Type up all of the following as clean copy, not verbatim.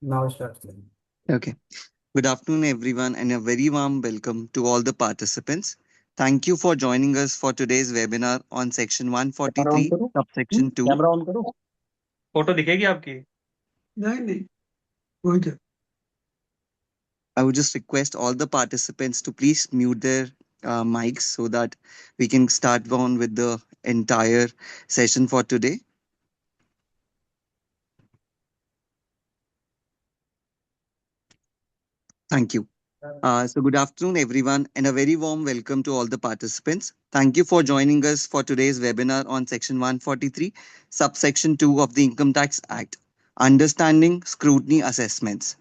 Now start. Okay. Good afternoon, everyone, and a very warm welcome to all the participants. Thank you for joining us for today's webinar on Section camera on 143, करो। Subsection 2. Camera on करो। Photo दिखेगी आपकी। नहीं नहीं, वही तो। I would just request all the participants to please mute their mics so that we can start on with the entire session for today. Thank you. Good afternoon, everyone, and a very warm welcome to all the participants. Thank you for joining us for today's webinar on Section 143, Subsection 2 of the Income Tax Act, Understanding Scrutiny Assessments.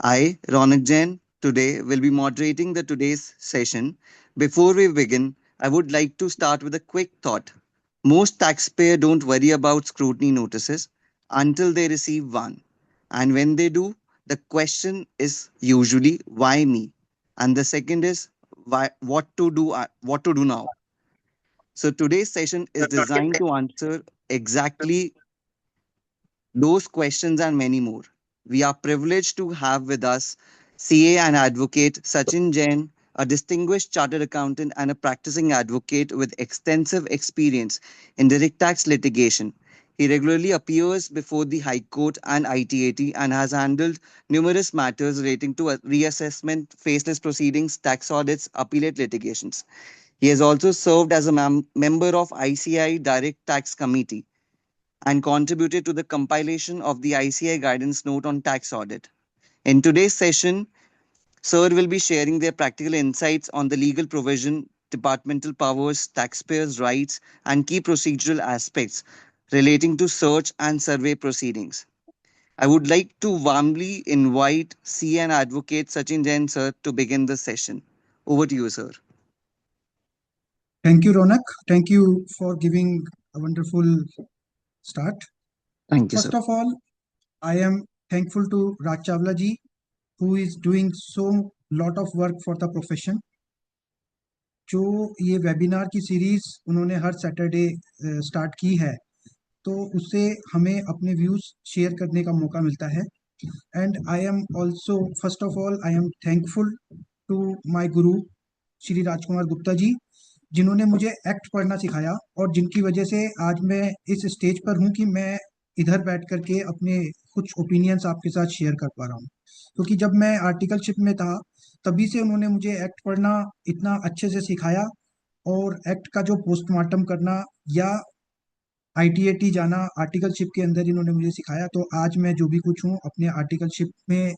I, Ronak Jain, today will be moderating the today's session. Before we begin, I would like to start with a quick thought. Most taxpayers don't worry about scrutiny notices until they receive one. And when they do, the question is usually why me? And the second is why what to do now. So today's session is designed to answer exactly those questions and many more. We are privileged to have with us CA and advocate Sachin Jain, a distinguished chartered accountant and a practicing advocate with extensive experience in direct tax litigation. He regularly appears before the High Court and ITAT and has handled numerous matters relating to reassessment, faceless proceedings, tax audits, appellate litigations. He has also served as a member of ICI Direct Tax Committee and contributed to the compilation of the ICI guidance note on tax audit. In today's session, Sir will be sharing their practical insights on the legal provision, departmental powers, taxpayers' rights, and key procedural aspects relating to search and survey proceedings. I would like to warmly invite CA and Advocate Sachin Jain sir to begin the session. Over to you, sir. Thank you, Ronak. Thank you for giving a wonderful start. Thank you, sir. First of all, I am thankful to Raj Chawla ji, who is doing so lot of work for the profession. जो ये webinar की series उन्होंने हर Saturday start की है, तो उससे हमें अपने व्यूज शेयर करने का मौका मिलता है. And I am also first of all I am thankful to my guru Shri Rajkumar Gupta ji, जिन्होंने मुझे एक्ट पढ़ना सिखाया और जिनकी वजह से आज मैं इस स्टेज पर हूँ कि मैं इधर बैठ करके अपने कुछ ओपिनियंस आपके साथ शेयर कर पा रहा हूँ. क्योंकि जब मैं आर्टिकलशिप में था तभी से उन्होंने मुझे एक्ट पढ़ना इतना अच्छे से सिखाया, और एक्ट का जो पोस्टमार्टम करना या आईटीएटी जाना आर्टिकलशिप के अंदर इन्होंने मुझे सिखाया. तो आज मैं जो भी कुछ हूँ अपने आर्टिकलशिप में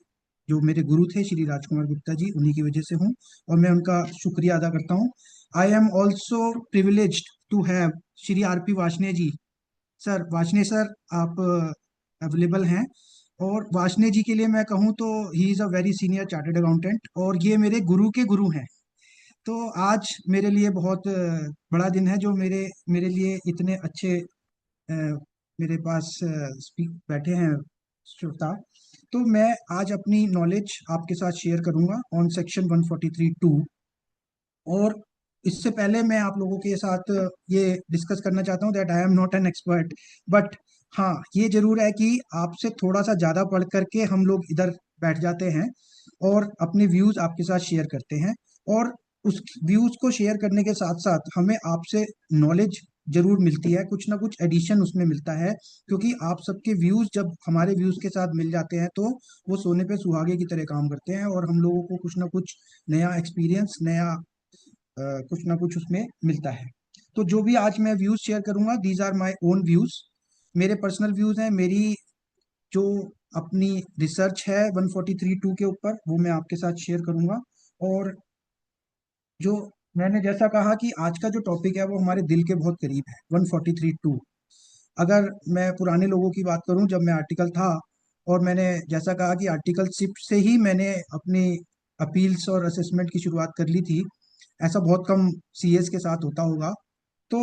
जो मेरे गुरु थे श्री राजकुमार गुप्ता जी, उन्हीं की वजह से हूँ और मैं उनका शुक्रिया अदा करता हूँ. I am also privileged to have Shri RP Varshney ji. Sir Varshney sir, आप अवेलेबल हैं? और वार्ष्णेय जी के लिए मैं कहूँ तो he is a very senior chartered accountant और ये मेरे गुरु के गुरु हैं. तो आज मेरे लिए बहुत बड़ा दिन है जो मेरे मेरे लिए इतने अच्छे मेरे पास स्पीक बैठे हैं श्रोता. तो मैं आज अपनी नॉलेज आपके साथ शेयर करूंगा ऑन सेक्शन 143(2). और इससे पहले मैं आप लोगों के साथ ये डिस्कस करना चाहता हूँ that I am not an expert, but हाँ ये जरूर है कि आपसे थोड़ा सा ज़्यादा पढ़ करके हम लोग इधर बैठ जाते हैं और अपने व्यूज़ आपके साथ शेयर करते हैं. और उस व्यूज़ को शेयर करने के साथ साथ हमें आपसे नॉलेज जरूर मिलती है, कुछ ना कुछ एडिशन उसमें मिलता है. क्योंकि आप सबके व्यूज़ जब हमारे व्यूज़ के साथ मिल जाते हैं तो वो सोने पे सुहागे की तरह काम करते हैं और हम लोगों को कुछ ना कुछ नया एक्सपीरियंस, नया कुछ ना कुछ उसमें मिलता है. तो जो भी आज मैं व्यूज शेयर करूंगा these are my own views, मेरे पर्सनल व्यूज हैं. मेरी जो अपनी रिसर्च है 143(2) के ऊपर वो मैं आपके साथ शेयर करूंगा. और जो मैंने जैसा कहा कि आज का जो टॉपिक है वो हमारे दिल के बहुत करीब है, 143(2). अगर मैं पुराने लोगों की बात करूं, जब मैं आर्टिकल था और मैंने जैसा कहा कि आर्टिकलशिप से ही मैंने अपनी अपील्स और असेसमेंट की शुरुआत कर ली थी, ऐसा बहुत कम सीएस के साथ होता होगा. तो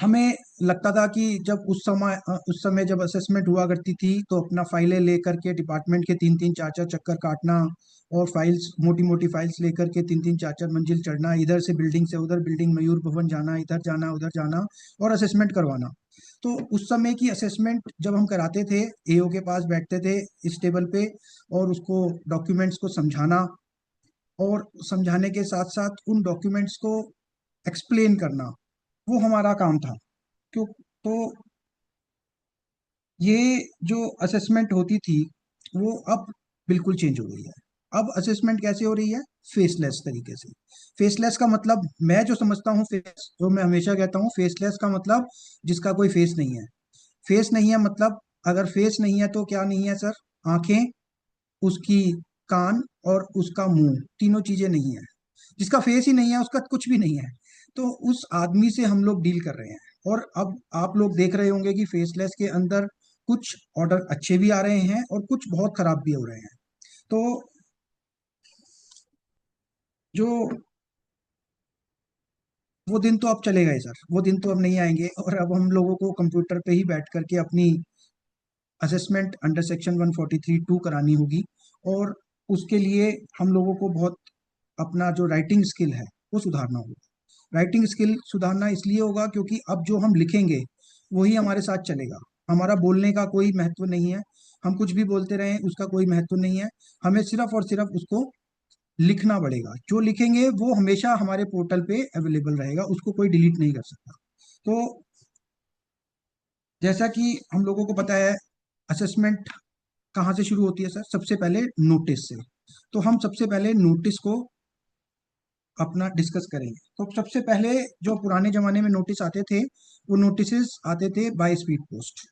हमें लगता था कि जब उस समय जब असेसमेंट हुआ करती थी तो अपना फाइलें लेकर के डिपार्टमेंट के 3-3 4-4 चक्कर काटना और फाइल्स, मोटी मोटी फाइल्स लेकर के 3-3 4-4 मंजिल चढ़ना, इधर से बिल्डिंग से उधर बिल्डिंग, मयूर भवन जाना, इधर जाना उधर जाना और असेसमेंट करवाना. तो उस समय की असेसमेंट जब हम कराते थे, एओ के पास बैठते थे इस टेबल पे, और उसको डॉक्यूमेंट्स को समझाना, और समझाने के साथ साथ उन डॉक्यूमेंट्स को एक्सप्लेन करना, वो हमारा काम था। क्यों? तो ये जो असेसमेंट होती थी वो अब बिल्कुल चेंज हो गई है। अब असेसमेंट कैसे हो रही है? फेसलेस तरीके से। फेसलेस का मतलब, मैं जो समझता हूँ फेस, तो मैं हमेशा कहता हूँ फेसलेस का मतलब जिसका कोई फेस नहीं है। फेस नहीं है मतलब, अगर फेस नहीं है तो क्या नहीं है सर? आंखें, उसकी कान और उसका मुंह, तीनों चीजें नहीं है। जिसका फेस ही नहीं है उसका कुछ भी नहीं है। तो उस आदमी से हम लोग डील कर रहे हैं। और अब आप लोग देख रहे होंगे कि फेसलेस के अंदर कुछ ऑर्डर अच्छे भी आ रहे हैं और कुछ बहुत खराब भी हो रहे हैं। तो जो वो दिन तो अब चले गए सर, वो दिन तो अब नहीं आएंगे, और अब हम लोगों को कंप्यूटर पे ही बैठ करके अपनी असेसमेंट अंडर सेक्शन 143(2) करानी होगी। और उसके लिए हम लोगों को बहुत अपना जो राइटिंग स्किल है वो सुधारना होगा। राइटिंग स्किल सुधारना इसलिए होगा क्योंकि अब जो हम लिखेंगे वही हमारे साथ चलेगा। हमारा बोलने का कोई महत्व नहीं है, हम कुछ भी बोलते रहें उसका कोई महत्व नहीं है। हमें सिर्फ और सिर्फ उसको लिखना पड़ेगा। जो लिखेंगे वो हमेशा हमारे पोर्टल पे अवेलेबल रहेगा, उसको कोई डिलीट नहीं कर सकता। तो जैसा कि हम लोगों को पता है, असेसमेंट कहाँ से शुरू होती है सर? सबसे पहले नोटिस से। तो हम सबसे पहले नोटिस को अपना डिस्कस करेंगे। तो सबसे पहले जो पुराने जमाने में नोटिस आते थे, वो नोटिस आते थे by speed post.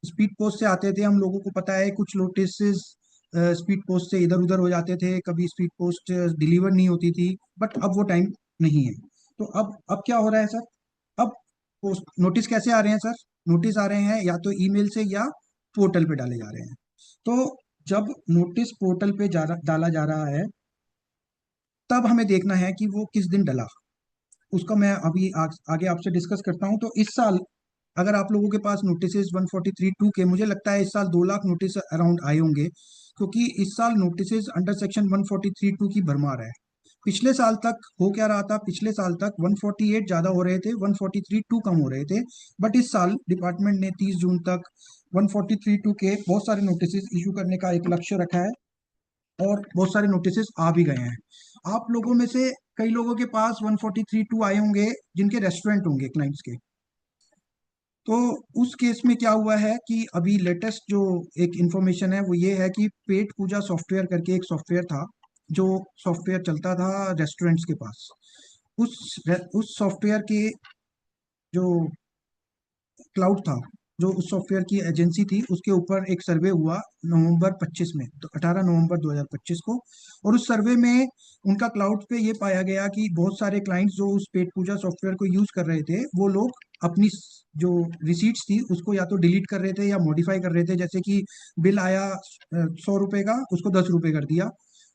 Speed post से आते थे, हम लोगों को पता है कुछ नोटिस स्पीड पोस्ट से इधर उधर हो जाते थे, कभी स्पीड पोस्ट डिलीवर नहीं होती थी। बट अब वो टाइम नहीं है। तो अब क्या हो रहा है सर? अब पोस्ट नोटिस कैसे आ रहे हैं सर? नोटिस आ रहे हैं या तो ईमेल से या पोर्टल पे डाले जा रहे हैं। तो जब नोटिस पोर्टल पे डाला जा रहा है, तब हमें देखना है कि वो किस दिन डला। उसका मैं अभी आगे आपसे डिस्कस करता हूँ। तो इस साल अगर आप लोगों के पास नोटिस 143(2) के, मुझे लगता है इस साल 2 लाख नोटिस अराउंड आए होंगे, क्योंकि इस साल नोटिस अंडर सेक्शन 143(2) की भरमार है। पिछले साल तक हो क्या रहा था? पिछले साल तक 148 ज्यादा हो रहे थे, 143(2) कम हो रहे थे। बट इस साल डिपार्टमेंट ने 30 जून तक 143(2) के बहुत सारे नोटिस इशू करने का एक लक्ष्य रखा है, और बहुत सारे नोटिस आ भी गए हैं। आप लोगों में से कई लोगों के पास 143(2) आए होंगे जिनके रेस्टोरेंट होंगे क्लाइंट्स के। तो उस केस में क्या हुआ है कि अभी लेटेस्ट जो एक इंफॉर्मेशन है वो ये है कि पेट पूजा सॉफ्टवेयर करके एक सॉफ्टवेयर था, जो सॉफ्टवेयर चलता था रेस्टोरेंट्स के पास। उस सॉफ्टवेयर के जो क्लाउड था, जो उस सॉफ्टवेयर की एजेंसी थी, उसके ऊपर एक सर्वे हुआ नवंबर 25 में, तो 18 नवंबर 2025 को। और उस सर्वे में उनका क्लाउड पे ये पाया गया कि बहुत सारे क्लाइंट्स जो उस पेट पूजा सॉफ्टवेयर को यूज कर रहे थे, वो लोग अपनी जो रिसीट्स थी उसको या तो डिलीट कर रहे थे या मॉडिफाई कर रहे थे। जैसे कि बिल आया 100 रुपए का, उसको 10 रुपए कर दिया,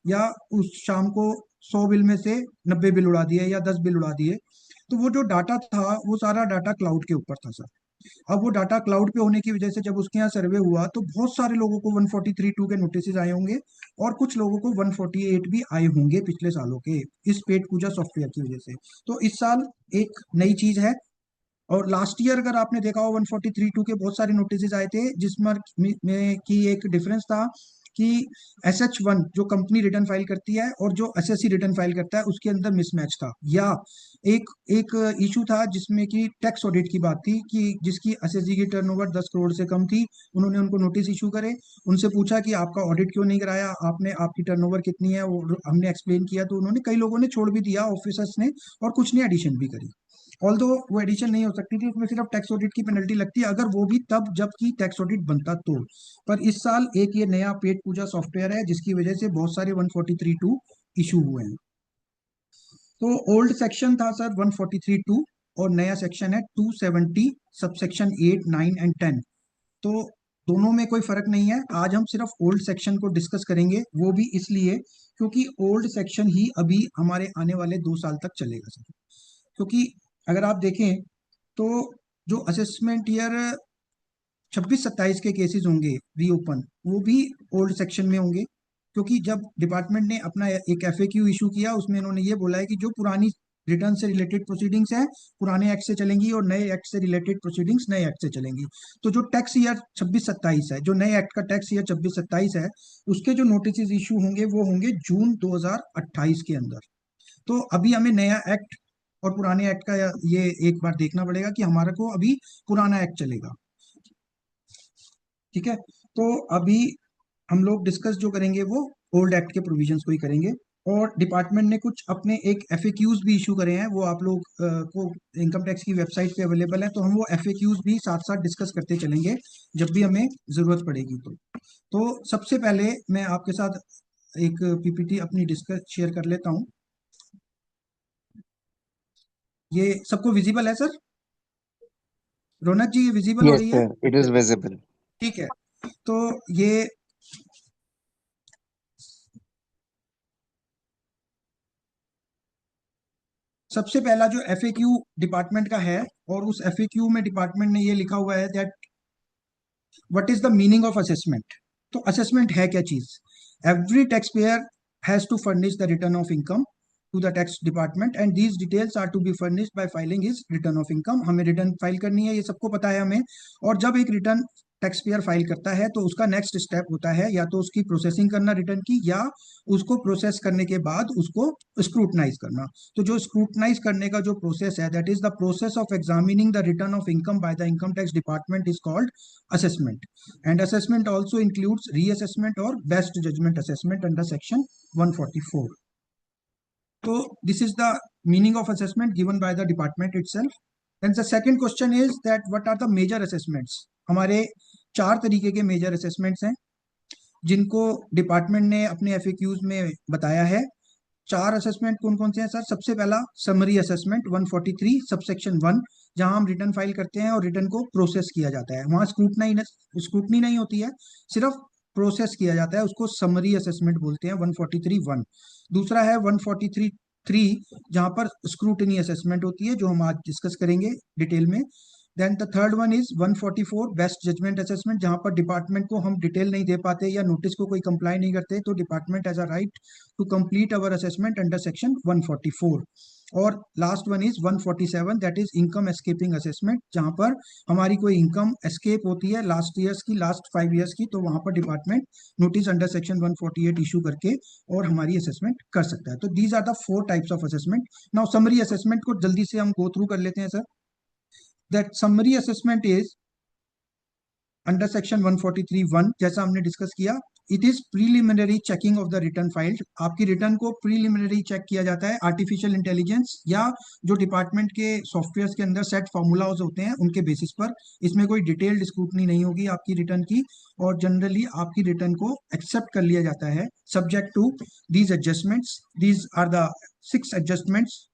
या उस शाम को 100 बिल में से 90 बिल उड़ा दिए या 10 बिल उड़ा दिए। तो वो जो डाटा था वो सारा डाटा क्लाउड के ऊपर था सर। अब वो डाटा क्लाउड पे होने की वजह से जब उसके यहाँ सर्वे हुआ तो बहुत सारे लोगों को 143(2) के नोटिस आए होंगे, और कुछ लोगों को 148 भी आए होंगे पिछले सालों के, इस पेट पूजा सॉफ्टवेयर की वजह से। तो इस साल एक नई चीज है। और लास्ट ईयर अगर आपने देखा हो 143(2) के बहुत सारे नोटिस आए थे, जिसमें में की एक डिफरेंस था कि SH1 जो कंपनी रिटर्न फाइल करती है और जो SSC रिटर्न फाइल करता है उसके अंदर मिसमैच था। या एक एक इशू था जिसमें कि टैक्स ऑडिट की बात थी कि जिसकी SSG की टर्नओवर 10 करोड़ से कम थी, उन्होंने उनको नोटिस इशू करे, उनसे पूछा कि आपका ऑडिट क्यों नहीं कराया, आपने आपकी टर्नओवर कितनी है, वो हमने एक्सप्लेन किया, तो उन्होंने, कई लोगों ने छोड़ भी दिया ऑफिसर्स ने, और कुछ ने एडिशन भी करी। ऑल्दो वो एडिशन नहीं हो सकती थी, उसमें सिर्फ टैक्स ऑडिट की पेनल्टी लगती है, अगर वो भी तब जब की टैक्स ऑडिट बनता तो। पर इस साल एक ये नया पेट पूजा सॉफ्टवेयर है जिसकी वजह से बहुत सारे 143(2) इशू हुए हैं। तो ओल्ड सेक्शन था सर 143(2), और नया सेक्शन है 270 सबसेक्शन 8, 9 एंड 10। तो दोनों में कोई फर्क नहीं है। आज हम सिर्फ ओल्ड सेक्शन को डिस्कस करेंगे, वो भी इसलिए क्योंकि ओल्ड सेक्शन ही अभी हमारे आने वाले 2 साल तक चलेगा सर। क्योंकि अगर आप देखें तो जो असेसमेंट ईयर 26-27 के केसेस होंगे रीओपन, वो भी ओल्ड सेक्शन में होंगे। क्योंकि जब डिपार्टमेंट ने अपना एक FAQ इशू किया, उसमें इन्होंने ये बोला है कि जो पुरानी रिटर्न से रिलेटेड प्रोसीडिंग्स हैं पुराने एक्ट से चलेंगी और नए एक्ट से रिलेटेड प्रोसीडिंग्स नए एक्ट से चलेंगी। तो जो टैक्स ईयर 26-27 है, जो नए एक्ट का टैक्स ईयर 26-27 है, उसके जो नोटिस इशू होंगे वो होंगे जून 2028 के अंदर। तो अभी हमें नया एक्ट और पुराने एक्ट का ये एक बार देखना पड़ेगा कि हमारे को अभी पुराना एक्ट चलेगा। ठीक है, तो अभी हम लोग डिस्कस जो करेंगे वो ओल्ड एक्ट के प्रोविजंस को ही करेंगे। और डिपार्टमेंट ने कुछ अपने एक एफएक्यूज भी इशू करे हैं, वो आप लोग को इनकम टैक्स की वेबसाइट पे अवेलेबल है, तो हम वो एफएक्यूज भी साथ साथ डिस्कस करते चलेंगे जब भी हमें जरूरत पड़ेगी। तो सबसे पहले मैं आपके साथ एक पीपीटी अपनी डिस्कस शेयर कर लेता हूँ। ये सबको विजिबल है सर? रौनक जी, ये विजिबल हो Yes, रही है? sir. It is visible. ठीक है, तो ये सबसे पहला जो एफएक्यू डिपार्टमेंट का है, और उस एफएक्यू में डिपार्टमेंट ने ये लिखा हुआ है that what is the meaning of assessment. तो असेसमेंट है क्या चीज? Every tax payer has to furnish the return of income to the tax department and these details are to be furnished by filing his return of income. हमें return file करनी है, ये सबको पता है हमें। और जब एक रिटर्न टैक्स पेयर फाइल करता है तो उसका नेक्स्ट स्टेप होता है या तो उसकी प्रोसेसिंग करना रिटर्न की, या उसको प्रोसेस करने के बाद उसको स्क्रूटनाइज करना। तो जो स्क्रूटनाइज करने का जो प्रोसेस है, that is the process of examining the return of income by the income tax department is called assessment. And assessment also includes reassessment or best judgment assessment under section 144. So this is the meaning of assessment given by the department itself. Then the second question is that what are the major assessments? हमारे 4 तरीके के major assessments हैं जिनको department ने अपने FAQs में बताया है। 4 असेसमेंट कौन कौन से हैं सर? सबसे पहला समरी असेसमेंट 143 सबसेक्शन 1, जहां हम रिटर्न फाइल करते हैं और रिटर्न को प्रोसेस किया जाता है। वहां स्क्रूटनी नहीं होती है, सिर्फ प्रोसेस किया जाता है, उसको समरी असेसमेंट बोलते हैं 143(1). दूसरा है 143(3), जहां पर स्क्रूटनी असेसमेंट होती है, जो हम आज डिस्कस करेंगे डिटेल में। Then the third one is 144 best judgment assessment, जहां पर डिपार्टमेंट को हम डिटेल नहीं दे पाते या नोटिस को कोई कंप्लाई नहीं करते, तो department has a right to complete our assessment under section 144। और last one is 147, that is income escaping assessment, जहां पर हमारी कोई इनकम एस्केप होती है लास्ट 5 ईयर्स की, तो वहां पर department notice under section 148 issue करके और हमारी असेसमेंट कर सकता है। तो these are the 4 types of assessment. Now summary assessment को जल्दी से हम गो थ्रू कर लेते हैं sir. That summary assessment is under section 143(1), जैसा हमने डिस्कस किया, it is preliminary checking of the return file. आपकी रिटर्न को प्रीलिमिनरी चेक किया जाता है आर्टिफिशियल इंटेलिजेंस या जो डिपार्टमेंट के सॉफ्टवेयर के अंदर सेट फॉर्मूलाज होते हैं उनके बेसिस पर। इसमें कोई डिटेल्ड स्क्रूटनी नहीं होगी आपकी रिटर्न की, और जनरली आपकी रिटर्न को एक्सेप्ट कर लिया जाता है subject to these adjustments. These are the 6 adjustments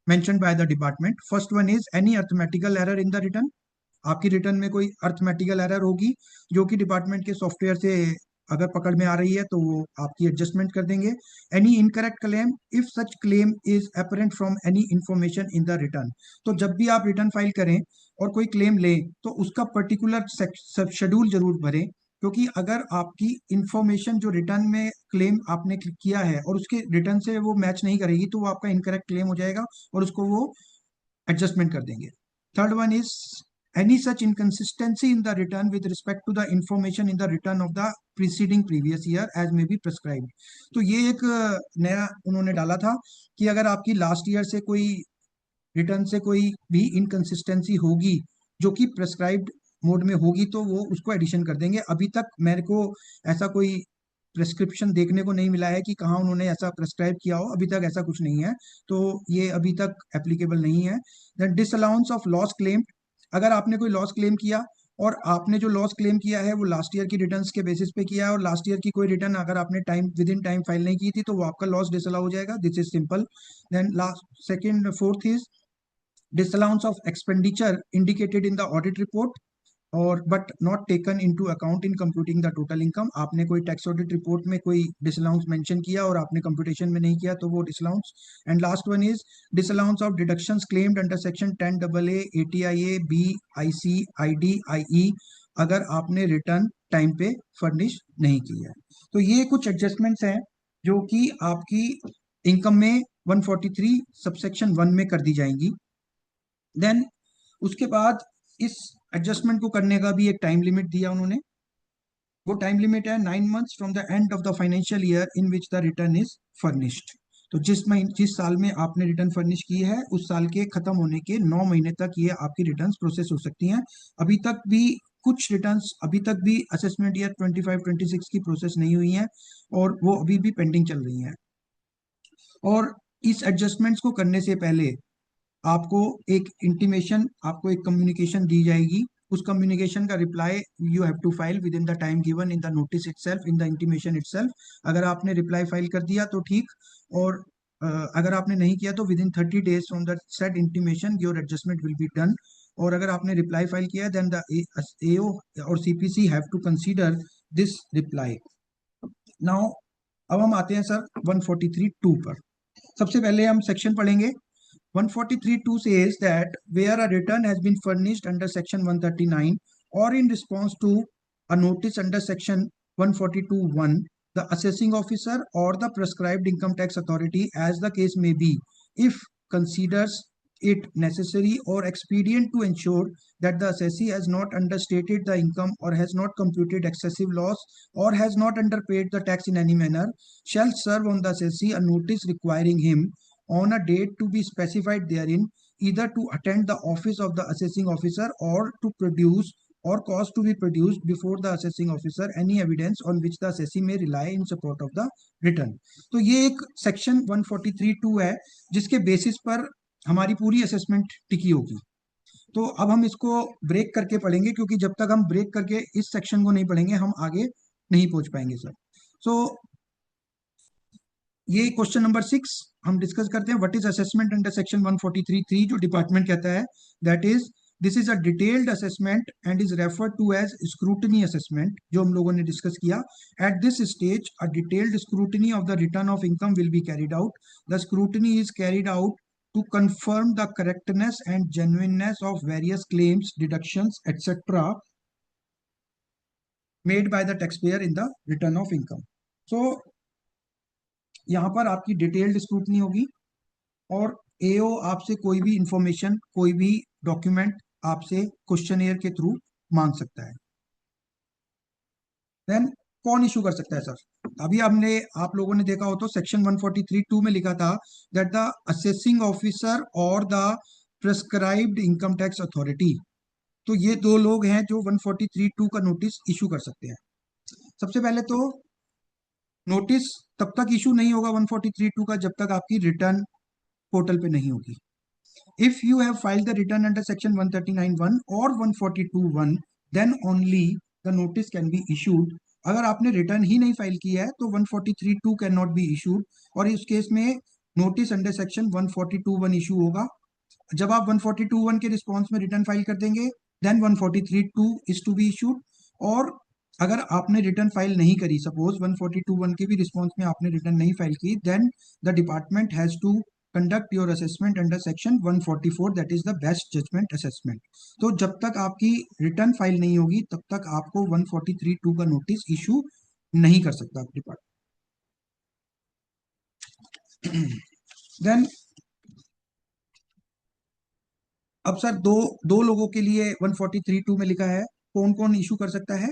mentioned by the department. First one is any arithmetical error in the return. आपकी रिटर्न में कोई अर्थमेटिकल एरर होगी जो कि डिपार्टमेंट के सॉफ्टवेयर से अगर पकड़ में आ रही है तो वो आपकी एडजस्टमेंट कर देंगे। Any incorrect claim if such claim is apparent from any information in the return. तो जब भी आप रिटर्न फाइल करें और कोई क्लेम लें तो उसका पर्टिकुलर शेड्यूल जरूर भरें, क्योंकि अगर आपकी इंफॉर्मेशन जो रिटर्न में क्लेम आपने किया है और उसके रिटर्न से वो मैच नहीं करेगी तो वो आपका इनकरेक्ट क्लेम हो जाएगा और उसको वो एडजस्टमेंट कर देंगे। Third one is any such inconsistency in the return with respect to the information in the return of the preceding previous year as may be prescribed। तो ये एक नया उन्होंने डाला था कि अगर आपकी लास्ट ईयर से कोई रिटर्न से कोई भी इनकंसिस्टेंसी होगी जो कि प्रेस्क्राइब्ड मोड में होगी तो वो उसको एडिशन कर देंगे। अभी तक मेरे को ऐसा कोई प्रेस्क्रिप्शन देखने को नहीं मिला है कि कहाँ उन्होंने ऐसा प्रेस्क्राइब किया हो, अभी तक ऐसा कुछ नहीं है, तो ये अभी तक एप्लीकेबल नहीं है। Then disallowance of loss claim, अगर आपने कोई लॉस क्लेम किया और आपने जो लॉस क्लेम किया है वो लास्ट ईयर की रिटर्न्स के बेसिस पे किया है और लास्ट ईयर की कोई रिटर्न अगर आपने विद इन टाइम फाइल नहीं की थी तो वो आपका लॉस डिसअलाउ हो जाएगा। This is simple. Then last fourth is disallowance of expenditure indicated in the audit report और but not taken into account in computing the total income. आपने कोई टैक्स ऑडिट रिपोर्ट में कोई डिसअलाउंस मेंशन किया और आपने कंप्यूटेशन में नहीं किया तो वो disallowance. And last one is disallowance of deductions claimed under section 10AA ATIA B IC ID IE अगर आपने रिटर्न टाइम पे फर्निश नहीं की है। तो ये कुछ एडजस्टमेंट्स हैं जो कि आपकी इनकम में 143 सबसेक्शन 1 में कर दी जाएंगी। देन उसके बाद इस एडजस्टमेंट को करने का भी एक टाइम लिमिट दिया उन्होंने। वो टाइम लिमिट है 9 months from the end of the financial year in which the return is furnished. तो जिस साल में आपने रिटर्न फर्निश की है उस साल के खत्म होने के 9 महीने तक ये आपकी रिटर्न्स प्रोसेस हो सकती हैं। अभी तक भी कुछ रिटर्न्स अभी तक भी असेसमेंट ईयर 25-26 की प्रोसेस नहीं हुई हैं और वो अभी भी पेंडिंग चल रही हैं। और इस एडजस्टमेंट्स को करने से पहले आपको एक इंटीमेशन, आपको एक कम्युनिकेशन दी जाएगी। उस कम्युनिकेशन का reply you have to file within the time given in the notice itself, in the intimation itself. अगर आपने रिप्लाई फाइल कर दिया तो ठीक, और अगर आपने नहीं किया तो with in 30 days from the said intimation your adjustment will be done. और अगर आपने रिप्लाई फाइल किया है देन द एओ और CPC have to consider this reply. Now अब हम आते हैं सर 143(2) पर। सबसे पहले हम सेक्शन पढ़ेंगे। 143(2) says that where a return has been furnished under section 139 or in response to a notice under section 142(1), the assessing officer or the prescribed income tax authority, as the case may be, if considers it necessary or expedient to ensure that the assessee has not understated the income or has not computed excessive loss or has not underpaid the tax in any manner, shall serve on the assessee a notice requiring him on a date to be specified therein, either to attend the office of the assessing officer or to produce or cause to be produced before the assessing officer any evidence on which the assessee may rely in support of the return। तो ये एक section 143(2) है जिसके basis पर हमारी पूरी assessment टिकी होगी। तो अब हम इसको ब्रेक करके पढ़ेंगे, क्योंकि जब तक हम ब्रेक करके इस सेक्शन को नहीं पढ़ेंगे हम आगे नहीं पहुंच पाएंगे सर। सो ये क्वेश्चन नंबर 6 हम डिस्कस करते हैं। What is assessment under section 143(3)? जो डिपार्टमेंट कहता है that is this is a detailed assessment and is referred to as scrutiny assessment, जो हम लोगों ने डिस्कस किया। At this stage a detailed scrutiny of the return of income will be carried out. The scrutiny is carried out to confirm the correctness and genuineness of various claims, deductions, etc. made by the taxpayer in the return of income. So यहाँ पर आपकी detailed scrutiny होगी और एओ आपसे कोई भी information, कोई भी डॉक्यूमेंट आपसे क्वेश्चनियर के थ्रू मांग सकता है। देन कौन इशू कर सकता है सर? अभी हमने आप लोगों ने देखा हो तो सेक्शन 143(2) में लिखा था दैट द असेसिंग ऑफिसर और the prescribed income tax authority. तो ये दो लोग हैं जो 143(2) का नोटिस इशू कर सकते हैं। सबसे पहले तो नोटिस तब तक इशू नहीं होगा 143(2) का जब तक आपकी रिटर्न पोर्टल पे नहीं होगी। If you have filed the return under section 139(1) और 142(1) then only the notice can be issued. अगर आपने रिटर्न ही नहीं फाइल किया है तो 143(2) कैन नॉट बी इशूड, और इस केस में नोटिस अंडर सेक्शन 142(1) इशू होगा। जब आप 142(1) के रिस्पॉन्स में रिटर्न फाइल कर देंगे then 143(2) is to be issued. और अगर आपने रिटर्न फाइल नहीं करी, सपोज 142(1) के भी रिस्पॉन्स में आपने रिटर्न नहीं फाइल की, then the department has to conduct your assessment under section 144, that is the best judgment assessment. तो जब तक आपकी रिटर्न फाइल नहीं होगी तब तक आपको 143(2) का नोटिस इशू नहीं कर सकता डिपार्टमेंट। देन अब सर दो लोगों के लिए 143(2) में लिखा है कौन कौन इशू कर सकता है।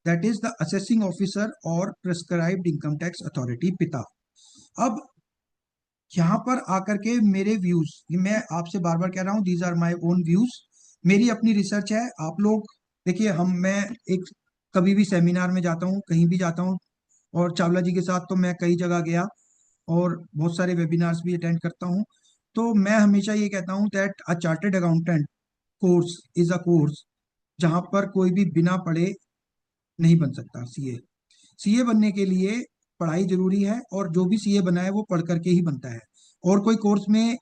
That is the assessing officer और प्रेस्क्राइब्ड इनकम टैक्स अथॉरिटी, पिता। अब यहाँ पर आकर के मेरे व्यूज, मैं आपसे बार बार कह रहा हूँ these are my own views, मेरी अपनी रिसर्च है। आप लोग देखिए, मैं एक कभी भी सेमिनार में जाता हूँ, कहीं भी जाता हूँ, और चावला जी के साथ तो मैं कई जगह गया और बहुत सारे वेबिनार्स भी अटेंड करता हूँ। तो मैं हमेशा ये कहता हूँ that a chartered accountant course is a course जहाँ पर कोई भी बिना पढ़े नहीं बन सकता सीए। सीए बनने के लिए पढ़ाई जरूरी है, और जो भी सीए बना है वो पढ़ करके ही बनता है। और कोई कोर्स में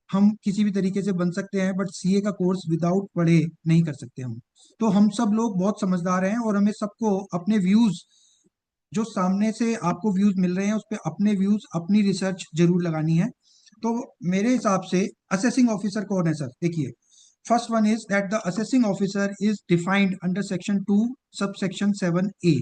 हम किसी भी तरीके से बन सकते हैं, बट सीए का कोर्स विदाउट पढ़े नहीं कर सकते हम। तो हम सब लोग बहुत समझदार हैं और हमें सबको अपने व्यूज, जो सामने से आपको व्यूज मिल रहे हैं उस पर अपने व्यूज, अपनी रिसर्च जरूर लगानी है। तो मेरे हिसाब से असेसिंग ऑफिसर कौन है सर? देखिए, first one is that the assessing officer is defined under section 2 sub section 7A,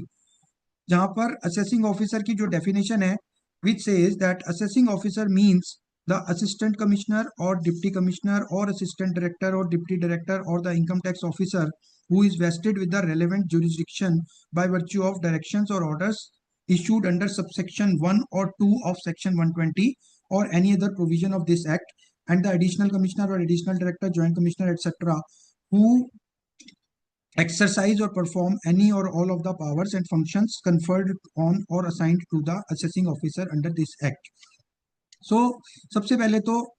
जहां पर असेसिंग ऑफिसर की जो डेफिनेशन है which says that assessing officer means the assistant commissioner or deputy commissioner or assistant director or deputy director or the income tax officer who is vested with the relevant jurisdiction by virtue of directions or orders issued under subsection 1 or 2 of section 120 or any other provision of this act, and the additional commissioner or additional director, joint commissioner, etc., who exercise or perform any or all of the powers and functions conferred on or assigned to the assessing officer under this act. So सबसे पहले तो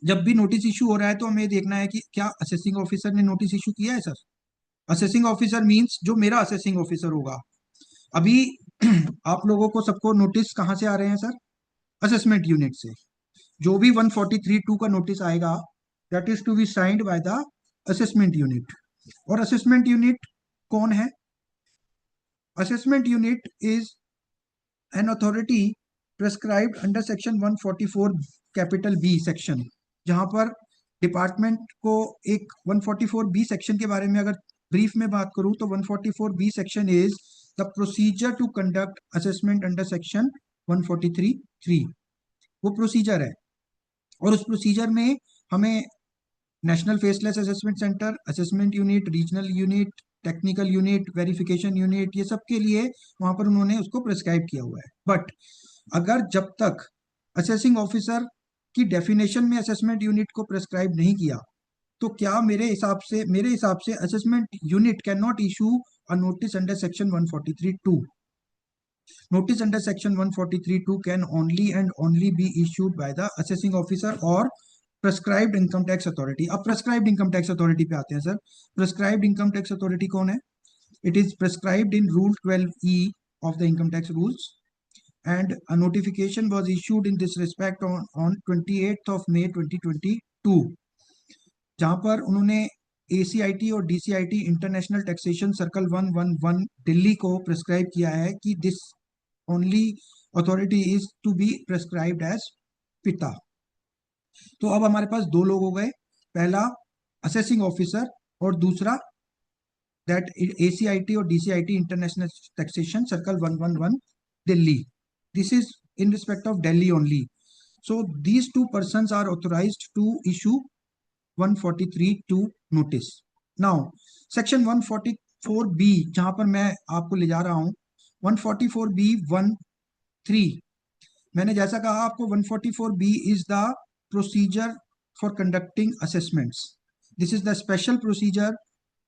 जब भी notice issue हो रहा है तो हमें देखना है कि क्या असेसिंग ऑफिसर ने नोटिस इशू किया है सर। असेसिंग ऑफिसर मींस जो मेरा असेसिंग ऑफिसर होगा। अभी आप लोगों को सबको नोटिस कहाँ से आ रहे हैं सर? असेसमेंट यूनिट से। जो भी 143(2) का नोटिस आएगा that is to be signed by the assessment unit. और असेसमेंट यूनिट कौन है? Assessment unit is an authority prescribed under section 144 capital B section, जहां पर डिपार्टमेंट को एक 144 बी सेक्शन के बारे में अगर ब्रीफ में बात करूं तो 144 B section is the procedure to conduct assessment under section 143(3). वो प्रोसीजर है और उस प्रोसीजर में हमें national faceless assessment centre, assessment unit, regional unit, technical unit, verification unit, ये सब के लिए वहां पर उन्होंने उसको प्रेस्क्राइब किया हुआ है। बट अगर जब तक असेसिंग ऑफिसर की डेफिनेशन में असेसमेंट यूनिट को प्रेस्क्राइब नहीं किया तो क्या मेरे हिसाब से assessment unit can not issue a notice under section 143(2). Notice under section 143(2) can only and only be issued by the assessing officer or prescribed income tax authority. अब prescribed income tax authority पे आते हैं sir. prescribed income tax authority कौन है? It is prescribed in Rule 12E of the income tax rules, and a notification was issued in this respect on 28th of May 2022, जहां पर उन्होंने ACIT और DCIT international taxation circle 111 Delhi को prescribe किया है कि this only authority is to be prescribed as पिता। तो अब हमारे पास दो लोग हो गए, पहला असेसिंग ऑफिसर और दूसरा दैट ACIT और DCIT international taxation circle 111 Delhi. This is in respect of Delhi only. So these two persons are authorised to issue 143(2) notice. Now section 144B जहां पर मैं आपको ले जा रहा हूं, 144B(1)(3), मैंने जैसा कहा आपको 144B is the procedure for conducting assessments. This is the special procedure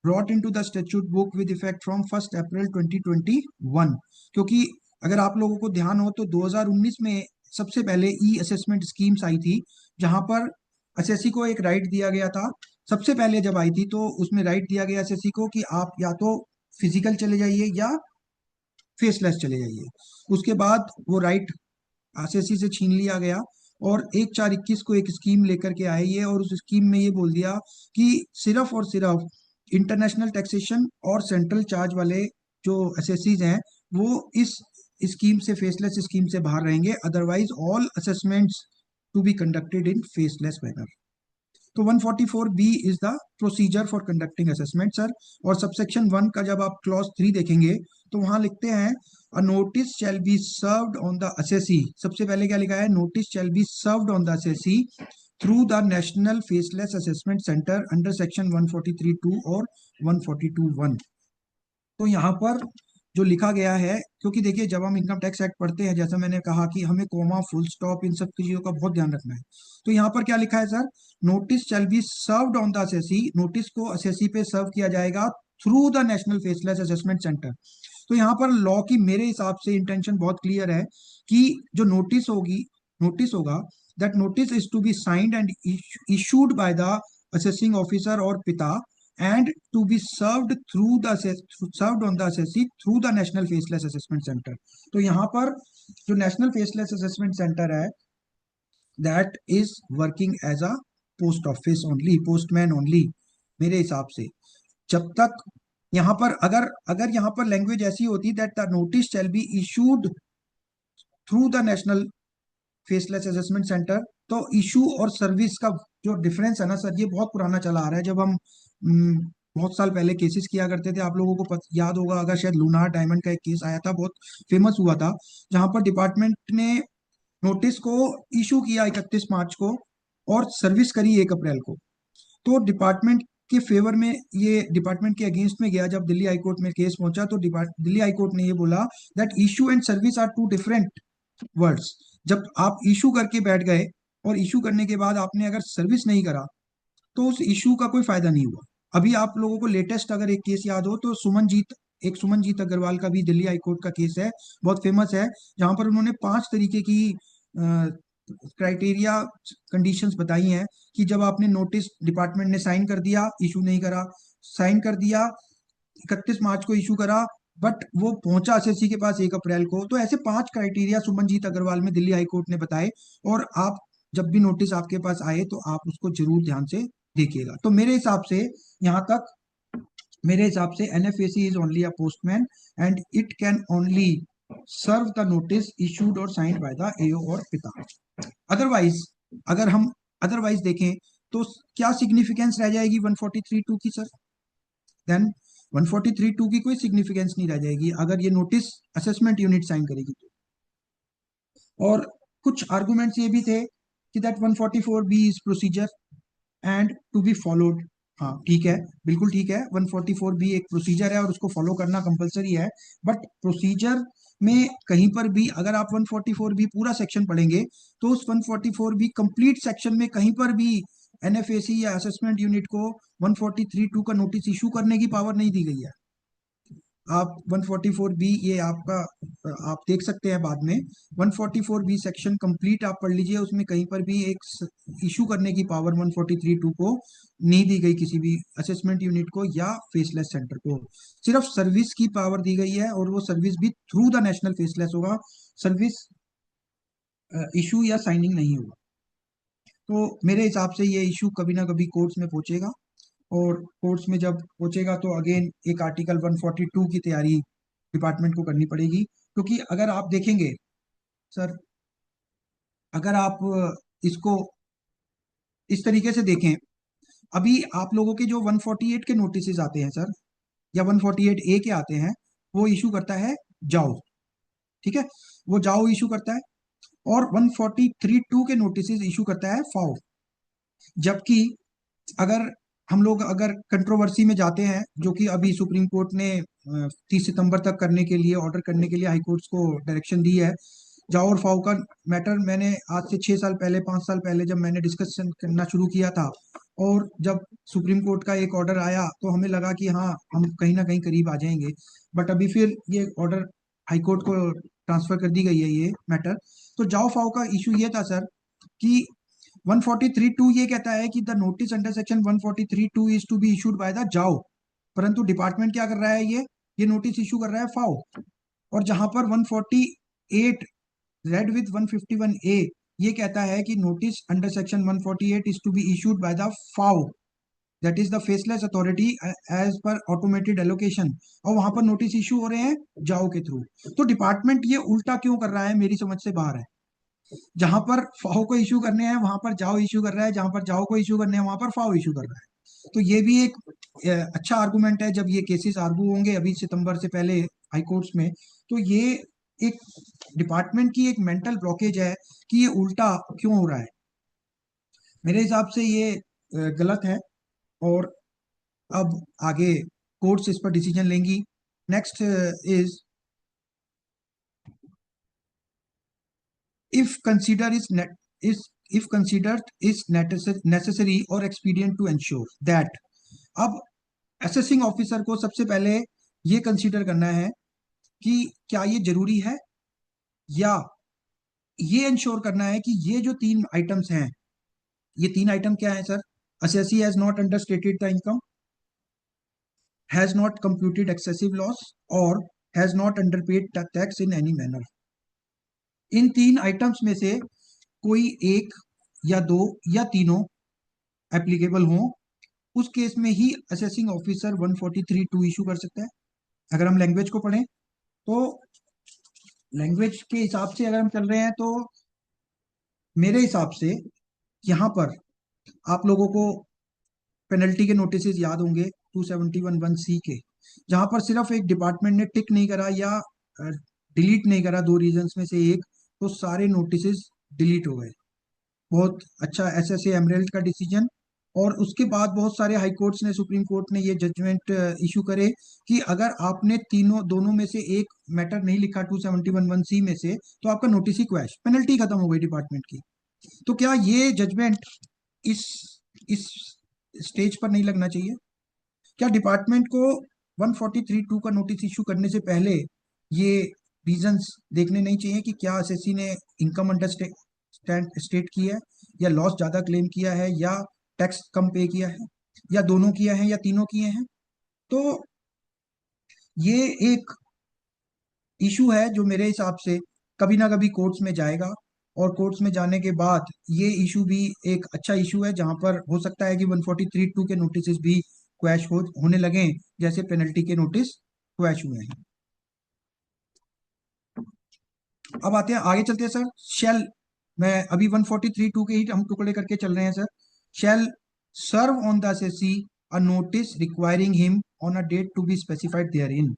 brought into the statute book with effect from 1st April 2021। क्योंकि अगर आप लोगों को ध्यान हो तो 2019 में सबसे पहले ई असेसमेंट स्कीम्स आई थी, जहां पर एसएससी को एक राइट दिया गया था। सबसे पहले जब आई थी तो उसमें राइट दिया गया एसएससी को कि आप या तो फिजिकल चले जाइए या फेसलेस चले जाइए। उसके बाद वो राइट एसएससी से छीन लिया गया और 1/4/21 को एक स्कीम लेकर के आए ये, और उस स्कीम में ये बोल दिया कि सिर्फ और सिर्फ इंटरनेशनल टैक्सेशन और सेंट्रल चार्ज वाले जो एसएससीज हैं वो इस स्कीम से, फेसलेस स्कीम से बाहर रहेंगे, otherwise all assessments to be conducted in faceless manner. तो 144B is the procedure for conducting assessment sir. और सबसेक्शन 1 का जब आप क्लॉज 3 देखेंगे तो वहां लिखते हैं a notice shall be served on the assessee. सबसे पहले क्या लिखा है? Notice shall be served on the assessee through the national faceless assessment centre under section 143(2) और 142(1). तो यहाँ पर जो लिखा गया है, क्योंकि देखिए जब हम इनकम टैक्स एक्ट पढ़ते हैं, जैसा मैंने कहा कि हमें कोमा, फुल स्टॉप, इन सब चीजों का बहुत ध्यान रखना है। तो यहाँ पर क्या लिखा है sir? Notice shall be served on the assessee. Notice को असेसी पे सर्व किया जाएगा through the national faceless assessment centre. तो यहाँ पर लॉ की मेरे हिसाब से इंटेंशन बहुत क्लियर है कि जो नोटिस होगा that notice is to be signed and issued by the assessing officer और पिता and to be served on the assessee through the national faceless assessment center। तो यहाँ पर जो national faceless assessment center है that is working as a post office only, postman only मेरे हिसाब से। जब तक यहाँ पर अगर यहाँ पर लैंग्वेज ऐसी होती that the notice shall be issued through the national faceless assessment centre, तो इशू और सर्विस का जो डिफरेंस है ना सर, ये बहुत पुराना चला आ रहा है। जब हम बहुत साल पहले केसेस किया करते थे, आप लोगों को याद होगा, अगर शायद लूनार डायमंड का एक केस आया था, बहुत फेमस हुआ था, जहां पर डिपार्टमेंट ने नोटिस को इशू किया 31 मार्च को और सर्विस करी 1 अप्रैल को। तो डिपार्टमेंट के फेवर में, ये डिपार्टमेंट के अगेंस्ट में गया। जब दिल्ली हाईकोर्ट में केस पहुंचा तो दिल्ली हाईकोर्ट ने ये बोला that issue and service are two different words. जब आप इशू करके बैठ गए और इशू करने के बाद आपने अगर सर्विस नहीं करा तो उस इशू का कोई फायदा नहीं हुआ। अभी आप लोगों को लेटेस्ट अगर एक केस याद हो तो सुमनजीत अग्रवाल का भी दिल्ली हाईकोर्ट का केस है, बहुत फेमस है, जहां पर उन्होंने 5 तरीके की क्राइटेरिया कंडीशंस बताई हैं कि जब आपने नोटिस, डिपार्टमेंट ने साइन कर दिया, इशू नहीं करा, साइन कर दिया 31 मार्च को इशू करा, बट वो पहुंचा एसएससी के पास 1 अप्रैल को। तो ऐसे 5 क्राइटेरिया सुमनजीत अग्रवाल में दिल्ली हाईकोर्ट ने बताए। और आप जब भी नोटिस आपके पास आए तो आप उसको जरूर ध्यान से देखिएगा। तो मेरे हिसाब से N F A C is only a postman and it can only serve the notice issued और साइंड बाय द एओ और पिता। अदरवाइज, अगर हम अदरवाइज देखें तो क्या सिग्निफिकेंस रह जाएगी 143(2) की सर? देन 143(2) की कोई सिग्निफिकेंस नहीं रह जाएगी अगर ये नोटिस असेसमेंट यूनिट साइन करेगी तो। और कुछ आर्गुमेंट्स ये भी थे कि that 144(b) is procedure and to be followed. हाँ ठीक है, बिल्कुल ठीक है, 144(b) एक प्रोसीजर है और उसको फॉलो करना कंपलसरी है। बट प्रोसीजर में कहीं पर भी अगर आप 144(b) पूरा सेक्शन पढ़ेंगे तो उस 144(b) कंप्लीट सेक्शन में कहीं पर भी एनएफएसी या असेसमेंट यूनिट को 143(2) का नोटिस इशू करने की पावर नहीं दी गई है। आप 144(b) ये आपका आप देख सकते हैं बाद में। 144(b) सेक्शन कंप्लीट आप पढ़ लीजिए, उसमें कहीं पर भी एक इशू करने की पावर 143(2) को नहीं दी गई, किसी भी असेसमेंट यूनिट को या फेसलेस सेंटर को। सिर्फ सर्विस की पावर दी गई है और वो सर्विस भी थ्रू द नेशनल फेसलेस होगा, सर्विस इशू या साइनिंग नहीं होगा। तो मेरे हिसाब से ये इशू कभी ना कभी कोर्ट्स में पहुंचेगा और कोर्ट्स में जब पहुंचेगा तो अगेन एक आर्टिकल 142 की तैयारी डिपार्टमेंट को करनी पड़ेगी। क्योंकि अगर आप देखेंगे सर, अगर आप इसको इस तरीके से देखें, अभी आप लोगों के जो 148 के नोटिस आते हैं सर, या 148A के आते हैं, वो इशू करता है जाओ, ठीक है, वो जाओ इशू करता है। और 143(2) के नोटिस इशू करता है फाओ। जबकि अगर हम लोग अगर कंट्रोवर्सी में जाते हैं, जो कि अभी सुप्रीम कोर्ट ने 30 सितंबर तक करने के लिए, ऑर्डर करने के लिए हाई कोर्ट्स को डायरेक्शन दी है, जाओ और फाओ का मैटर मैंने आज से 6 साल पहले, 5 साल पहले जब मैंने डिस्कशन करना शुरू किया था और जब सुप्रीम कोर्ट का एक ऑर्डर आया तो हमें लगा कि हाँ हम कहीं ना कहीं करीब आ जाएंगे। बट अभी फिर ये ऑर्डर हाई कोर्ट को ट्रांसफर कर दी गई है ये मैटर। तो जाओ फाओ का इशू ये था सर कि 143(2) ये कहता है कि the notice under section 143(2) is to be issued by the जाओ, परंतु डिपार्टमेंट क्या कर रहा है, ये नोटिस इशू कर रहा है फाओ। और जहां पर 148 रेड विथ 151A ये कहता है कि notice under section 148 is to be issued by the F A O, that is the faceless authority as per automated allocation, और वहां पर नोटिस इशू हो रहे हैं जाओ के थ्रू। तो डिपार्टमेंट ये उल्टा क्यों कर रहा है, मेरी समझ से बाहर है। जहां पर फाओ को इशू करने हैं वहां पर जाओ इशू कर रहा है, जहां पर जाओ को इशू करने हैं वहां पर फाओ इशू कर रहा है। तो ये भी एक अच्छा आर्गुमेंट है जब ये केसेस आर्गू होंगे अभी सितंबर से पहले हाई कोर्ट्स में। तो ये एक डिपार्टमेंट की एक मेंटल ब्लॉकेज है कि ये उल्टा क्यों हो रहा है। मेरे हिसाब से ये गलत है और अब आगे कोर्ट्स इस पर डिसीजन लेंगी। Next is if consider is net is if considered is necessary or expedient to ensure that। अब असेसिंग ऑफिसर को सबसे पहले ये कंसीडर करना है कि क्या ये जरूरी है, या ये इंश्योर करना है कि ये जो 3 आइटम्स हैं, ये 3 आइटम क्या है sir? assessee has not understated the income, has not computed excessive loss और has not underpaid tax in any manner। In 3 items में से कोई एक या 2 या तीनों एप्लीकेबल हो, उस केस में ही असेसिंग ऑफिसर 143(2) इशू कर सकता है। अगर हम लैंग्वेज को पढ़ें तो लैंग्वेज के हिसाब से अगर हम चल रहे हैं तो मेरे हिसाब से यहाँ पर आप लोगों को पेनल्टी के नोटिस याद होंगे 271(1)(c) के, जहां पर सिर्फ एक डिपार्टमेंट ने टिक नहीं करा या डिलीट नहीं करा, 2 रीजंस में से एक, तो सारे नोटिसेस डिलीट हो गए। बहुत अच्छा एसएसए एमरेल्ड का डिसीजन। और उसके बाद बहुत सारे हाई कोर्ट्स ने, सुप्रीम कोर्ट ने ये जजमेंट इशू करे कि अगर आपने दोनों में से एक मैटर नहीं लिखा 271(1)(c) में से, तो आपका नोटिस ही क्वैश, पेनल्टी खत्म हो गई डिपार्टमेंट की। तो क्या ये जजमेंट इस इस स्टेज पर नहीं लगना चाहिए? क्या डिपार्टमेंट को 143(2) का नोटिस इशू करने से पहले ये रीजंस देखने नहीं चाहिए कि क्या एसएससी ने इनकम अंडर स्टेट की है, या लॉस ज्यादा क्लेम किया है, या टैक्स कम पे किया है, या दोनों किया है, या तीनों किए हैं? तो ये एक इशू है जो मेरे हिसाब से कभी ना कभी कोर्ट्स में जाएगा, और कोर्ट्स में जाने के बाद ये इशू भी एक अच्छा इशू है, जहां पर हो सकता है कि 143(2) के नोटिस भी क्वैश होने लगे, जैसे पेनल्टी के नोटिस क्वैश हुए हैं। अब आते हैं, आगे चलते हैं सर। शेल, मैं अभी 143(2) के ही हम टुकड़े करके चल रहे हैं sir. Shall serve on the assessee a notice requiring him on a date to be specified therein.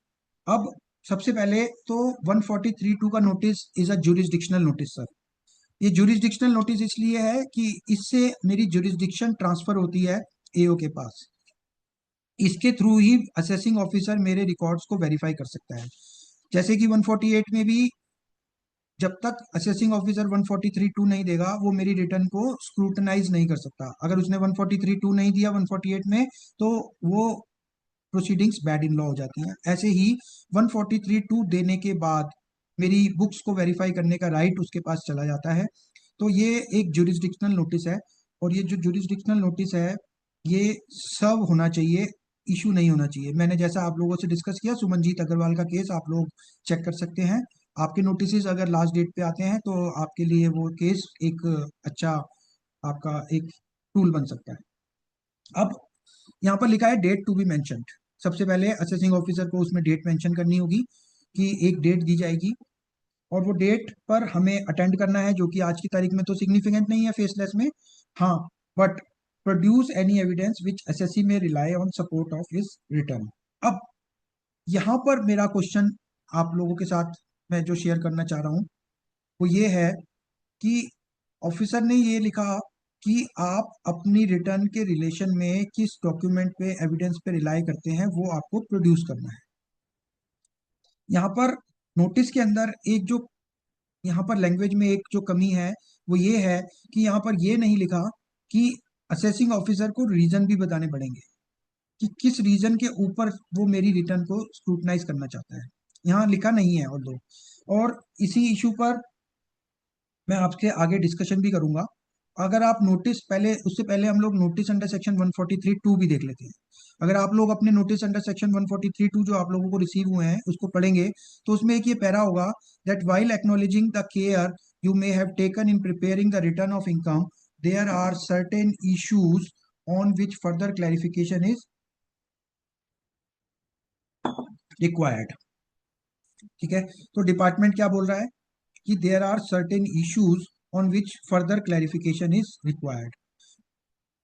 अब सबसे पहले तो 143(2) का notice is a jurisdictional notice sir. ये जुरिस्डिक्शनल नोटिस इसलिए है कि इससे मेरी जुरिस्डिक्शन ट्रांसफर होती है एओ के पास। इसके थ्रू ही असेसिंग ऑफिसर मेरे रिकॉर्ड्स को वेरीफाई कर सकता है। जैसे कि 148 में भी जब तक असेसिंग ऑफिसर 143(2) नहीं देगा, वो मेरी रिटर्न को स्क्रूटनाइज नहीं कर सकता। अगर उसने 143(2) नहीं दिया 148 में, तो वो प्रोसीडिंग्स बैड इन लॉ हो जाती हैं। ऐसे ही 143(2) देने के बाद मेरी बुक्स को वेरीफाई करने का राइट उसके पास चला जाता है। तो ये एक जुरिस्डिक्शनल नोटिस है, और ये जो जुरिस्डिक्शनल नोटिस है, ये सब होना चाहिए, इशू नहीं होना चाहिए। मैंने जैसा आप लोगों से डिस्कस किया, सुमनजीत अग्रवाल का केस आप लोग चेक कर सकते हैं। आपके नोटिस अगर लास्ट डेट पे आते हैं, तो आपके लिए वो केस एक अच्छा आपका एक टूल बन सकता है। अब यहाँ पर लिखा है डेट टू बी मेंशन्ड। सबसे पहले असेसिंग ऑफिसर को उसमें डेट मेंशन करनी होगी, कि एक डेट दी जाएगी, और वो डेट पर हमें अटेंड करना है, जो कि आज की तारीख में तो सिग्निफिकेंट नहीं है फेसलेस में। हाँ, but produce any evidence which assessee may rely on support of his return. अब यहाँ पर मेरा क्वेश्चन आप लोगों के साथ मैं जो शेयर करना चाह रहा हूँ, वो ये है कि ऑफिसर ने ये लिखा कि आप अपनी रिटर्न के रिलेशन में किस डॉक्यूमेंट पे, एविडेंस पे रिलाई करते हैं, वो आपको प्रोड्यूस करना है। यहाँ पर नोटिस के अंदर एक जो यहाँ पर लैंग्वेज में एक जो कमी है, वो ये है कि यहाँ पर ये नहीं लिखा कि असेसिंग ऑफिसर को रीजन भी बताने पड़ेंगे, कि किस रीजन के ऊपर वो मेरी रिटर्न को स्क्रूटनाइज करना चाहता है। यहाँ लिखा नहीं है। और इसी इशू पर मैं आपसे आगे डिस्कशन भी करूंगा। अगर आप नोटिस पहले, उससे पहले हम लोग नोटिस अंडर सेक्शन 143(2) भी देख लेते हैं। अगर आप लोग अपने नोटिस अंडर सेक्शन 143(2) जो आप लोगों को रिसीव हुए हैं उसको पढ़ेंगे, तो उसमें एक ये पैरा होगा, that while acknowledging the care you may have taken in preparing the return of income, there are certain issues on which further clarification is required. ठीक है, तो डिपार्टमेंट क्या बोल रहा है कि there are certain issues on which further clarification is required.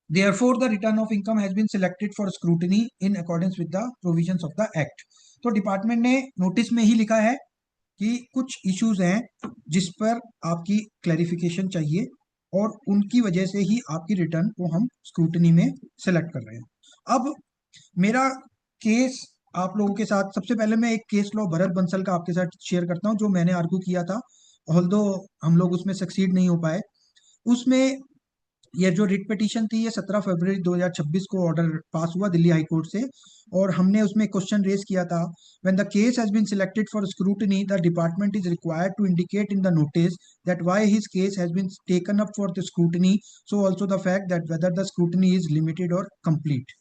Therefore, the return of income has been selected for scrutiny in accordance with the provisions of the Act. तो department ने नोटिस में ही लिखा है कि कुछ इश्यूज हैं जिस पर आपकी क्लैरिफिकेशन चाहिए, और उनकी वजह से ही आपकी रिटर्न को हम स्क्रूटनी में सेलेक्ट कर रहे हैं। अब मेरा केस आप लोगों के साथ, सबसे पहले मैं एक केस लॉ भरत बंसल का आपके साथ शेयर करता हूं, जो मैंने आर्ग्यू किया था, ऑल्दो हम लोग उसमें सक्सीड नहीं हो पाए। उसमें ये जो रिट पिटीशन थी, ये 17 फरवरी 2026 को ऑर्डर पास हुआ दिल्ली हाई कोर्ट से, और हमने उसमें क्वेश्चन रेज किया था, when the case has been selected for scrutiny the department is required to indicate in the notice that why his case has been taken up for the scrutiny, so also the fact that whether the scrutiny is limited और complete.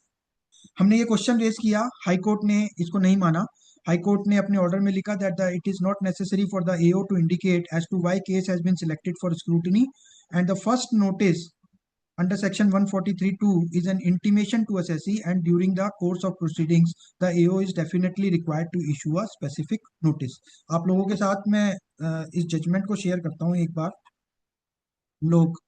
हमने ये question raise किया, high court ने इसको नहीं माना। High court ने अपने ऑर्डर में लिखा that it is not necessary for the AO to indicate as to why case has been selected for scrutiny, and the first notice under section 143(2) is an intimation to assessee, and during the course of proceedings the AO is definitely required to issue a specific notice. आप लोगों के साथ मैं इस judgement को share करता हूं एक बार। लोग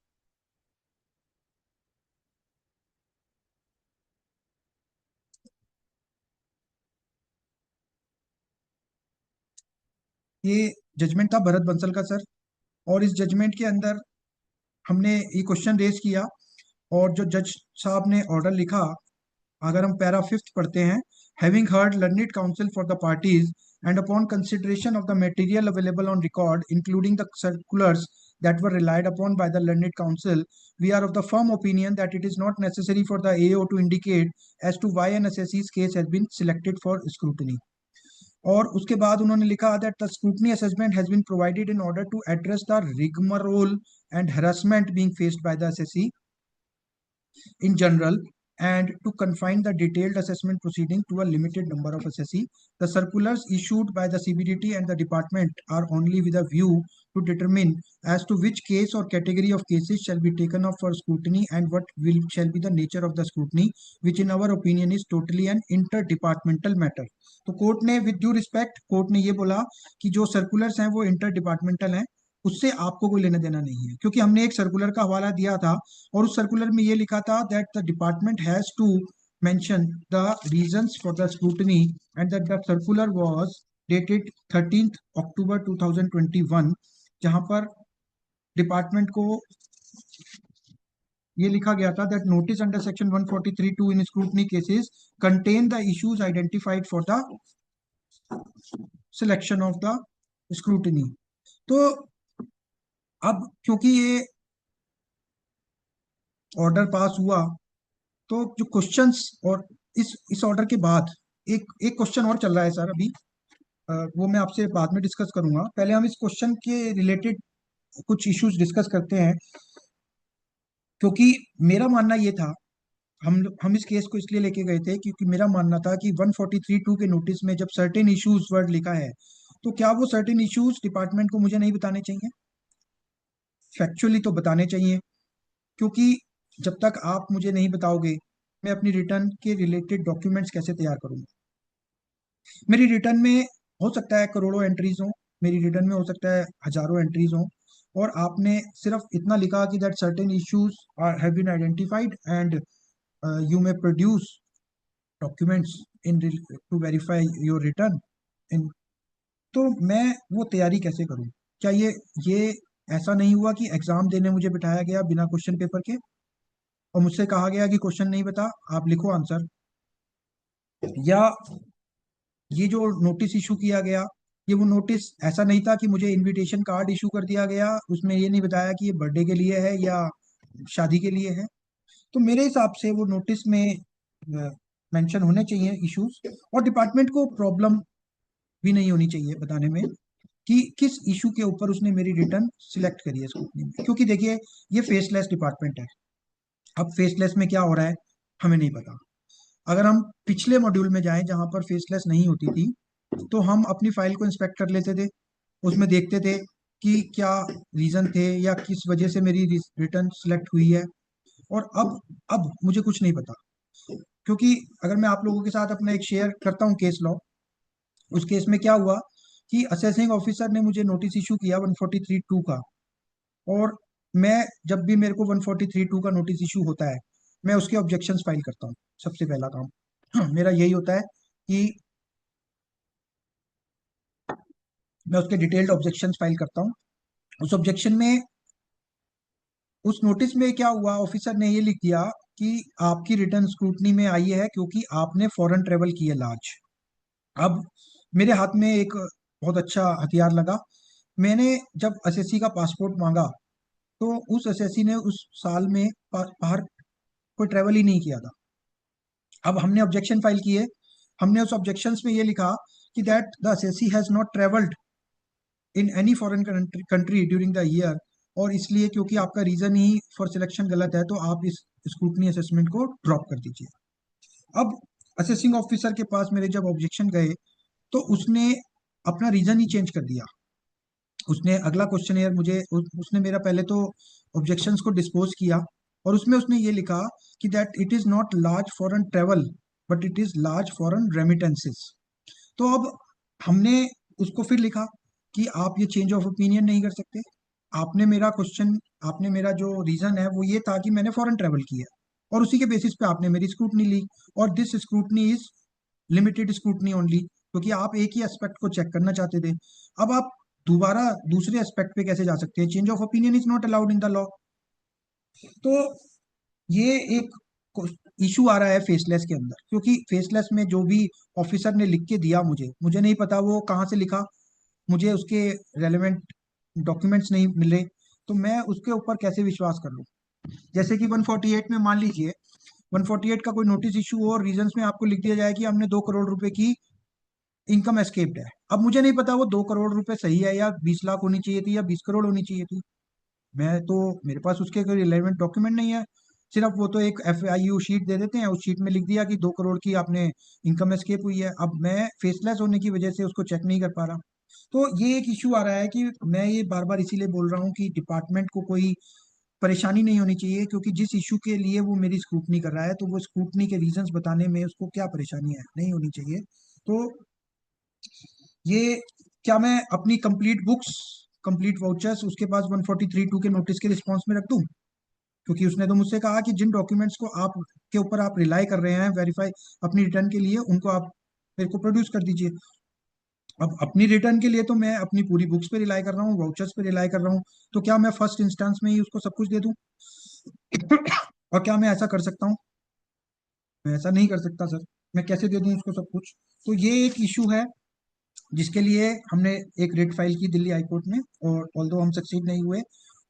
ये जजमेंट था भरत बंसल का सर, और इस जजमेंट के अंदर हमने ये क्वेश्चन रेज किया, और जो जज साहब ने ऑर्डर लिखा, अगर हम पैरा 5th पढ़ते हैं, having heard learned council for the parties and upon consideration of the material available on record, including the circulars that were relied upon by the learned counsel, we are of the firm opinion that it is not necessary for the AO to indicate as to why an assessee's case has been selected for scrutiny. और उसके बाद उन्होंने लिखा that the scrutiny assessment has been provided in order to address the rigmarole and harassment being faced by the assessee in general, and to confine the detailed assessment proceeding to a limited number of assessee. The circulars issued by the CBDT and the department are only with a view to determine as to which case or category of cases shall be taken up for scrutiny and what shall be the nature of the scrutiny, which in our opinion is totally an interdepartmental matter. तो court ने with due respect, court ने ये बोला कि जो circulars हैं वो inter departmental हैं, उससे आपको कोई लेना देना नहीं है, क्योंकि हमने एक सर्कुलर का हवाला दिया था और उस सर्कुलर में ये लिखा था that the department has to mention the reasons for the scrutiny and that the circular was dated 13th October 2021, जहां पर डिपार्टमेंट को ये लिखा गया था that notice under section 143(2) in scrutiny cases contain the issues identified for the selection of the scrutiny. तो अब क्योंकि ये ऑर्डर पास हुआ, तो जो क्वेश्चंस और इस ऑर्डर के बाद एक क्वेश्चन और चल रहा है सर अभी, वो मैं आपसे बाद में डिस्कस करूंगा। पहले हम इस क्वेश्चन के रिलेटेड कुछ इश्यूज डिस्कस करते हैं, क्योंकि मेरा मानना ये था, हम इस केस को इसलिए लेके गए थे क्योंकि मेरा मानना था कि 143(2) के नोटिस में जब सर्टेन इश्यूज वर्ड लिखा है, तो क्या वो सर्टेन इश्यूज डिपार्टमेंट को मुझे नहीं बताने चाहिए? फैक्चुअली तो बताने चाहिए, क्योंकि जब तक आप मुझे नहीं बताओगे मैं अपनी रिटर्न के रिलेटेड डॉक्यूमेंट्स कैसे तैयार करूंगा? मेरी रिटर्न में हो सकता है करोड़ों एंट्रीज हो, मेरी रिटर्न में हो सकता है हजारों एंट्रीज हो, और आपने सिर्फ इतना लिखा कि that certain issues are have been identified and you may produce documents in to verify your return in. तो मैं वो तैयारी कैसे करूं? क्या ये ऐसा नहीं हुआ कि एग्जाम देने मुझे बिठाया गया बिना क्वेश्चन पेपर के और मुझसे कहा गया कि क्वेश्चन नहीं बता, आप लिखो आंसर? या ये जो नोटिस इशू किया गया, ये वो नोटिस ऐसा नहीं था कि मुझे इनविटेशन कार्ड इशू कर दिया गया, उसमें ये नहीं बताया कि ये बर्थडे के लिए है या शादी के लिए है? तो मेरे हिसाब से वो नोटिस में मेंशन होने चाहिए इश्यूज, और डिपार्टमेंट को प्रॉब्लम भी नहीं होनी चाहिए बताने में कि किस इशू के ऊपर उसने मेरी रिटर्न सिलेक्ट करी है स्क्रूटनी में। क्योंकि देखिए ये फेसलेस डिपार्टमेंट है। अब फेसलेस में क्या हो रहा है हमें नहीं पता। अगर हम पिछले मॉड्यूल में जाएं जहां पर फेसलेस नहीं होती थी, तो हम अपनी फाइल को इंस्पेक्ट कर लेते थे, उसमें देखते थे कि क्या रीजन थे या किस वजह से मेरी रिटर्न सिलेक्ट हुई है। और अब मुझे कुछ नहीं पता, क्योंकि अगर मैं आप लोगों के साथ अपना एक शेयर करता हूँ केस लॉ, उस केस में क्या हुआ कि असेसिंग ऑफिसर ने मुझे नोटिस इशू किया 143(2) का, और मैं जब भी मेरे को 143(2) का नोटिस इशू होता है, मैं उसके ऑब्जेक्शंस फाइल करता हूँ। सबसे पहला काम मेरा यही होता है कि मैं उसके डिटेल्ड ऑब्जेक्शंस फाइल करता हूँ। उस ऑब्जेक्शन में, उस नोटिस में क्या हुआ, ऑफिसर ने ये लिख दिया कि आपकी रिटर्न स्क्रूटनी में आई है क्योंकि आपने फॉरेन ट्रेवल किया लार्ज। अब मेरे हाथ में एक बहुत अच्छा हथियार लगा। मैंने जब एसएससी का पासपोर्ट मांगा, तो उस एसएससी ने उस साल में बाहर कोई ट्रेवल ही नहीं किया था। अब हमने ऑब्जेक्शन फाइल किए, हमने उस ऑब्जेक्शंस में ये लिखा कि that the assessee has not travelled in any foreign country during the year, और इसलिए क्योंकि आपका रीजन ही फॉर सिलेक्शन गलत है, तो आप इस स्क्रूटनी असेसमेंट को ड्रॉप कर दीजिए। अब असेसिंग ऑफिसर के पास मेरे जब ऑब्जेक्शन गए, तो उसने अपना रीजन ही चेंज कर दिया। उसने अगला क्वेश्चन यार मुझे उसने मेरा पहले तो ऑब्जेक्शंस को डिस्पोज किया, और उसमें उसने ये लिखा कि that it is not large foreign travel but it is large foreign remittances. तो अब हमने उसको फिर लिखा कि आप ये चेंज ऑफ ओपिनियन नहीं कर सकते। आपने मेरा क्वेश्चन, आपने मेरा जो रीजन है वो ये था कि मैंने फॉरेन ट्रेवल किया, और उसी के बेसिस पे आपने मेरी स्क्रूटनी ली, और this scrutiny is limited scrutiny only, क्योंकि आप एक ही एस्पेक्ट को चेक करना चाहते थे। अब आप दोबारा दूसरे एस्पेक्ट पे कैसे जा सकते हैं? Change of opinion is not allowed in the law. तो ये एक इशू आ रहा है फेसलेस के अंदर, क्योंकि फेसलेस में जो भी ऑफिसर ने लिख के दिया, मुझे नहीं पता वो कहाँ से लिखा, मुझे उसके रेलेवेंट डॉक्यूमेंट्स नहीं मिले, तो मैं उसके ऊपर कैसे विश्वास कर लूँ? जैसे कि 148 में मान लीजिए 148 का कोई नोटिस इशू हो और रीजंस में आपको लिख दिया जाए कि हमने 2 करोड़ रुपए की इनकम एस्केप्ड है। अब मुझे नहीं पता वो 2 करोड़ रुपए सही है या 20 लाख होनी चाहिए थी या 20 करोड़ होनी चाहिए थी। मैं तो, मेरे पास उसके कोई रिलेवेंट डॉक्यूमेंट नहीं है। सिर्फ वो तो एक FIU शीट दे देते हैं, उस शीट में लिख दिया कि 2 करोड़ की आपने इनकम एस्केप हुई है। अब मैं फेसलेस होने की वजह से उसको चेक नहीं कर पा रहा। तो ये एक इशू आ रहा है कि मैं ये बार बार इसीलिए बोल रहा हूँ कि डिपार्टमेंट को कोई परेशानी नहीं होनी चाहिए, क्योंकि जिस इशू के लिए वो मेरी स्क्रूटनी कर रहा है, तो वो स्क्रूटनी के रीजंस बताने में उसको क्या परेशानी है, नहीं होनी चाहिए। तो ये, क्या मैं अपनी कंप्लीट बुक्स, कंप्लीट वाउचर्स उसके पास 143(2) के नोटिस के रिस्पॉन्स में रख दूं? क्योंकि उसने तो मुझसे कहा कि जिन डॉक्यूमेंट्स को आप के ऊपर आप रिलाई कर रहे हैं वेरीफाई अपनी रिटर्न के लिए, उनको आप मेरे को प्रोड्यूस कर दीजिए। अब अपनी रिटर्न के लिए तो मैं अपनी पूरी बुक्स पे रिलाई कर रहा हूँ, वाउचर्स पे रिलाई कर रहा हूँ, तो क्या मैं फर्स्ट इंस्टेंस में ही उसको सब कुछ दे दूं? और क्या मैं ऐसा कर सकता हूँ? मैं ऐसा नहीं कर सकता सर। मैं कैसे दे दूं उसको सब कुछ? तो ये एक इशू है जिसके लिए हमने एक रिट फाइल की दिल्ली हाई कोर्ट में, और ऑल्दो हम सक्सीड नहीं हुए।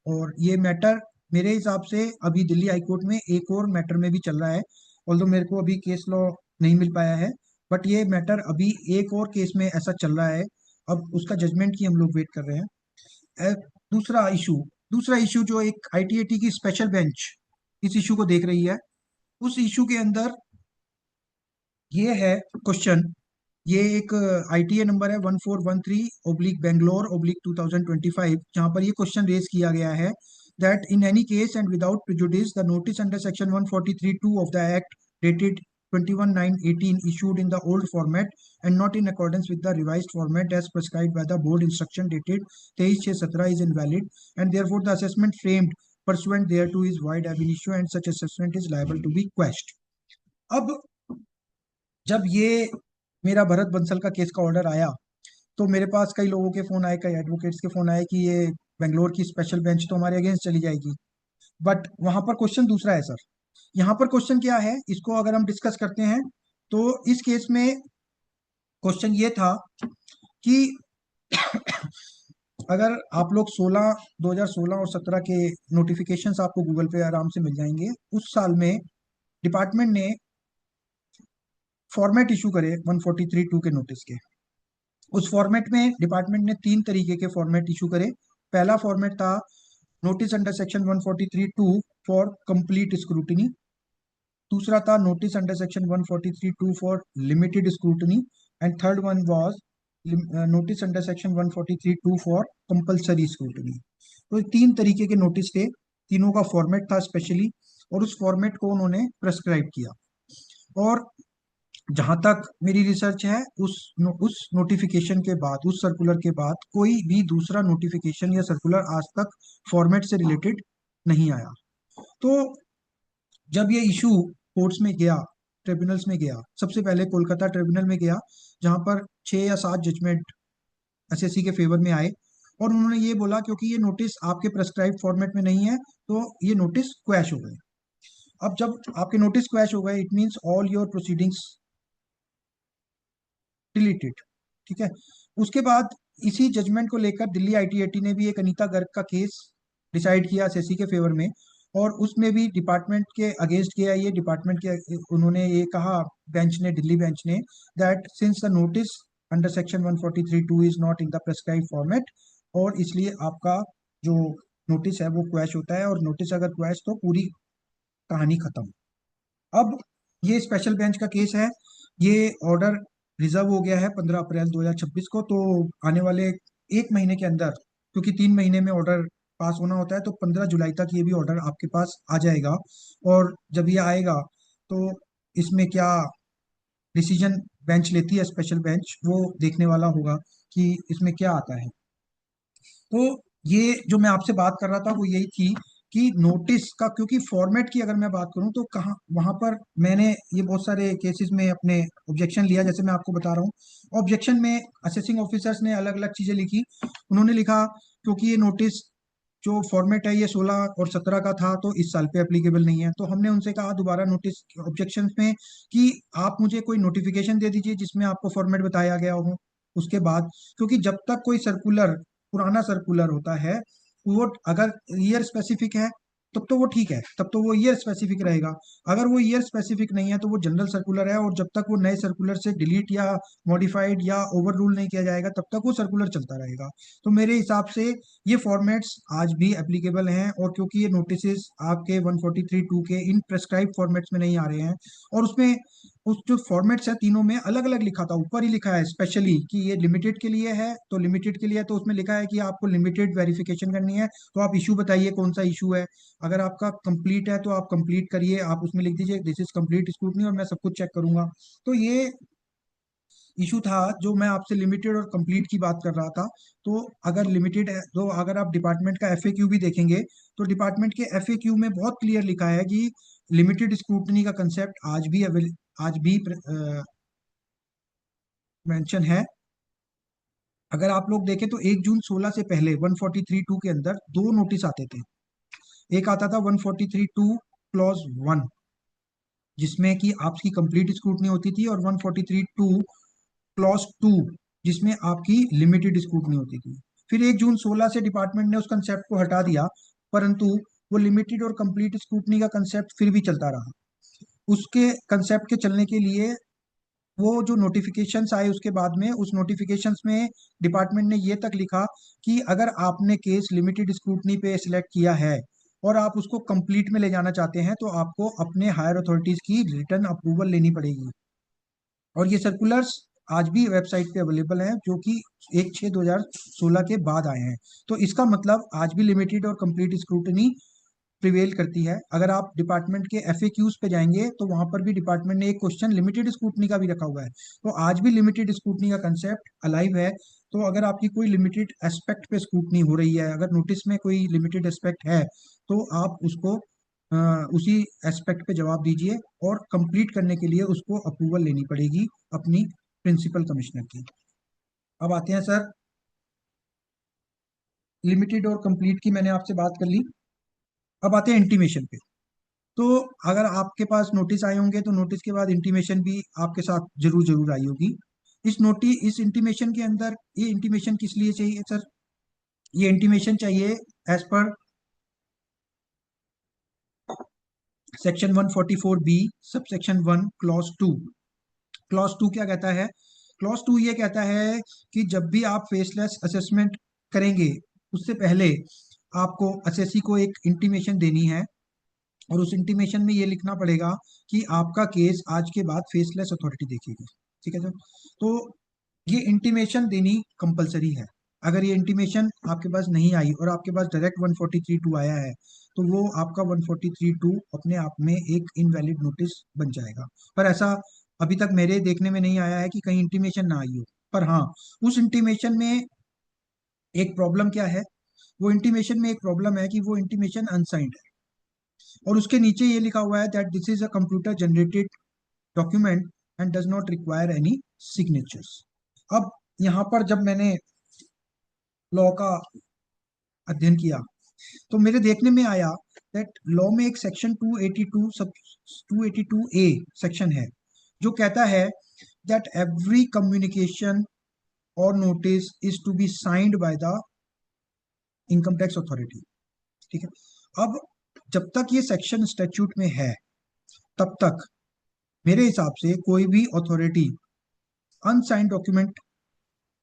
और ये मैटर मेरे हिसाब से अभी दिल्ली हाई कोर्ट में एक और मैटर में भी चल रहा है, ऑल्दो मेरे को अभी केस लॉ नहीं मिल पाया है, बट ये मैटर अभी एक और केस में ऐसा चल रहा है। अब उसका जजमेंट की हम लोग वेट कर रहे हैं। अ, दूसरा इशू दूसरा इशू जो एक ITAT की स्पेशल बेंच इस इशू को देख रही है, उस इशू के अंदर ये है क्वेश्चन। ये एक ITA नंबर है 1413/Bangalore/2025, जहां पर ये क्वेश्चन रेज किया गया है that in any case and without prejudice the notice under section 143(2) of the act dated 21/9/18 issued in the old format and not in accordance with the revised format as prescribed by the board instruction dated 23/6/17 is invalid, and therefore the assessment framed pursuant thereto is void ab initio and such assessment is liable to be quashed। अब जब ये मेरा भरत बंसल का case का order आया, तो मेरे पास कई लोगों के फोन आए, कई एडवोकेट्स के फोन आए कि ये बेंगलोर की स्पेशल बेंच तो हमारे अगेंस्ट चली जाएगी। बट वहां पर क्वेश्चन दूसरा है सर। यहाँ पर क्वेश्चन क्या है, इसको अगर हम डिस्कस करते हैं, तो इस केस में क्वेश्चन ये था कि अगर आप लोग 2016 और 17 के नोटिफिकेशंस आपको गूगल पे आराम से मिल जाएंगे। उस साल में डिपार्टमेंट ने फॉर्मेट इशू करे 143(2) के नोटिस के। उस फॉर्मेट में डिपार्टमेंट ने 3 तरीके के फॉर्मेट इशू करे। पहला फॉर्मेट था notice under section 143(2) for complete scrutiny. दूसरा था notice under section 143(2) for limited scrutiny. And third one was notice under section 143(2) for compulsory scrutiny. तो 3 तरीके के नोटिस थे, तीनों का फॉर्मेट था स्पेशली, और उस फॉर्मेट को उन्होंने प्रेस्क्राइब किया। और जहां तक मेरी रिसर्च है, उस नोटिफिकेशन के बाद, उस सर्कुलर के बाद कोई भी दूसरा नोटिफिकेशन या सर्कुलर आज तक फॉर्मेट से रिलेटेड नहीं आया। तो जब ये इशू कोर्ट्स में गया, ट्रिब्यूनल्स में गया, सबसे पहले कोलकाता ट्रिब्यूनल में गया, जहां पर 6 या 7 जजमेंट SSC के फेवर में आए, और उन्होंने ये बोला क्योंकि ये नोटिस आपके प्रेस्क्राइब फॉर्मेट में नहीं है, तो ये नोटिस क्वैश हो गए। अब जब आपके नोटिस क्वैश हो गए, it means all your proceedings deleted. ठीक है। उसके बाद इसी जजमेंट को लेकर दिल्ली ITAT ने भी एक अनीता गर्ग का केस डिसाइड किया SSC के फेवर में, और उसमें भी डिपार्टमेंट के अगेंस्ट किया। ये डिपार्टमेंट के उन्होंने ये कहा, बेंच ने, दिल्ली बेंच ने, that since the notice under section 143(2) is not in the prescribe format, और इसलिए आपका जो नोटिस है वो क्वैश होता है, और नोटिस अगर क्वैश तो पूरी कहानी खत्म। अब ये स्पेशल बेंच का केस है। ये ऑर्डर रिजर्व हो गया है 15 अप्रैल 2026 को। तो आने वाले 1 महीने के अंदर, क्योंकि 3 महीने में ऑर्डर पास होना होता है, तो 15 जुलाई तक ये भी ऑर्डर आपके पास आ जाएगा। और जब ये आएगा, तो इसमें क्या डिसीजन बेंच लेती है, स्पेशल बेंच, वो देखने वाला होगा कि इसमें क्या आता है। तो ये जो मैं आपसे बात कर रहा था वो यही थी कि नोटिस का, क्योंकि फॉर्मेट की अगर मैं बात करूं तो कहाँ वहां पर मैंने ये बहुत सारे केसेस में अपने ऑब्जेक्शन लिया, जैसे मैं आपको बता रहा हूँ। ऑब्जेक्शन में असेसिंग ऑफिसर्स ने अलग अलग चीजें लिखी। उन्होंने लिखा क्योंकि ये नोटिस जो फॉर्मेट है ये 16 और 17 का था तो इस साल पे एप्लीकेबल नहीं है। तो हमने उनसे कहा दोबारा नोटिस ऑब्जेक्शन में कि आप मुझे कोई नोटिफिकेशन दे दीजिए जिसमें आपको फॉर्मेट बताया गया हो। उसके बाद, क्योंकि जब तक कोई सर्कुलर, पुराना सर्कुलर होता है, वो अगर ईयर स्पेसिफिक है तब तो वो ठीक है, तब तो वो ईयर स्पेसिफिक रहेगा। अगर वो ईयर स्पेसिफिक नहीं है तो वो जनरल सर्कुलर है, और जब तक वो नए सर्कुलर से डिलीट या मॉडिफाइड या ओवर रूल नहीं किया जाएगा तब तक वो सर्कुलर चलता रहेगा। तो मेरे हिसाब से ये फॉर्मेट्स आज भी एप्लीकेबल हैं, और क्योंकि ये नोटिस आपके 143(2) के इन प्रेस्क्राइब फॉर्मेट्स में नहीं आ रहे हैं, और उसमें उस जो फॉर्मेट्स है तीनों में अलग अलग लिखा था, ऊपर ही लिखा है स्पेशली कि ये लिमिटेड के लिए है, तो लिमिटेड के लिए है तो उसमें लिखा है कि आपको लिमिटेड वेरिफिकेशन करनी है, तो आप इशू बताइए कौन सा इशू है। अगर आपका कंप्लीट है तो आप कंप्लीट करिए, आप उसमें लिख दीजिए दिस इज कंप्लीट स्क्रूटनी और मैं सब कुछ चेक करूंगा। तो ये इशू था जो मैं आपसे लिमिटेड और कंप्लीट की बात कर रहा था। तो अगर लिमिटेड है तो अगर आप डिपार्टमेंट का एफएक्यू भी देखेंगे तो डिपार्टमेंट के एफएक्यू में बहुत क्लियर लिखा है कि लिमिटेड स्क्रूटनी का कंसेप्ट आज भी मेंशन है। अगर आप लोग देखें तो 1 जून 16 से पहले 143(2) के अंदर दो नोटिस आते थे। एक आता था 143(2) क्लॉज 1, जिसमें कि आपकी कंप्लीट स्क्रूटनी होती थी, और 143(2) क्लॉज 2, जिसमें आपकी लिमिटेड स्क्रूटनी होती थी। फिर 1 जून 16 से डिपार्टमेंट ने उस कंसेप्ट को हटा दिया, परंतु वो लिमिटेड और कंप्लीट स्क्रूटनी का कंसेप्ट फिर भी चलता रहा। उसके कंसेप्ट के चलने के लिए वो जो नोटिफिकेशंस आए उसके बाद में, उस नोटिफिकेशंस में डिपार्टमेंट ने ये तक लिखा कि अगर आपने केस लिमिटेड स्क्रूटनी पे सिलेक्ट किया है और आप उसको कंप्लीट में ले जाना चाहते हैं तो आपको अपने हायर अथॉरिटीज की रिटर्न अप्रूवल लेनी पड़ेगी। और ये सर्कुलर्स आज भी वेबसाइट पे अवेलेबल हैं, जो कि 1/6/2016 के बाद आए हैं। तो इसका मतलब आज भी लिमिटेड और कंप्लीट स्क्रूटनी प्रिवेल करती है। अगर आप डिपार्टमेंट के एफएक्यूज पे जाएंगे तो वहां पर भी डिपार्टमेंट ने एक क्वेश्चन लिमिटेड स्क्रूटनी का भी रखा हुआ है। तो आज भी लिमिटेड स्क्रूटनी का कंसेप्ट अलाइव है। तो अगर आपकी कोई लिमिटेड एस्पेक्ट पे स्क्रूटनी हो रही है, अगर नोटिस में कोई लिमिटेड एस्पेक्ट है, तो आप उसको उसी एस्पेक्ट पे जवाब दीजिए, और कंप्लीट करने के लिए उसको अप्रूवल लेनी पड़ेगी अपनी प्रिंसिपल कमिश्नर की। अब आते हैं सर, लिमिटेड और कंप्लीट की मैंने आपसे बात कर ली। अब आते हैं इंटीमेशन पे। तो अगर आपके पास नोटिस आए होंगे तो नोटिस के बाद इंटीमेशन भी आपके साथ जरूर जरूर आई होगी। इस इंटीमेशन के अंदर, ये इंटीमेशन किस लिए चाहिए सर? ये इंटीमेशन चाहिए as per section 144(b) sub section 1 clause 2। Clause 2 क्या कहता है? क्लॉज 2 ये कहता है कि जब भी आप फेसलेस असेसमेंट करेंगे उससे पहले आपको असेसी को एक इंटीमेशन देनी है, और उस इंटीमेशन में ये लिखना पड़ेगा कि आपका केस आज के बाद फेसलेस अथॉरिटी देखेगी। ठीक है सर? तो ये इंटीमेशन देनी कंपलसरी है। अगर ये इंटीमेशन आपके पास नहीं आई और आपके पास डायरेक्ट 143(2) आया है तो वो आपका 143(2) अपने आप में एक इनवैलिड नोटिस बन जाएगा। पर ऐसा अभी तक मेरे देखने में नहीं आया है कि कहीं इंटीमेशन ना आई हो। पर हाँ, उस इंटीमेशन में एक प्रॉब्लम क्या है? वो इंटीमेशन में एक प्रॉब्लम है कि वो इंटीमेशन अनसाइंड है, और उसके नीचे ये लिखा हुआ है that this is a computer generated document and does not require any signatures. अब यहाँ पर जब मैंने लॉ का अध्ययन किया तो मेरे देखने में आया दैट लॉ में एक सेक्शन 282 सब 282A सेक्शन है जो कहता है दैट एवरी कम्युनिकेशन और notice is to be signed by the income tax authority. ठीक है? अब जब तक ये सेक्शन स्टैट्यूट में है तब तक मेरे हिसाब से कोई भी अथॉरिटी अनसाइंड डॉक्यूमेंट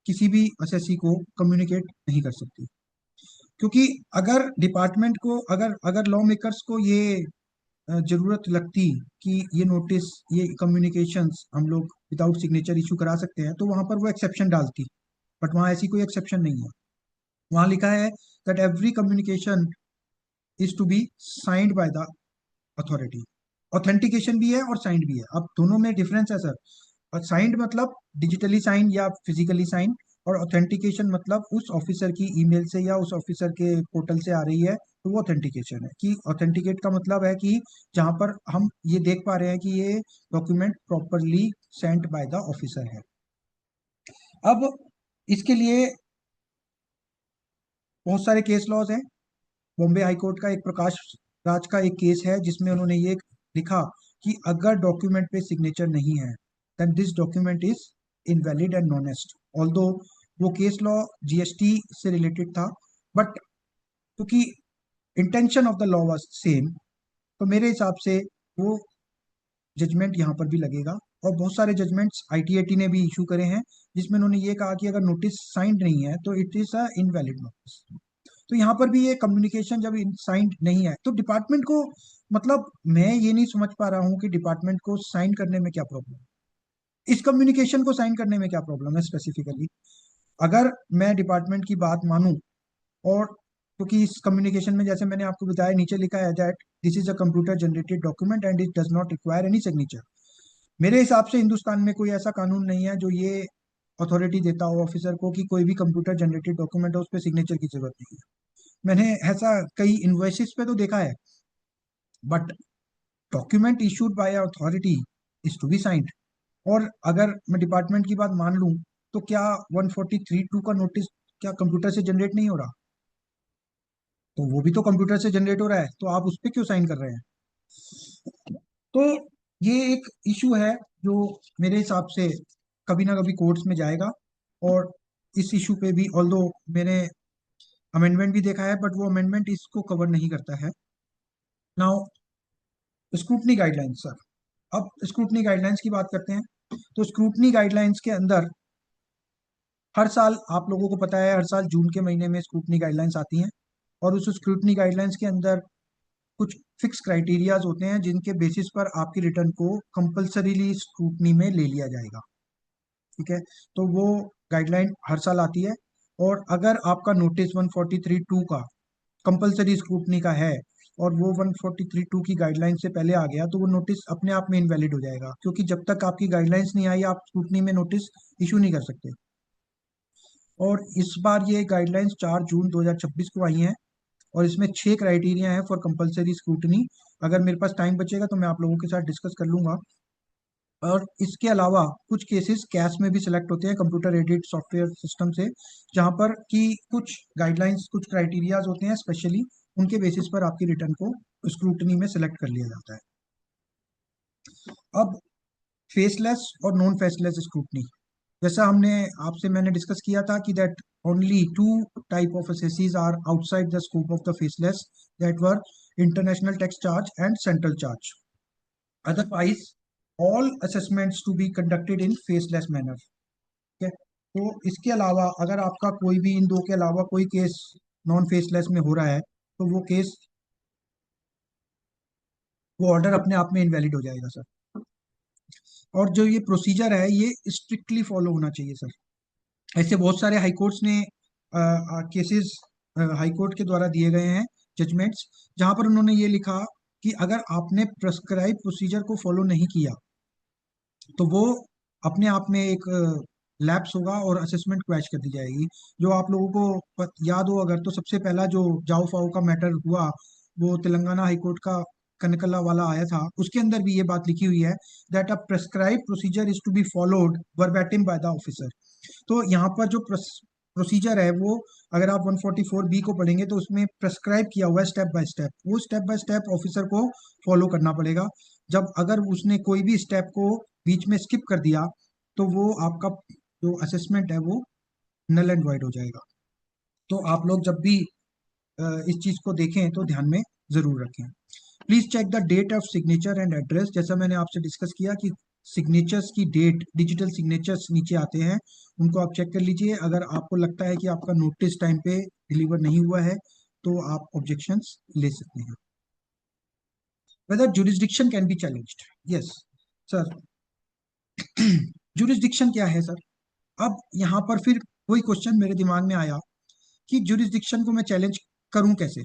किसी भी असेसी को कम्युनिकेट नहीं कर सकती। क्योंकि अगर डिपार्टमेंट को, अगर अगर लॉ मेकर्स को ये जरूरत लगती कि ये नोटिस, ये कम्युनिकेशंस हम लोग विदाउट सिग्नेचर इशू करा सकते हैं, तो वहां पर वो एक्सेप्शन डालती। बट वहां ऐसी कोई एक्सेप्शन नहीं है। वहां लिखा है that every communication is to be signed by the authority. Authentication भी है और साइंड भी है। अब दोनों में डिफरेंस है सर। और साइंड मतलब डिजिटली साइन या फिजिकली साइन, और ऑथेंटिकेशन मतलब उस ऑफिसर की ईमेल से या उस ऑफिसर के पोर्टल से आ रही है, तो वो ऑथेंटिकेशन है। कि ऑथेंटिकेट का मतलब है कि जहां पर हम ये देख पा रहे हैं कि ये document properly sent by the officer है। अब इसके लिए बहुत सारे केस लॉज हैं। बॉम्बे हाई कोर्ट का एक प्रकाश राज का एक केस है जिसमें उन्होंने ये लिखा कि अगर डॉक्यूमेंट पे सिग्नेचर नहीं है then this document is invalid and non est. Although वो केस लॉ जीएसटी से रिलेटेड था, बट क्योंकि intention of the law was same, तो मेरे हिसाब से वो जजमेंट यहाँ पर भी लगेगा। और बहुत सारे जजमेंट्स आईटीएटी ने भी इशू करे हैं जिसमें उन्होंने ये कहा कि अगर नोटिस साइंड नहीं है तो it is a invalid notice. तो यहाँ पर भी ये कम्युनिकेशन जब साइंड नहीं है तो डिपार्टमेंट को, मतलब मैं ये नहीं समझ पा रहा हूँ कि डिपार्टमेंट को साइन करने में क्या प्रॉब्लम है, इस कम्युनिकेशन को साइन करने में क्या प्रॉब्लम है स्पेसिफिकली। अगर मैं डिपार्टमेंट की बात मानूं, और क्योंकि इस कम्युनिकेशन में जैसे मैंने आपको बताया नीचे लिखा है that this is a computer generated document and it does not require any signature. मेरे हिसाब से हिंदुस्तान में कोई ऐसा कानून नहीं है जो ये अथॉरिटी देता हो ऑफिसर को कि कोई भी कंप्यूटर जनरेटेड डॉक्यूमेंट है उस पर सिग्नेचर की जरूरत नहीं है। मैंने ऐसा कई इन्वॉइसेस पे तो देखा है, but document issued by authority is to be signed. और अगर मैं डिपार्टमेंट की बात मान लूं तो क्या 143(2) का नोटिस क्या कंप्यूटर से जनरेट नहीं हो रहा? तो वो भी तो कंप्यूटर से जनरेट हो रहा है, तो आप उस पर क्यों साइन कर रहे हैं? तो ये एक इशू है जो मेरे हिसाब से कभी ना कभी कोर्ट्स में जाएगा। और इस इशू पे भी ऑल्दो मैंने अमेंडमेंट भी देखा है, बट वो अमेंडमेंट इसको कवर नहीं करता है। नाउ स्क्रूटनी गाइडलाइंस सर, अब स्क्रूटनी गाइडलाइंस की बात करते हैं। तो स्क्रूटनी गाइडलाइंस के अंदर हर साल, आप लोगों को पता है, हर साल जून के महीने में स्क्रूटनी गाइडलाइंस आती हैं। और उस स्क्रूटनी गाइडलाइंस के अंदर कुछ फिक्स क्राइटेरियाज होते हैं जिनके बेसिस पर आपकी रिटर्न को कंपल्सरीली स्क्रूटनी में ले लिया जाएगा। ठीक है, तो वो गाइडलाइन हर साल आती है। और अगर आपका नोटिस 143(2) का कंपल्सरी स्क्रूटनी का है और वो 143(2) की गाइडलाइन से पहले आ गया, तो वो नोटिस अपने आप में इनवैलिड हो जाएगा, क्योंकि जब तक आपकी गाइडलाइंस नहीं आई आप स्क्रूटनी में नोटिस इशू नहीं कर सकते। और इस बार ये गाइडलाइंस 4 जून 2026 को आई हैं और इसमें 6 क्राइटेरिया हैं फॉर कंपलसरी स्क्रूटनी। अगर मेरे पास टाइम बचेगा तो मैं आप लोगों के साथ डिस्कस कर लूंगा। और इसके अलावा कुछ केसेस कैश में भी सिलेक्ट होते हैं कंप्यूटर एडेड सॉफ्टवेयर सिस्टम से, जहां पर कि कुछ गाइडलाइंस, कुछ क्राइटेरियाज होते हैं स्पेशली, उनके बेसिस पर आपकी रिटर्न को स्क्रूटनी में सिलेक्ट कर लिया जाता है। अब फेसलेस और नॉन फेसलेस स्क्रूटनी, जैसा मैंने डिस्कस किया था कि that only 2 type of assessees are outside the scope of the faceless, that were international tax charge and central charge. Otherwise all assessments to be conducted in faceless manner. ठीक है, तो इसके अलावा अगर आपका कोई भी इन दो के अलावा कोई केस नॉन फेसलेस में हो रहा है तो वो ऑर्डर अपने आप में इनवैलिड हो जाएगा सर। और जो ये प्रोसीजर है ये स्ट्रिक्टली फॉलो होना चाहिए सर। ऐसे बहुत सारे हाई कोर्ट्स ने केसेस हाई कोर्ट के द्वारा दिए गए हैं जजमेंट्स, जहां पर उन्होंने ये लिखा कि अगर आपने प्रेस्क्राइब प्रोसीजर को फॉलो नहीं किया तो वो अपने आप में एक लैप्स होगा और असेसमेंट क्रैश कर दी जाएगी। जो आप लोगों को याद हो अगर, तो सबसे पहला जो जाओ फाओ का मैटर हुआ वो तेलंगाना हाईकोर्ट का कनकल्ला वाला आया था, उसके अंदर भी ये बात लिखी हुई है that a prescribe procedure is to be followed verbatim by the officer. तो यहाँ पर जो प्रोसीजर है वो, अगर आप 144(b) को पढ़ेंगे तो उसमें प्रेस्क्राइब किया हुआ है स्टेप बाय स्टेप, वो स्टेप बाय स्टेप ऑफिसर को फॉलो करना पड़ेगा। जब अगर उसने कोई भी स्टेप को बीच में स्किप कर दिया तो वो आपका जो असेसमेंट है वो नल एंड वाइड हो जाएगा। तो आप लोग जब भी इस चीज को देखें तो ध्यान में जरूर रखें। Please check the date of signature and address. जैसा मैंने आपसे डिस्कस किया कि सिग्नेचर्स की डेट, डिजिटल सिग्नेचर्स नीचे आते हैं, उनको आप चेक कर लीजिए। अगर आपको लगता है कि आपका नोटिस टाइम पे डिलीवर नहीं हुआ है तो आप ऑब्जेक्शंस ले सकते हैं। Whether jurisdiction can be challenged, yes sir. Jurisdiction क्या है सर? अब यहाँ पर फिर वही क्वेश्चन मेरे दिमाग में आया कि जुरिस्डिक्शन को मैं चैलेंज करूं कैसे,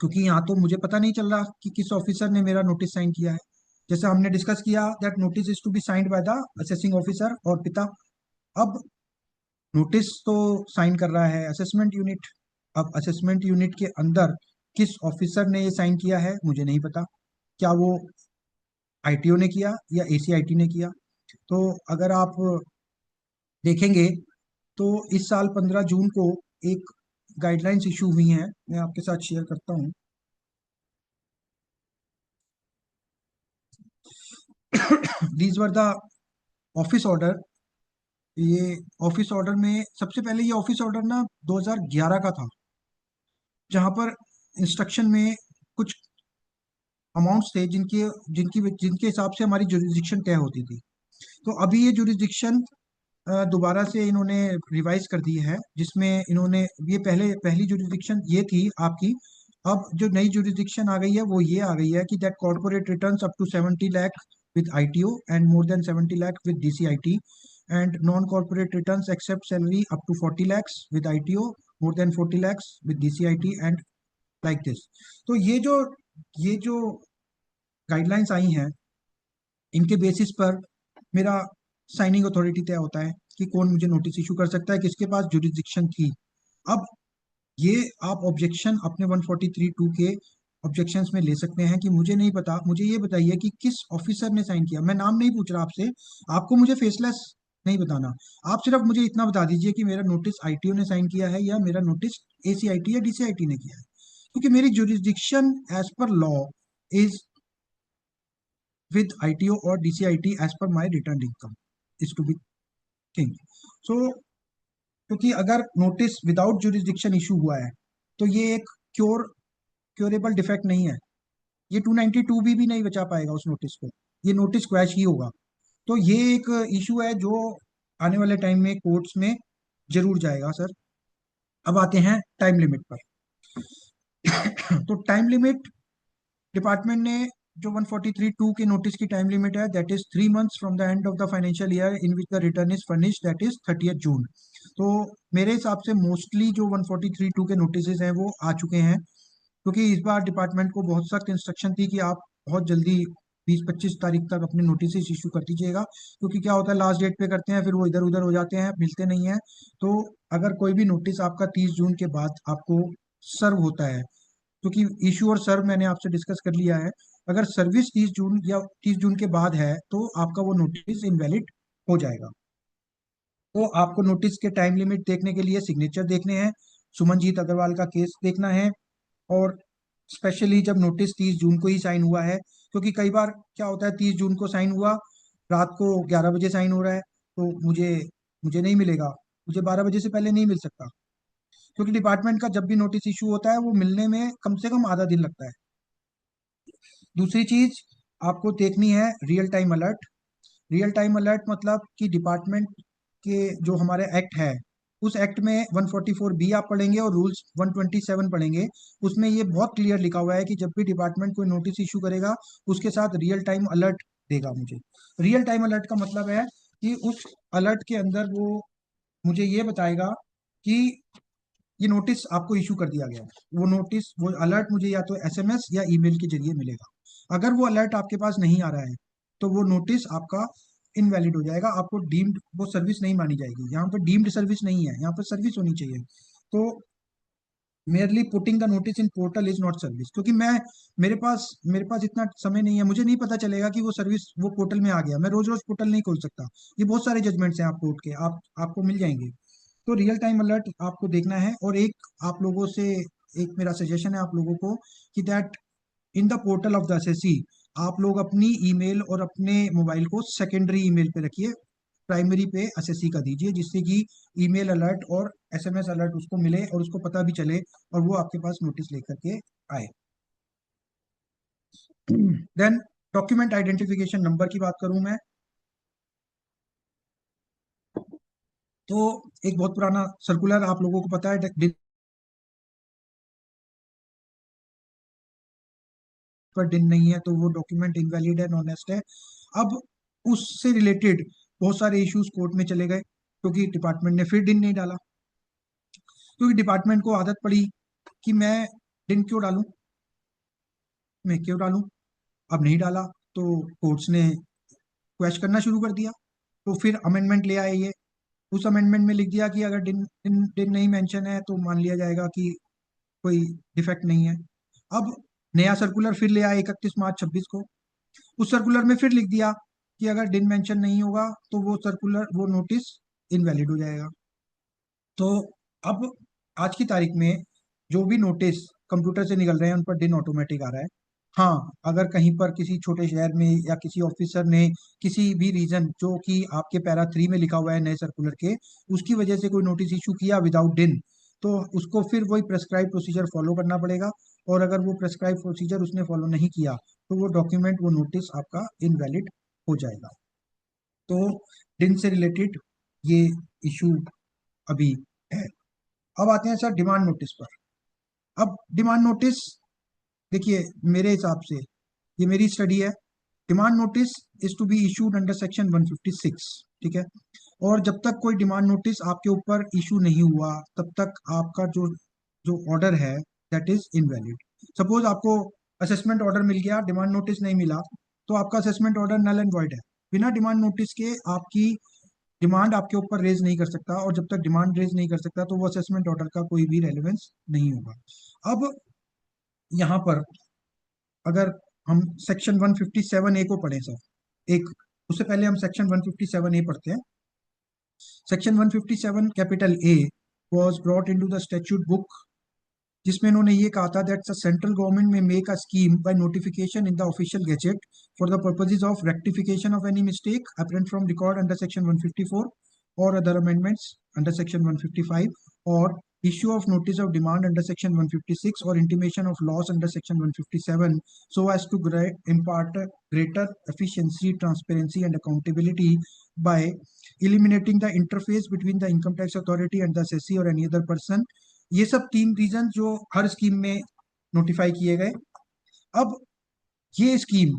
क्योंकि यहाँ तो मुझे पता नहीं चल रहा कि किस ऑफिसर ने मेरा नोटिस साइन किया है। जैसे हमने डिस्कस किया that notice is to be signed by the assessing officer और पिता। अब नोटिस तो साइन कर रहा है असेसमेंट यूनिट। अब असेसमेंट यूनिट के अंदर किस ऑफिसर ने ये साइन किया है मुझे नहीं पता। क्या वो आईटीओ ने किया या एसीआईटी ने किया? तो अगर आप देखेंगे तो इस साल 15 जून को एक गाइडलाइंस इशू हुई हैं, मैं आपके साथ शेयर करता हूँ। These were the office order. ये ऑफिस ऑर्डर में सबसे पहले ये ऑफिस ऑर्डर ना 2011 का था, जहां पर इंस्ट्रक्शन में कुछ अमाउंट्स थे जिनके जिनकी जिनके हिसाब से हमारी जुरिस्डिक्शन तय होती थी। तो अभी ये जुरिस्डिक्शन दोबारा से इन्होंने रिवाइज कर दी है, जिसमें इन्होंने ये पहली जुरिस्डिक्शन ये थी आपकी। अब जो नई जुरिस्डिक्शन आ गई है वो ये आ गई है कि that corporate returns up to 70 lakh with I T O and more than 70 lakh with D C I T, and non corporate returns except salary up to 40 lakhs with I T O, more than 40 lakhs with D C I T and like this. तो ये जो guidelines आई हैं, इनके basis पर मेरा signing authority तय होता है कि कौन मुझे नोटिस इशू कर सकता है, किसके पास जुरिस्डिक्शन थी। अब ये आप ऑब्जेक्शन अपने 143(2) के ऑब्जेक्शंस में ले सकते हैं कि मुझे नहीं पता, मुझे ये बताइए कि किस ऑफिसर ने साइन किया। मैं नाम नहीं पूछ रहा आपसे, आपको मुझे फेसलेस नहीं बताना। आप सिर्फ मुझे इतना बता दीजिए कि मेरा नोटिस आईटीओ ने साइन किया है या मेरा नोटिस एसीआईटी या डीसीआईटी ने किया है, क्योंकि मेरी jurisdiction as per law is with ITO or DCIT as per my returned income is to be king. So क्योंकि अगर नोटिस विदाउट जुरिस्डिक्शन इशू हुआ है तो ये एक क्योरेबल डिफेक्ट नहीं है। ये 292 भी नहीं बचा पाएगा उस नोटिस को, ये नोटिस क्रैश ही होगा। तो ये एक इशू है जो आने वाले टाइम में कोर्ट्स में जरूर जाएगा सर। अब आते हैं टाइम लिमिट पर। तो टाइम लिमिट डिपार्टमेंट ने जो 143(2) के नोटिस की टाइम लिमिट है, that is 3 months from the end of the financial year in which the return is furnished, that is 30th जून। तो मेरे हिसाब से मोस्टली जो 143(2) के नोटिस हैं वो आ चुके हैं, क्योंकि इस बार डिपार्टमेंट को बहुत सख्त इंस्ट्रक्शन थी कि आप बहुत जल्दी 20-25 तारीख तक अपने नोटिस इशू कर दीजिएगा, क्योंकि क्या होता है लास्ट डेट पे करते हैं फिर वो इधर उधर हो जाते हैं, मिलते नहीं हैं। तो अगर कोई भी नोटिस आपका 30 जून के बाद आपको सर्व होता है, क्योंकि इशू और सर्व मैंने आपसे डिस्कस कर लिया है, अगर सर्विस 30 जून या 30 जून के बाद है तो आपका वो नोटिस इनवैलिड हो जाएगा। तो आपको नोटिस के टाइम लिमिट देखने के लिए सिग्नेचर देखने हैं, सुमनजीत अग्रवाल का केस देखना है, और स्पेशली जब नोटिस 30 जून को ही साइन हुआ है, क्योंकि कई बार क्या होता है 30 जून को साइन हुआ, रात को 11 बजे साइन हो रहा है, तो मुझे मुझे नहीं मिलेगा, मुझे 12 बजे से पहले नहीं मिल सकता, क्योंकि डिपार्टमेंट का जब भी नोटिस इशू होता है वो मिलने में कम से कम आधा दिन लगता है। दूसरी चीज आपको देखनी है real time alert. Real time alert मतलब कि डिपार्टमेंट के जो हमारे एक्ट है, उस एक्ट में 144(b) आप पढ़ेंगे और रूल्स 127 पढ़ेंगे। उसमें ये बहुत क्लियर लिखा हुआ है कि जब भी डिपार्टमेंट कोई नोटिस इशू करेगा उसके साथ रियल टाइम अलर्ट देगा मुझे। रियल टाइम अलर्ट का मतलब है कि उस अलर्ट के अंदर वो मुझे ये बताएगा कि ये नोटिस आपको इशू कर दिया गया है। वो नोटिस, वो अलर्ट मुझे या तो एसएमएस या ईमेल के जरिए मिलेगा। अगर वो अलर्ट आपके पास नहीं आ रहा है तो वो नोटिस आपका इनवैलिड हो जाएगा, आपको डीम्ड वो सर्विस नहीं मानी जाएगी। यहाँ पर डीम्ड सर्विस नहीं है, यहाँ पर सर्विस होनी चाहिए। तो merely putting the notice in portal is not service, क्योंकि मेरे पास इतना समय नहीं है, मुझे नहीं पता चलेगा कि वो सर्विस वो पोर्टल में आ गया। मैं रोज रोज पोर्टल नहीं खोल सकता, ये बहुत सारे जजमेंट्स हैं आप कोर्ट के, आपको मिल जाएंगे। तो रियल टाइम अलर्ट आपको देखना है। और एक आप लोगों से एक मेरा सजेशन है आप लोगों को कि that in the portal of the assessee आप लोग अपनी ईमेल और अपने मोबाइल को सेकेंडरी ईमेल पे रखिए, प्राइमरी पे एसएससी का दीजिए, जिससे कि ईमेल अलर्ट और एसएमएस अलर्ट उसको मिले और उसको पता भी चले और वो आपके पास नोटिस लेकर के आए। देन डॉक्यूमेंट आइडेंटिफिकेशन नंबर की बात करूं मैं, तो एक बहुत पुराना सर्कुलर आप लोगों को पता है, पर दिन नहीं है तो वो डॉक्यूमेंट इनवैलिड है, नॉनेस्ट है। अब उससे रिलेटेड बहुत सारे इश्यूज कोर्ट में चले गए, क्योंकि डिपार्टमेंट ने फिर दिन नहीं डाला, क्योंकि डिपार्टमेंट को आदत पड़ी कि मैं क्यों डालूं। अब नहीं डाला तो कोर्ट्स ने क्वेश्चन करना शुरू कर दिया, तो फिर अमेंडमेंट ले आए ये उस अमेंडमेंट में लिख दिया कि अगर दिन दिन दिन नहीं मेंशन है तो मान लिया जाएगा कि कोई डिफेक्ट नहीं है। अब नया सर्कुलर फिर ले आए 31 मार्च 26 को। उस सर्कुलर में फिर लिख दिया कि अगर दिन मेंशन नहीं होगा तो वो नोटिस इनवैलिड हो जाएगा। तो अब आज की तारीख में जो भी नोटिस कंप्यूटर से निकल रहे हैं उन पर दिन ऑटोमेटिक आ रहा है। हाँ, अगर कहीं पर किसी छोटे शहर में या किसी ऑफिसर ने किसी भी रीजन जो कि आपके पैरा 3 में लिखा हुआ है नए सर्कुलर के, उसकी वजह से कोई नोटिस इशू किया विदाउट दिन, तो उसको फिर वही प्रेस्क्राइब प्रोसीजर फॉलो करना पड़ेगा। और अगर वो प्रेस्क्राइब प्रोसीजर उसने फॉलो नहीं किया तो वो डॉक्यूमेंट, वो नोटिस आपका इनवैलिड हो जाएगा। तो दिन से रिलेटेड ये इशू अभी है। अब आते हैं सर डिमांड नोटिस पर। अब डिमांड नोटिस, देखिए मेरे हिसाब से ये मेरी स्टडी है, demand notice is to be issued under section 156, ठीक है। और जब तक कोई डिमांड नोटिस आपके ऊपर इशू नहीं हुआ तब तक आपका जो जो ऑर्डर है दैट इज इनवैलिड। सपोज आपको असेसमेंट ऑर्डर मिल गया, डिमांड नोटिस नहीं मिला, तो आपका assessment order null and void है। बिना डिमांड नोटिस के आपकी डिमांड आपके ऊपर रेज नहीं कर सकता, और जब तक डिमांड रेज नहीं कर सकता तो वो असेसमेंट ऑर्डर का कोई भी रेलेवेंस नहीं होगा। अब यहाँ पर अगर हम सेक्शन 157A को पढ़ें सर, एक उससे पहले हम सेक्शन 157A पढ़ते हैं। Section 157 capital A was brought into the statute book, जिसमें इन्होंने ये कहा था दैट द सेंट्रल गवर्नमेंट में make a scheme by notification in the official gazette for the purposes of rectification of any mistake apparent from record under section 154 और other amendments under section 155, और issue of notice of demand under section 156 or intimation of loss under section 157 so as to impart greater efficiency, transparency and accountability by eliminating the interface between the income tax authority and the assessee or any other person। ये सब 3 reason जो हर scheme में notify किए गए। अब ये scheme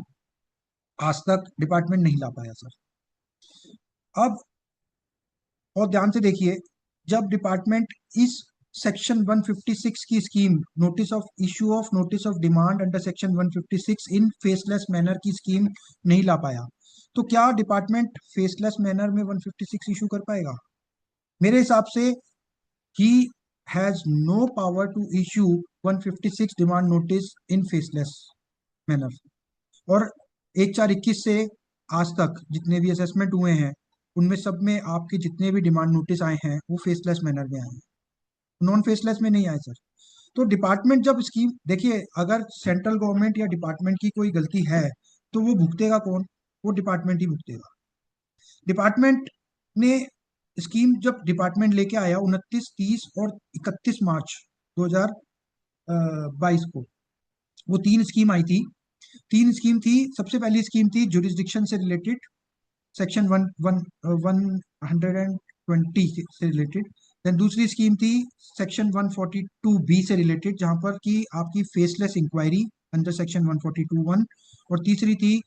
आज तक डिपार्टमेंट नहीं ला पाया सर। अब और ध्यान से देखिए, जब डिपार्टमेंट इस सेक्शन 156 की scheme notice of demand under section 156 in faceless manner की स्कीम नहीं ला पाया, तो क्या डिपार्टमेंट फेसलेस मैनर में 156 इशू कर पाएगा? मेरे हिसाब से he has no power to issue 156 demand notice in faceless manner. और 1/4/21 से आज तक जितने भी असेसमेंट हुए हैं उनमें सब में आपके जितने भी डिमांड नोटिस आए हैं वो फेसलेस मैनर में आए हैं, नॉन फेसलेस में नहीं आए सर। तो डिपार्टमेंट जब स्कीम, देखिए अगर सेंट्रल गवर्नमेंट या डिपार्टमेंट की कोई गलती है तो वो भुगतेगा कौन? वो डिपार्टमेंट ही भुगतेगा। डिपार्टमेंट ने स्कीम जब डिपार्टमेंट लेके आया 29, 30 और 31 मार्च 2022 को, वो 3 स्कीम आई थी। 3 स्कीम थी। सबसे पहली स्कीम थी जुरिस्डिक्शन से रिलेटेड, सेक्शन 120 से रिलेटेड। देन दूसरी स्कीम थी सेक्शन 142B से रिलेटेड, जहां पर कि आपकी फेसलेस इंक्वायरी अंडर सेक्शन 142(1), और तीसरी थी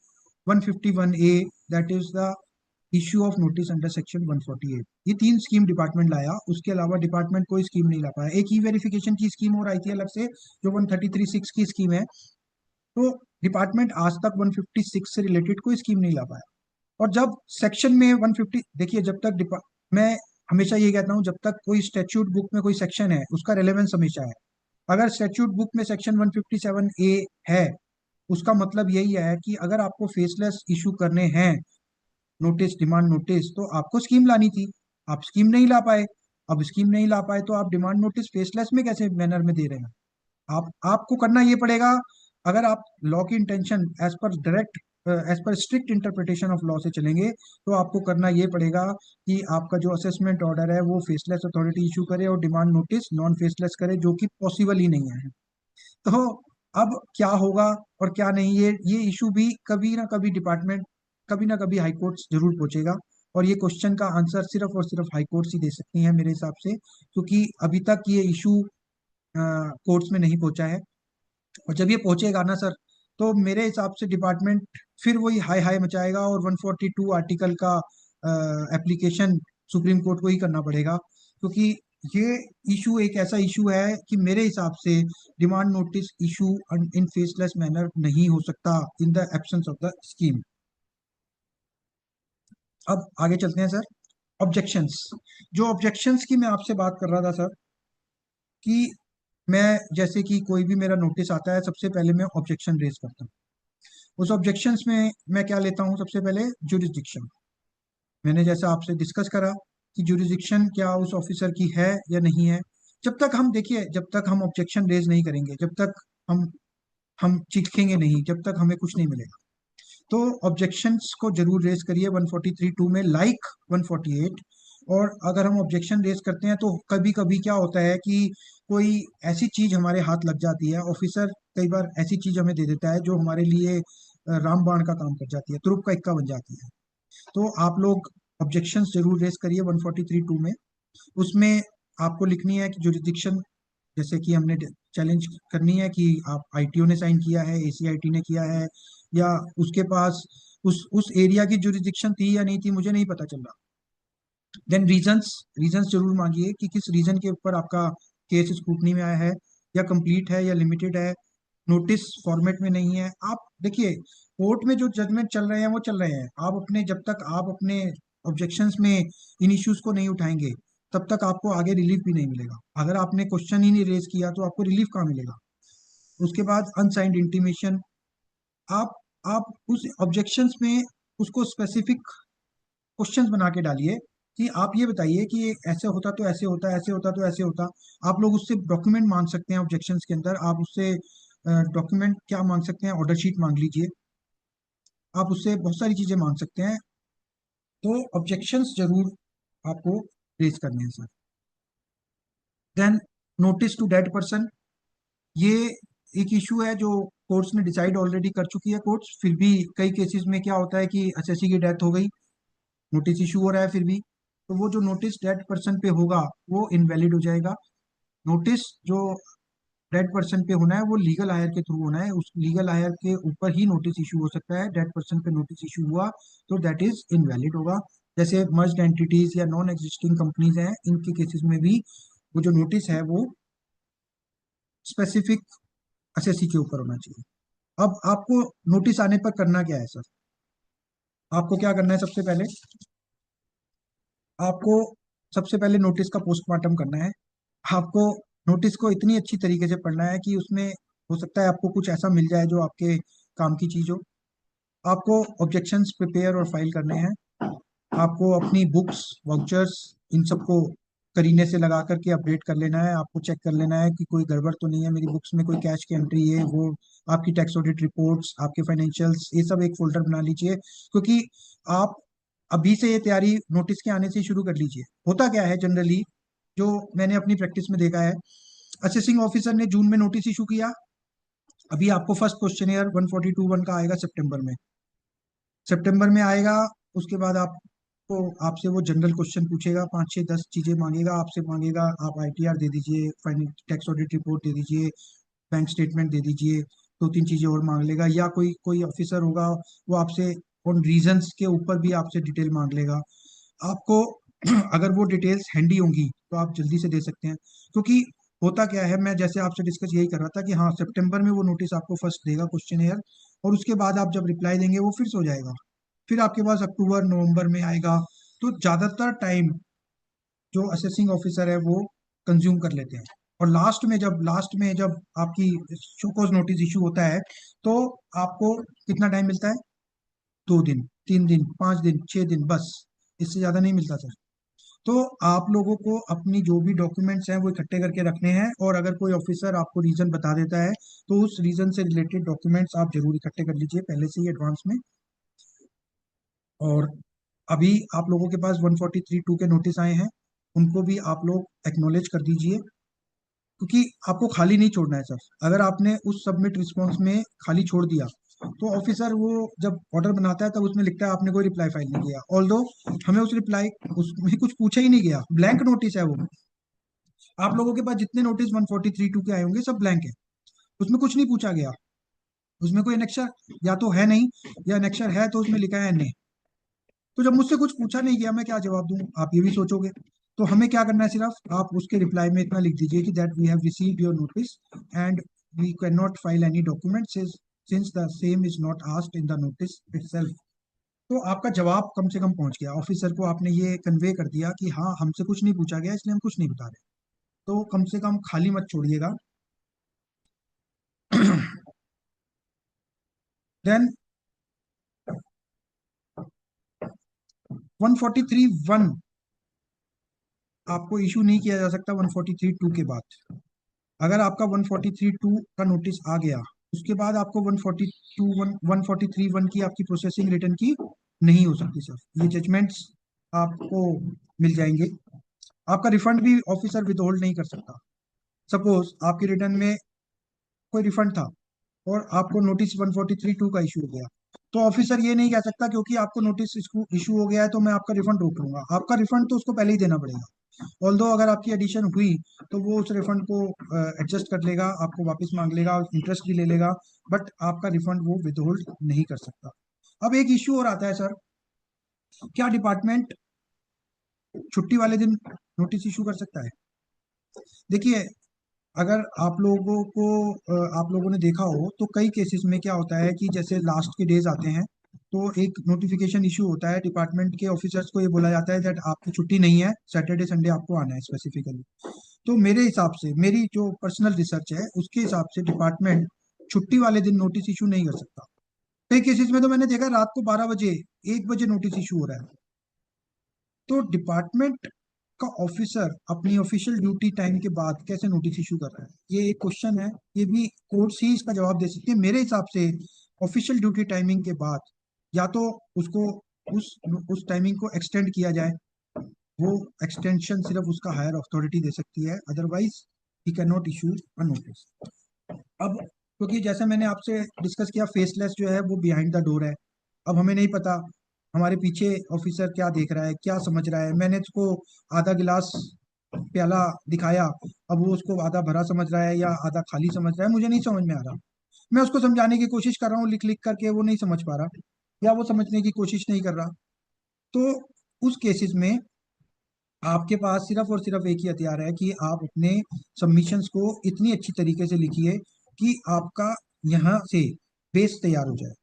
151A that is the issue of notice under section 148। ये 3 स्कीम डिपार्टमेंट लाया, उसके अलावा डिपार्टमेंट कोई स्कीम नहीं ला पाया। एक ई वेरिफिकेशन की स्कीम और आई थी अलग से जो 133(6) की स्कीम है। तो डिपार्टमेंट आज तक 156 से रिलेटेड कोई स्कीम नहीं ला पाया। और जब सेक्शन में 150, देखिए जब तक मैं हमेशा ये कहता हूँ, जब तक कोई स्टैट्यूट बुक में कोई सेक्शन है उसका रेलेवेंस हमेशा है। अगर स्टैट्यूट बुक में सेक्शन 157A है, उसका मतलब यही है कि अगर आपको फेसलेस इशू करने हैं नोटिस, डिमांड नोटिस, तो आपको स्कीम लानी थी। आप स्कीम नहीं ला पाए। अब स्कीम नहीं ला पाए तो आप डिमांड नोटिस फेसलेस में कैसे मैनर में दे रहे हैं? आपको करना ये पड़ेगा, अगर आप लॉ की intention as per strict interpretation of law से चलेंगे तो आपको करना ये पड़ेगा कि आपका जो असेसमेंट ऑर्डर है वो फेसलेस अथॉरिटी इशू करे और डिमांड नोटिस नॉन फेसलेस करे, जो कि पॉसिबल ही नहीं है। तो अब क्या होगा और क्या नहीं, ये इशू भी कभी ना कभी डिपार्टमेंट, कभी ना कभी हाई कोर्ट जरूर पहुंचेगा। और ये क्वेश्चन का आंसर सिर्फ और सिर्फ हाई कोर्ट ही दे सकती हैं मेरे हिसाब से, क्योंकि अभी तक ये इशू कोर्ट्स में नहीं पहुंचा है। और जब ये पहुंचेगा ना सर, तो मेरे हिसाब से डिपार्टमेंट फिर वही हाई हाई मचाएगा और 142 आर्टिकल का एप्लीकेशन सुप्रीम कोर्ट को ही करना पड़ेगा, क्योंकि ये इशू एक ऐसा इशू है कि मेरे हिसाब से demand notice issue in faceless manner नहीं हो सकता in the absence of the scheme. अब आगे चलते हैं सर। ऑब्जेक्शंस, जो ऑब्जेक्शंस की मैं आपसे बात कर रहा था सर, कि मैं जैसे कि कोई भी मेरा नोटिस आता है, सबसे पहले मैं ऑब्जेक्शन रेज करता हूँ। उस ऑब्जेक्शंस में मैं क्या लेता हूँ, सबसे पहले जुरिस्डिक्शन। मैंने जैसा आपसे डिस्कस करा कि जुरिस्डिक्शन क्या उस ऑफिसर की है या नहीं है। जब तक हम देखिए, जब तक हम ऑब्जेक्शन रेज नहीं करेंगे, जब तक हम हम चीखेंगे नहीं, जब तक हमें कुछ नहीं मिलेगा। तो ऑब्जेक्शंस को जरूर रेज करिए 143(2) में, लाइक 148। और अगर हम ऑब्जेक्शन रेज करते हैं तो कभी कभी क्या होता है कि कोई ऐसी चीज हमारे हाथ लग जाती है, ऑफिसर कई बार ऐसी चीज हमें दे देता है जो हमारे लिए रामबाण का काम कर जाती है, तुरुप का इक्का बन जाती है। तो आप लोग ऑब्जेक्शंस जरूर रेज करिए 143(2) में। उसमें आपको लिखनी है कि जुरिस्डिक्शन, जैसे कि हमने चैलेंज करनी है कि आप आईटीओ ने साइन किया है, एसीआईटी ने किया है, या उसके पास उस एरिया की जुरिस्डिक्शन थी या नहीं थी, मुझे नहीं पता चल रहा। देन रीजंस, रीजंस जरूर मांगिए कि किस रीजन के ऊपर आपका केस स्क्रूटनी में आया है, या कंप्लीट है या लिमिटेड है, नोटिस फॉर्मेट में नहीं है। आप देखिए, कोर्ट में जो जजमेंट चल रहे हैं वो चल रहे हैं। आप अपने, जब तक आप अपने ऑब्जेक्शंस में इन इश्यूज को नहीं उठाएंगे, तब तक आपको आगे रिलीफ भी नहीं मिलेगा। अगर आपने क्वेश्चन ही नहीं रेज किया तो आपको रिलीफ कहाँ मिलेगा। उसके बाद अनसाइंड इंटीमेशन, आप आप उस ऑब्जेक्शंस में उसको स्पेसिफिक क्वेश्चंस बना के डालिए कि आप ये बताइए कि ये ऐसे होता तो ऐसे होता, ऐसे होता तो ऐसे होता। आप लोग उससे डॉक्यूमेंट मांग सकते हैं ऑब्जेक्शंस के अंदर, आप उससे डॉक्यूमेंट क्या मांग सकते हैं, ऑर्डर शीट मांग लीजिए, आप उससे बहुत सारी चीजें मांग सकते हैं। तो ऑब्जेक्शंस जरूर आपको रेज करने हैं sir. Then notice to dead person, ये एक इशू है जो कोर्ट्स ने डिसाइड ऑलरेडी कर चुकी है कोर्ट्स, फिर भी कई केसेस में क्या होता है कि असेसी की डेथ हो गई, नोटिस इशू हो रहा है फिर भी, तो वो जो नोटिस डेड पर्सन पे होगा वो इनवैलिड हो जाएगा। नोटिस जो डेड पर्सन पे होना है वो लीगल हायर के थ्रू होना है, उस लीगल हायर के ऊपर ही नोटिस इशू हो सकता है। डेड पर्सन पे नोटिस इशू हुआ तो दैट इज इनवैलिड होगा। जैसे मर्ज्ड एंटिटीज या नॉन एग्जिस्टिंग कंपनीज हैं, इनके केसेस में भी वो जो नोटिस है वो स्पेसिफिक असेसी के ऊपर होना चाहिए। अब आपको नोटिस आने पर करना क्या है सर, आपको क्या करना है, आपको सबसे पहले नोटिस का पोस्टमार्टम करना है। आपको नोटिस को इतनी अच्छी तरीके से पढ़ना है कि उसमें हो सकता है आपको कुछ ऐसा मिल जाए जो आपके काम की चीज हो। आपको ऑब्जेक्शंस प्रिपेयर और फाइल करने हैं। आपको अपनी बुक्स, वाउचर्स, इन सबको करीने से लगा करके अपडेट कर लेना है। आपको चेक कर लेना है कि कोई गड़बड़ तो नहीं है मेरी बुक्स में, कोई कैश की एंट्री है वो, आपकी टैक्स ऑडिट रिपोर्ट्स, आपके फाइनेंशियल्स, ये सब एक फोल्डर बना लीजिए, क्योंकि आप अभी से ये तैयारी नोटिस के आने से शुरू कर लीजिए। होता क्या है जनरली, जो मैंने अपनी प्रैक्टिस में देखा है, असेसिंग ऑफिसर ने जून में नोटिस इशू किया, अभी आपको फर्स्ट क्वेश्चन 142(1) का आएगा सितंबर में, सितंबर में आएगा। उसके बाद आपको, आपसे वो जनरल क्वेश्चन पूछेगा, 5 6 10 चीजें मांगेगा आपसे, मांगेगा आप आईटीआर दे दीजिए, टैक्स ऑडिट रिपोर्ट दे दीजिए, बैंक स्टेटमेंट दे दीजिए, 2 3 चीजें और मांग लेगा। या कोई कोई ऑफिसर होगा वो आपसे उन रीजंस के ऊपर भी आपसे डिटेल मांग लेगा। आपको अगर वो डिटेल्स हैंडी होंगी तो आप जल्दी से दे सकते हैं, क्योंकि होता क्या है, मैं जैसे आपसे डिस्कस यही कर रहा था कि हाँ, सितंबर में वो नोटिस आपको फर्स्ट देगा क्वेश्चन, और उसके बाद आप जब रिप्लाई देंगे वो फिर से हो जाएगा, फिर आपके पास अक्टूबर नवंबर में आएगा। तो ज्यादातर टाइम जो असेसिंग ऑफिसर है वो कंज्यूम कर लेते हैं। और लास्ट में जब आपकी शोकॉज नोटिस इशू होता है तो आपको कितना टाइम मिलता है, 2 दिन, 3 दिन, 5 दिन, 6 दिन, बस, इससे ज्यादा नहीं मिलता सर। तो आप लोगों को अपनी जो भी डॉक्यूमेंट्स हैं वो इकट्ठे करके रखने हैं, और अगर कोई ऑफिसर आपको रीजन बता देता है तो उस रीजन से रिलेटेड डॉक्यूमेंट्स आप जरूर इकट्ठे कर लीजिए पहले से ही एडवांस में। और अभी आप लोगों के पास 143(2) के नोटिस आए हैं, उनको भी आप लोग एक्नॉलेज कर दीजिए, क्योंकि आपको खाली नहीं छोड़ना है सर। अगर आपने उस सबमिट रिस्पॉन्स में खाली छोड़ दिया तो ऑफिसर वो जब ऑर्डर बनाता है तब उसमें लिखता है आपने कोई रिप्लाई फाइल नहीं किया, ऑल्दो हमें उस रिप्लाई, उसमें कुछ पूछा ही नहीं गया, ब्लैंक नोटिस है वो। आप लोगों के पास जितने नोटिस 143(2) के आए होंगे सब ब्लैंक है, उसमें कुछ नहीं पूछा गया, उसमें कोई एनेक्शर या तो है नहीं, या एनेक्शर है तो उसमें लिखा है एनए। तो जब मुझसे कुछ पूछा नहीं गया मैं क्या जवाब दूं, आप ये भी सोचोगे। तो हमें क्या करना है, सिर्फ आप उसके रिप्लाई में इतना लिख दीजिए कि that we have received your notice and we can not file any document since the same is not asked in the notice itself. तो आपका जवाब कम से कम पहुंच गया, ऑफिसर को आपने ये कन्वे कर दिया कि हाँ हमसे कुछ नहीं पूछा गया इसलिए हम कुछ नहीं बता रहे। तो कम से कम खाली मत छोड़िएगा। देन 143(1) आपको इशू नहीं किया जा सकता 143(2) के बाद। अगर आपका 143(2) का नोटिस आ गया, उसके बाद आपको 143(1) की आपकी प्रोसेसिंग रिटर्न की नहीं हो सकती सर। ये जजमेंट्स आपको मिल जाएंगे। आपका रिफंड भी ऑफिसर विदहोल्ड नहीं कर सकता। सपोज आपकी रिटर्न में कोई रिफंड था और आपको नोटिस 143(2) का इशू हो गया, तो ऑफिसर ये नहीं कह सकता क्योंकि आपको नोटिस इशू हो गया है तो मैं आपका रिफंड रोक लूंगा। आपका रिफंड तो उसको पहले ही देना पड़ेगा। ऑल्दो अगर आपकी एडिशन हुई तो वो उस रिफंड को एडजस्ट कर लेगा, आपको वापस मांग लेगा, इंटरेस्ट भी ले लेगा, बट आपका रिफंड वो विदहोल्ड नहीं कर सकता। अब एक इश्यू और आता है सर, क्या डिपार्टमेंट छुट्टी वाले दिन नोटिस इशू कर सकता है? देखिए, अगर आप लोगों को आप लोगों ने देखा हो तो कई केसेस में क्या होता है कि जैसे लास्ट के डेज आते हैं तो एक नोटिफिकेशन इशू होता है, डिपार्टमेंट के ऑफिसर्स को ये बोला जाता है दैट आपकी छुट्टी नहीं है, सैटरडे संडे आपको आना है स्पेसिफिकली। तो मेरे हिसाब से, मेरी जो पर्सनल रिसर्च है उसके हिसाब से, डिपार्टमेंट छुट्टी वाले दिन नोटिस इशू नहीं कर सकता। कई केसेस में तो मैंने देखा रात को 12 बजे, 1 बजे नोटिस इशू हो रहा है। तो डिपार्टमेंट का ऑफिसर अपनी ऑफिशियल ड्यूटी टाइम के बाद कैसे नोटिस इशू कर रहा है, ये एक क्वेश्चन है। ये भी कोर्ट ही इसका जवाब दे सकती है। मेरे हिसाब से ऑफिशियल ड्यूटी टाइमिंग के बाद या तो उसको उस टाइमिंग को एक्सटेंड किया जाए, वो एक्सटेंशन सिर्फ उसका हायर अथॉरिटी दे सकती है, otherwise he can not issue a notice. अब क्योंकि जैसे मैंने आपसे डिस्कस किया, फेसलेस जो है वो बिहाइंड द डोर है। अब हमें नहीं पता हमारे पीछे ऑफिसर क्या देख रहा है, क्या समझ रहा है। मैंने उसको आधा गिलास प्याला दिखाया, अब वो उसको आधा भरा समझ रहा है या आधा खाली समझ रहा है, मुझे नहीं समझ में आ रहा। मैं उसको समझाने की कोशिश कर रहा हूँ लिख लिख करके, वो नहीं समझ पा रहा या वो समझने की कोशिश नहीं कर रहा। तो उस केसेस में आपके पास सिर्फ और सिर्फ एक ही हथियार है कि आप अपने सबमिशंस को इतनी अच्छी तरीके से लिखिए कि आपका यहाँ से बेस तैयार हो जाए।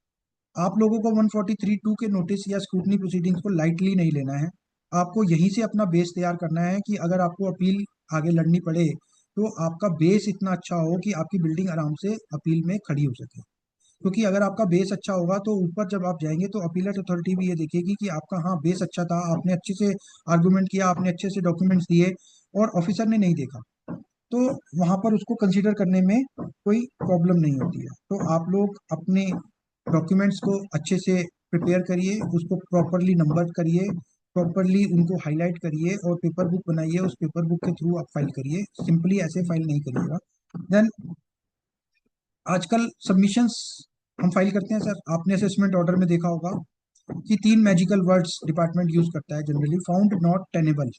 आप लोगों को 143(2) के नोटिस या स्क्रूटनी प्रोसीडिंग्स को लाइटली नहीं लेना है। आपको यहीं से अपना बेस तैयार करना है कि अगर आपको अपील आगे लड़नी पड़े तो आपका बेस इतना अच्छा हो कि आपकी बिल्डिंग आराम से अपील में खड़ी हो सके। क्योंकि अगर आपका बेस अच्छा होगा तो ऊपर जब आप जाएंगे तो अपीलेट अथॉरिटी भी ये देखेगी कि आपका हाँ बेस अच्छा था, आपने अच्छे से आर्गुमेंट किया, आपने अच्छे से डॉक्यूमेंट्स दिए और ऑफिसर ने नहीं देखा, तो वहां पर उसको कंसीडर करने में कोई प्रॉब्लम नहीं होती है। तो आप लोग अपने डॉक्यूमेंट्स को अच्छे से प्रिपेयर करिए, उसको प्रॉपरली नंबर करिए, प्रॉपरली उनको हाईलाइट करिए और पेपर बुक बनाइए, उस पेपर बुक के थ्रू आप फाइल करिए, सिंपली ऐसे फाइल नहीं करिएगा। देन आजकल सबमिशंस हम फाइल करते हैं सर, आपने असेसमेंट ऑर्डर में देखा होगा कि 3 मैजिकल वर्ड्स डिपार्टमेंट यूज करता है जनरली, फाउंड नॉट टेनेबल।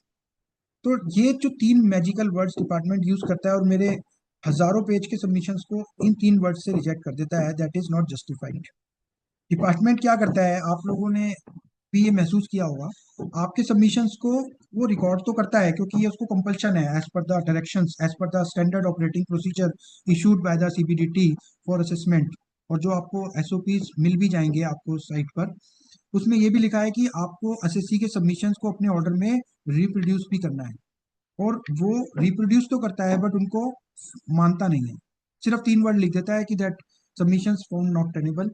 तो ये जो 3 मैजिकल वर्ड्स डिपार्टमेंट यूज करता है और मेरे हजारों पेज के सबमिशंस को इन 3 वर्ड से रिजेक्ट कर देता है, that is not justified. Department क्या करता है, आप लोगों ने भी ये महसूस किया होगा, आपके सबमिशंस को वो रिकॉर्ड तो करता है क्योंकि ये उसको कंपल्शन है as per the directions, as per the standard operating procedure issued by the CBDT for assessment. और जो आपको एसओपीज मिल भी जाएंगे आपको साइट पर, उसमें ये भी लिखा है कि आपको एसएससी के सबमिशंस को अपने ऑर्डर में रिप्रोड्यूस भी करना है। और वो रिप्रोड्यूस तो करता है बट उनको मानता नहीं है, सिर्फ 3 वर्ड लिख देता है कि that submissions found not tenable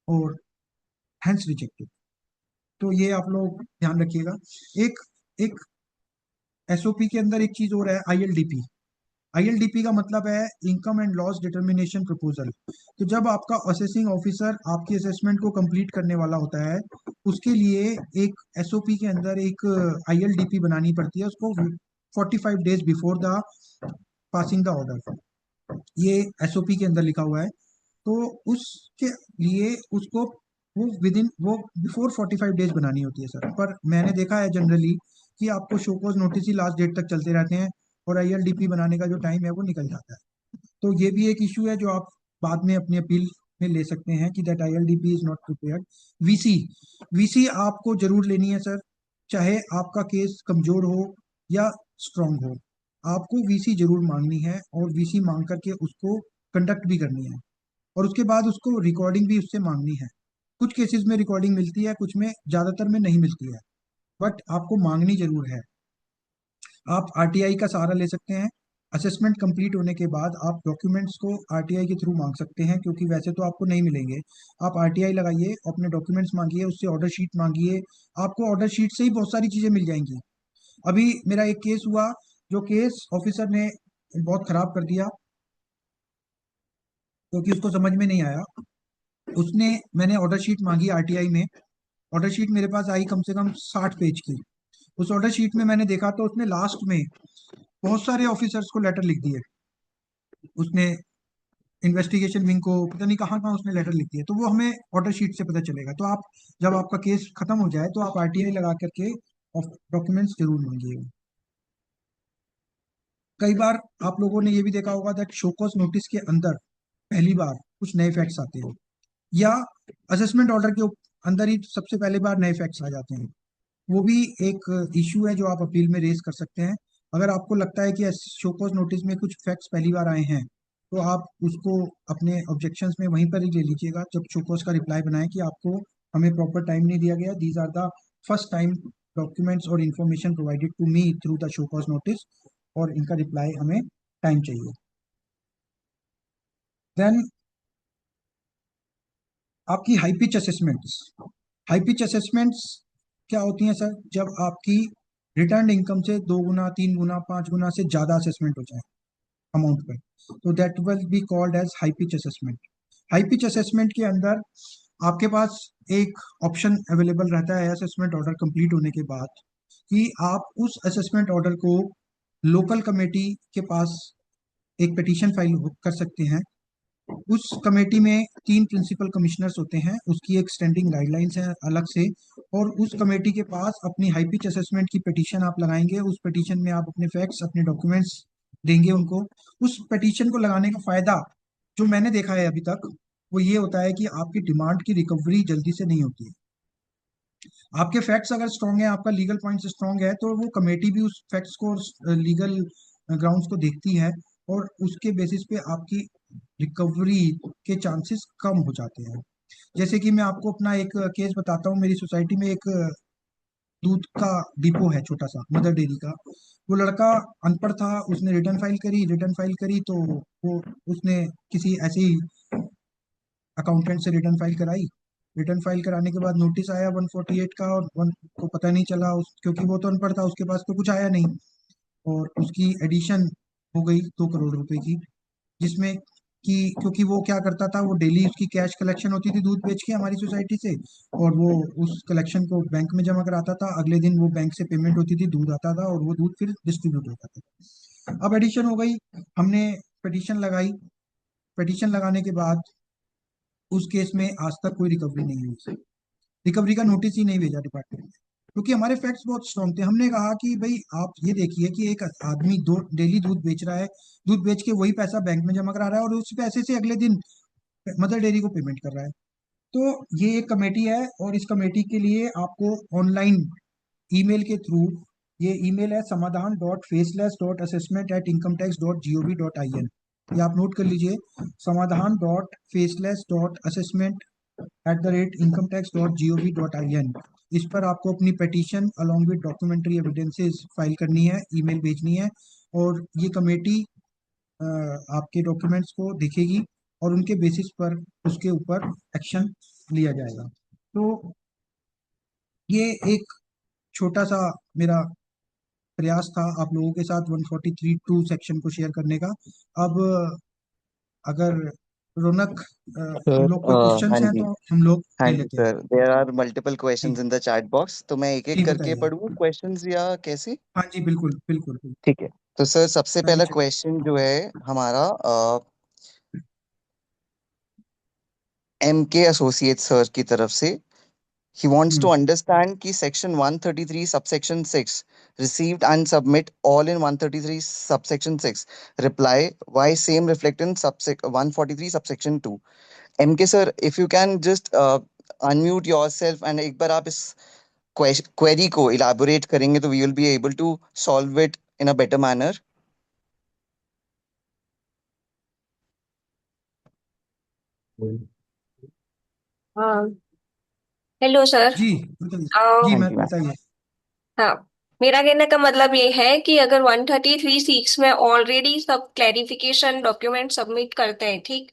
और हैंस रिजेक्टेड। तो ये आप लोग ध्यान रखिएगा। एक एक एसओपी के अंदर एक चीज और है, आईएलडीपी। आईएलडीपी का मतलब है income and loss determination proposal. तो जब आपका असेसिंग ऑफिसर आपकी असेसमेंट को कंप्लीट करने वाला होता है, उसके लिए एक एसओपी के अंदर एक आईएलडीपी बनानी पड़ती है उसको 45 days before the passing the order. ये एसओपी के अंदर लिखा हुआ है। तो उसके लिए उसको वो बिफोर 45 days बनानी होती है सर। पर मैंने देखा है जनरली कि आपको शोकॉज नोटिस ही लास्ट डेट तक चलते रहते हैं और आईएलडीपी बनाने का जो टाइम है वो निकल जाता है। तो ये भी एक इशू है जो आप बाद में अपनी अपील में ले सकते हैं कि that I L D P is not prepared. V C, V C आपको जरूर लेनी है सर, चाहे आपका केस कमजोर हो या स्ट्रांग हो, आपको वीसी जरूर मांगनी है और वीसी मांग करके उसको कंडक्ट भी करनी है और उसके बाद उसको रिकॉर्डिंग भी उससे मांगनी है। कुछ केसेस में रिकॉर्डिंग मिलती है, कुछ में, ज्यादातर में नहीं मिलती है, बट आपको मांगनी जरूर है। आप आरटीआई का सहारा ले सकते हैं। असेसमेंट कंप्लीट होने के बाद आप डॉक्यूमेंट्स को आरटीआई के थ्रू मांग सकते हैं, क्योंकि वैसे तो आपको नहीं मिलेंगे। आप आरटीआई लगाइए, अपने डॉक्यूमेंट्स मांगिए, उससे ऑर्डर शीट मांगिए, आपको ऑर्डर शीट से ही बहुत सारी चीजें मिल जाएंगी। अभी मेरा एक केस हुआ, जो केस ऑफिसर ने बहुत खराब कर दिया, क्योंकि उसको समझ में नहीं आया। उसने मैंने ऑर्डर शीट मांगी आरटीआई में, ऑर्डर शीट मेरे पास आई कम से कम 60 पेज की। उस ऑर्डर शीट में मैंने देखा तो उसने लास्ट में बहुत सारे ऑफिसर्स को लेटर लिख दिए। उसने इन्वेस्टिगेशन विंग को पता नहीं कहाँ कहाँ उसने लेटर लिख दिए, तो वो हमें ऑर्डर शीट से पता चलेगा। तो आप जब आपका केस खत्म हो जाए तो आप आरटीआई लगा करके डॉक्यूमेंट्स जरूर मांगिए। कई बार आप लोगों ने ये भी देखा होगा दैट शोकॉज नोटिस के अंदर पहली बार कुछ नए फैक्ट्स आते हैं, या असेसमेंट ऑर्डर के अंदर ही सबसे पहले बार नए फैक्ट्स आ जाते हैं। वो भी एक इश्यू है जो आप अपील में रेज कर सकते हैं। अगर आपको लगता है कि शोकॉज नोटिस में कुछ फैक्ट्स पहली बार आए हैं, तो आप उसको अपने ऑब्जेक्शंस में वहीं पर ही ले लीजिएगा जब शोकॉज का रिप्लाई बनाए कि आपको हमें प्रॉपर टाइम नहीं दिया गया, these are the first time documents और information provided to me through the show cause notice, और इनका रिप्लाई हमें टाइम चाहिए। देन आपकी high pitch assessments. High pitch assessments क्या होती हैं सर? जब आपकी रिटर्न इनकम से 2 गुना, 3 गुना, 5 गुना से ज्यादा असेसमेंट हो जाए अमाउंट पर, तो that will be called as high pitch assessment. High pitch assessment के अंदर आपके पास एक ऑप्शन अवेलेबल रहता है असेसमेंट ऑर्डर कंप्लीट होने के बाद, कि आप उस असेसमेंट ऑर्डर को लोकल कमेटी के पास एक पिटीशन फाइल कर सकते हैं। उस कमेटी में 3 प्रिंसिपल कमिश्नर्स होते हैं, उसकी एक स्टैंडिंग गाइडलाइंस है अलग से, और उस कमेटी के पास अपनी हाई पिच असेसमेंट की पिटीशन आप लगाएंगे। उस पिटीशन में आप अपने फैक्ट्स, अपने डॉक्यूमेंट्स देंगे उनको। उस पिटीशन को लगाने का फायदा जो मैंने देखा है अभी तक, वो ये होता है कि आपकी डिमांड की रिकवरी जल्दी से नहीं होती है। आपके फैक्ट्स अगर स्ट्रांग है, आपका लीगल पॉइंट स्ट्रांग है, तो वो कमेटी भी उस फैक्ट्स को, लीगल ग्राउंड्स को देखती है, और उसके बेसिस पे आपकी रिकवरी के चांसेस कम हो जाते हैं। जैसे कि मैं आपको अपना एक केस बताता हूँ। मेरी सोसाइटी में एक दूध का डिपो है, छोटा सा मदर डेयरी का। वो लड़का अनपढ़ था, उसने रिटर्न फाइल करी तो वो उसने किसी ऐसे ही अकाउंटेंट से रिटर्न फाइल कराई। रिटर्न फाइल कराने के बाद नोटिस आया 148 का, और वन को पता नहीं चला क्योंकि वो तो अनपढ़ था, उसके पास तो कुछ आया नहीं, और उसकी एडिशन हो गई 2 करोड़ रुपए की, जिसमें कि क्योंकि वो क्या करता था, वो डेली उसकी कैश कलेक्शन होती थी दूध बेच के हमारी सोसाइटी से, और वो उस कलेक्शन को बैंक में जमा कराता था। अगले दिन वो बैंक से पेमेंट होती थी, दूध आता था, और वो दूध फिर डिस्ट्रीब्यूट होता था। अब एडिशन हो गई, हमने पिटीशन लगाई। पिटीशन लगाने के बाद उस केस में आज तक कोई रिकवरी नहीं हुई, रिकवरी का नोटिस ही नहीं भेजा डिपार्टमेंट ने, क्योंकि हमारे फैक्ट्स बहुत स्ट्रॉन्ग थे। हमने कहा कि भाई आप ये देखिए कि एक आदमी दो डेली दूध बेच रहा है, दूध बेच के वही पैसा बैंक में जमा करा रहा है, और उस पैसे से अगले दिन मदर डेयरी को पेमेंट कर रहा है। तो ये एक कमेटी है, और इस कमेटी के लिए आपको ऑनलाइन ईमेल के थ्रू, ये ईमेल है समाधान.faceless.assessment@incometax.gov.in, ये आप नोट कर लीजिए, समाधान.faceless.assessment@incometax.gov.in। इस पर आपको अपनी petition along with documentary evidences file करनी है, ईमेल भेजनी है, और ये कमेटी आपके डॉक्यूमेंट्स को देखेगी, और उनके बेसिस पर उसके ऊपर एक्शन लिया जाएगा। तो ये एक छोटा सा मेरा प्रयास था आप लोगों के साथ 143(2) सेक्शन को शेयर करने का। अब अगर रौनक, हम सर लोग कोई हाँ क्वेश्चंस हैं जी, तो हम लोग हाँ ले जी लेते हैं। सर, देयर आर मल्टीपल जी questions in the chat box, तो मैं एक जी एक करके बताइए। पढ़ूं क्वेश्चंस या कैसे? हाँ जी, बिल्कुल बिल्कुल बिल्कुल। ठीक है। तो सर सबसे बताइए पहला चलो। क्वेश्चन जो है हमारा एम के एसोसिएट सर की तरफ से, he wants to hmm. understand कि section 133 subsection 6 received and submit all in 133 subsection 6 reply, why same reflect in 143 subsection 2? MK sir, if you can just unmute yourself and एक बार आप इस query को elaborate करेंगे तो we will be able to solve it in a better manner. हाँ hello sir. जी बताइए। जी अ, हाँ मैं जी मैम। बताइए। हाँ, मेरा कहने का मतलब ये है कि अगर 133(6) में ऑलरेडी सब क्लैरिफिकेशन डॉक्यूमेंट सबमिट करते हैं, ठीक,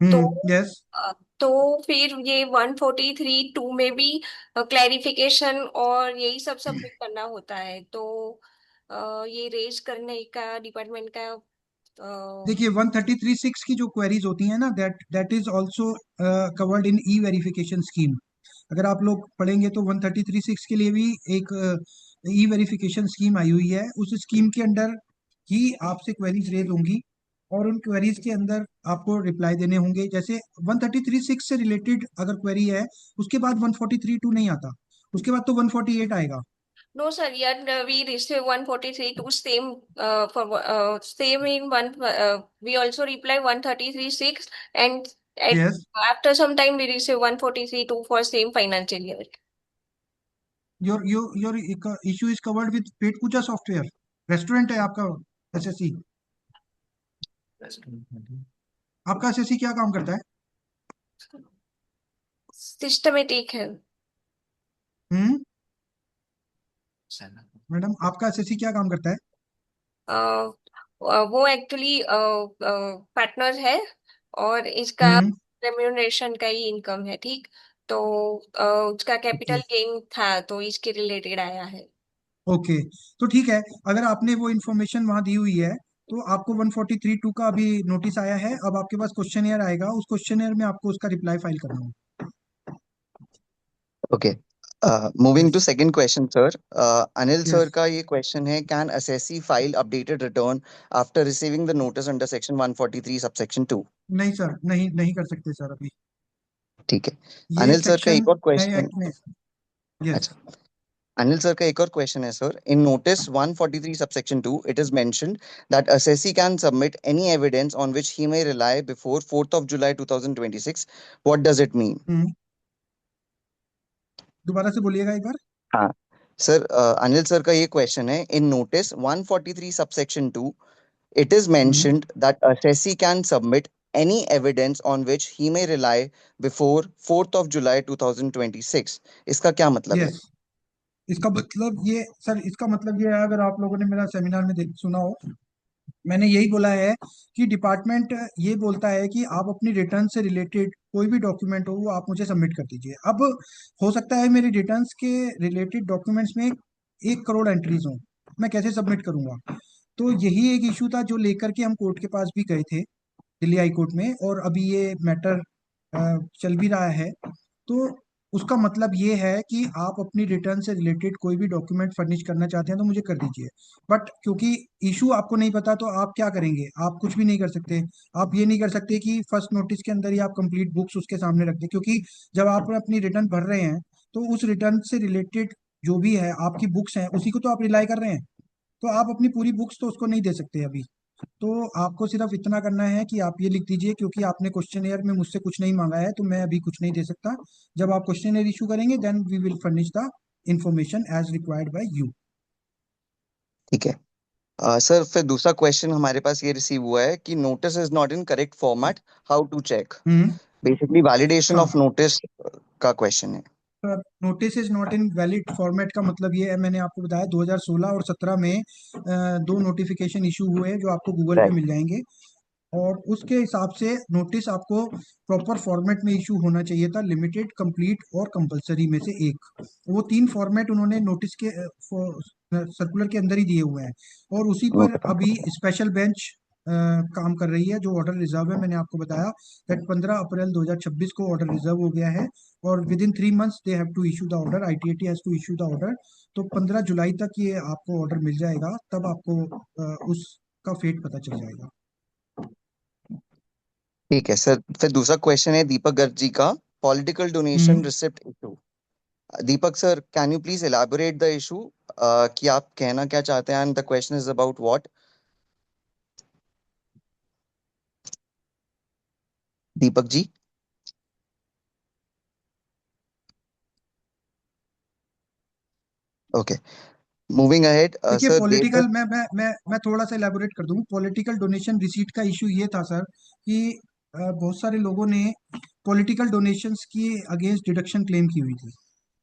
तो यस। तो फिर ये 143(2) में भी क्लैरिफिकेशन और यही सब सबमिट करना होता है, तो ये रेज करने का डिपार्टमेंट का देखिए 133(6) की जो क्वेरीज होती हैं ना, that is also covered in E verification scheme. अगर आप लोग पढ़ेंगे तो 133(6) के लिए भी एक ई वेरिफिकेशन स्कीम आई हुई है। उस स्कीम के अंडर ही आपसे क्वेरीज रेज होंगी और उन क्वेरीज के अंदर आपको रिप्लाई देने होंगे। जैसे 133(6) से रिलेटेड अगर क्वेरी है, उसके बाद 143(2) नहीं आता, उसके बाद तो 148 आएगा। No, sir. Yet we receive 143 to same for same in one. We also reply 133(6) and at yes. after some time we receive 143 to for same financial year. Your issue is covered with Petpooja software. Restaurant है आपका SSC. आपका SSC क्या काम करता है? Systematic है। हम्म। Madam आपका SSC क्या काम करता है? वो एक्चुअली पार्टनर है और इसका हम्म। रेम्यूनरेशन का ही इनकम है, ठीक, तो उसका ओके। कैपिटल गेन था तो इसके रिलेटेड आया है। ओके, तो ठीक है। अगर आपने वो इन्फॉर्मेशन वहां दी हुई है तो आपको 143(2) का अभी नोटिस आया है। अब आपके पास क्वेश्चन आएगा, उस क्वेश्चन में आपको उसका रिप्लाई फाइल करना होगा। Okay. Moving yes. to second question, sir. Anil sir yes. का ये question है, can assessee file updated return after receiving the notice under section 143 subsection 2? नहीं सर, नहीं नहीं कर सकते सर अभी। ठीक है। ये अनिल सर का सेक्शन एक और नए क्वेश्चन। एक्ट में। यस। अच्छा, अनिल सर का एक और क्वेश्चन है sir, in notice 143 subsection 2 it is mentioned that assessee can submit any evidence on which he may rely before 4th of July 2026. What does it mean? दोबारा से बोलिएगा एक बार। हाँ सर, अनिल सर का ये क्वेश्चन है, इन notice 143 subsection 2 it is hmm. mentioned that assessee can submit any evidence on which he may rely before 4th of July 2026. इसका क्या मतलब है? यस, इसका मतलब ये सर, इसका मतलब ये है, अगर आप लोगों ने मेरा सेमिनार में सुना हो, मैंने यही बोला है कि डिपार्टमेंट ये बोलता है कि आप अपनी रिटर्न से रिलेटेड कोई भी डॉक्यूमेंट हो वो आप मुझे सबमिट कर दीजिए। अब हो सकता है मेरी रिटर्न्स के रिलेटेड डॉक्यूमेंट्स में 1 करोड़ एंट्रीज हों, मैं कैसे सबमिट करूंगा? तो यही एक इशू था जो लेकर के हम कोर्ट के पास भी गए थे, दिल्ली हाई कोर्ट में, और अभी ये मैटर चल भी रहा है। तो उसका मतलब ये है कि आप अपनी रिटर्न से रिलेटेड कोई भी डॉक्यूमेंट फर्निश करना चाहते हैं तो मुझे कर दीजिए। बट क्योंकि इशू आपको नहीं पता तो आप क्या करेंगे? आप कुछ भी नहीं कर सकते। आप ये नहीं कर सकते कि फर्स्ट नोटिस के अंदर ही आप कंप्लीट बुक्स उसके सामने रख दें, क्योंकि जब आप अपनी रिटर्न भर रहे हैं तो उस रिटर्न से रिलेटेड जो भी है आपकी बुक्स हैं उसी को तो आप रिलाई कर रहे हैं। तो आप अपनी पूरी बुक्स तो उसको नहीं दे सकते अभी। तो आपको सिर्फ इतना करना है कि आप ये लिख दीजिए, क्योंकि आपने क्वेश्चन में मुझसे कुछ नहीं मांगा है तो मैं अभी कुछ नहीं दे सकता। जब आप क्वेश्चन इशू करेंगे then we will furnish the information as required by you. ठीक है। सर फिर दूसरा क्वेश्चन हमारे पास ये रिसीव हुआ है कि notice is not in correct format, how to check? Hmm. Basically validation हाँ ऑफ नोटिस का क्वेश्चन है। Sir, notice is not in valid format का मतलब ये है, मैंने आपको बताया 2016 और 17 में 2 नोटिफिकेशन इशू हुए जो आपको गूगल पे राइट। मिल जाएंगे। और उसके हिसाब से नोटिस आपको प्रॉपर फॉर्मेट में इशू होना चाहिए था, लिमिटेड, कंप्लीट और कंपलसरी में से एक। वो 3 फॉर्मेट उन्होंने नोटिस के सर्कुलर के अंदर ही दिए हुए हैं, और उसी पर अभी स्पेशल बेंच काम कर रही है। जो ऑर्डर रिजर्व है, मैंने आपको बताया दैट 15 अप्रैल 2026 को ऑर्डर रिजर्व हो गया है, और within 3 months they have to issue the order, ITAT has to issue the order. तो 15 जुलाई तक ये आपको ऑर्डर मिल जाएगा, तब आपको उसका फेट पता चल जाएगा। ठीक है सर, फिर दूसरा क्वेश्चन है दीपक गर्ग जी का, political donation hmm. Receipt issue. Deepak sir, can you please elaborate the issue, कि आप कहना क्या चाहते हैं and the question is about what? Deepak ji. Okay, moving ahead देखिए सर पॉलिटिकल, देवदत्त। मैं थोड़ा सा इलेबोरेट कर दूं। पॉलिटिकल डोनेशन रिसीट का इशू ये था सर कि बहुत सारे लोगों ने पॉलिटिकल डोनेशंस की अगेंस्ट डिडक्शन क्लेम की हुई थी,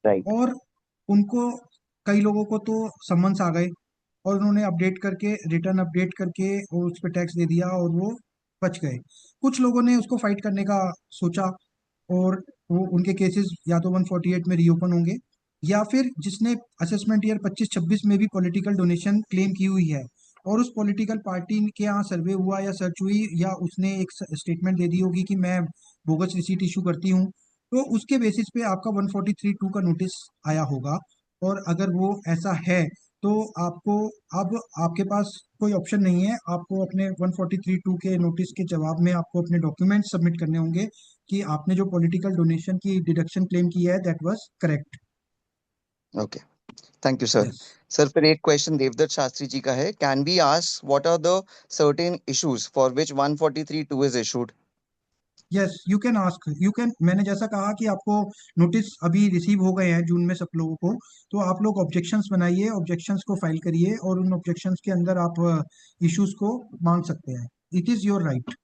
राइट। और उनको, कई लोगों को तो समन्स आ गए, और उन्होंने अपडेट करके, रिटर्न अपडेट करके और उस पर टैक्स दे दिया और वो बच गए। कुछ लोगों ने उसको फाइट करने का सोचा, और वो उनके केसेस या तो 148 में रीओपन होंगे, या फिर जिसने असेसमेंट ईयर 25-26 में भी पॉलिटिकल डोनेशन क्लेम की हुई है और उस पॉलिटिकल पार्टी के यहाँ सर्वे हुआ या सर्च हुई, या उसने एक स्टेटमेंट दे दी होगी कि मैं बोगस रिसीट इशू करती हूँ, तो उसके बेसिस पे आपका 143(2) का नोटिस आया होगा। और अगर वो ऐसा है तो आपको, अब आपके पास कोई ऑप्शन नहीं है, आपको अपने 143(2) के नोटिस के जवाब में आपको अपने डॉक्यूमेंट सबमिट करने होंगे कि आपने जो पॉलिटिकल डोनेशन की डिडक्शन क्लेम की है that was correct. Okay, thank you sir. Yes, sir फिर एक क्वेश्चन देवदत्त शास्त्री जी का है, can be ask what are the certain issues for which 143(2) is issued? Yes, you can ask, you can, मैंने जैसा कहा कि आपको नोटिस अभी रिसीव हो गए हैं जून में सब लोगों को, तो आप लोग ऑब्जेक्शंस बनाइए, ऑब्जेक्शंस को फाइल करिए, और उन ऑब्जेक्शंस के अंदर आप इश्यूज को मांग सकते हैं। It is your right.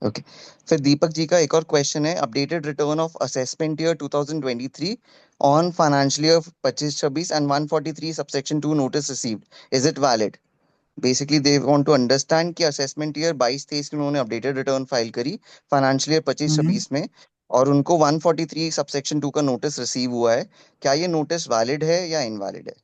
Okay. फिर दीपक जी का एक और क्वेश्चन है, updated return of assessment year 2023 on financial year 25-26 and 143 subsection 2 notice received, is it valid? Basically they want to understand कि असेसमेंट ईयर 22-23 में उन्होंने अपडेटेड रिटर्न फाइल करी financial year 25-26 में, और उनको 143 सबसेक्शन 2 का नोटिस रिसीव हुआ है, क्या ये नोटिस वैलिड है या इनवैलिड है?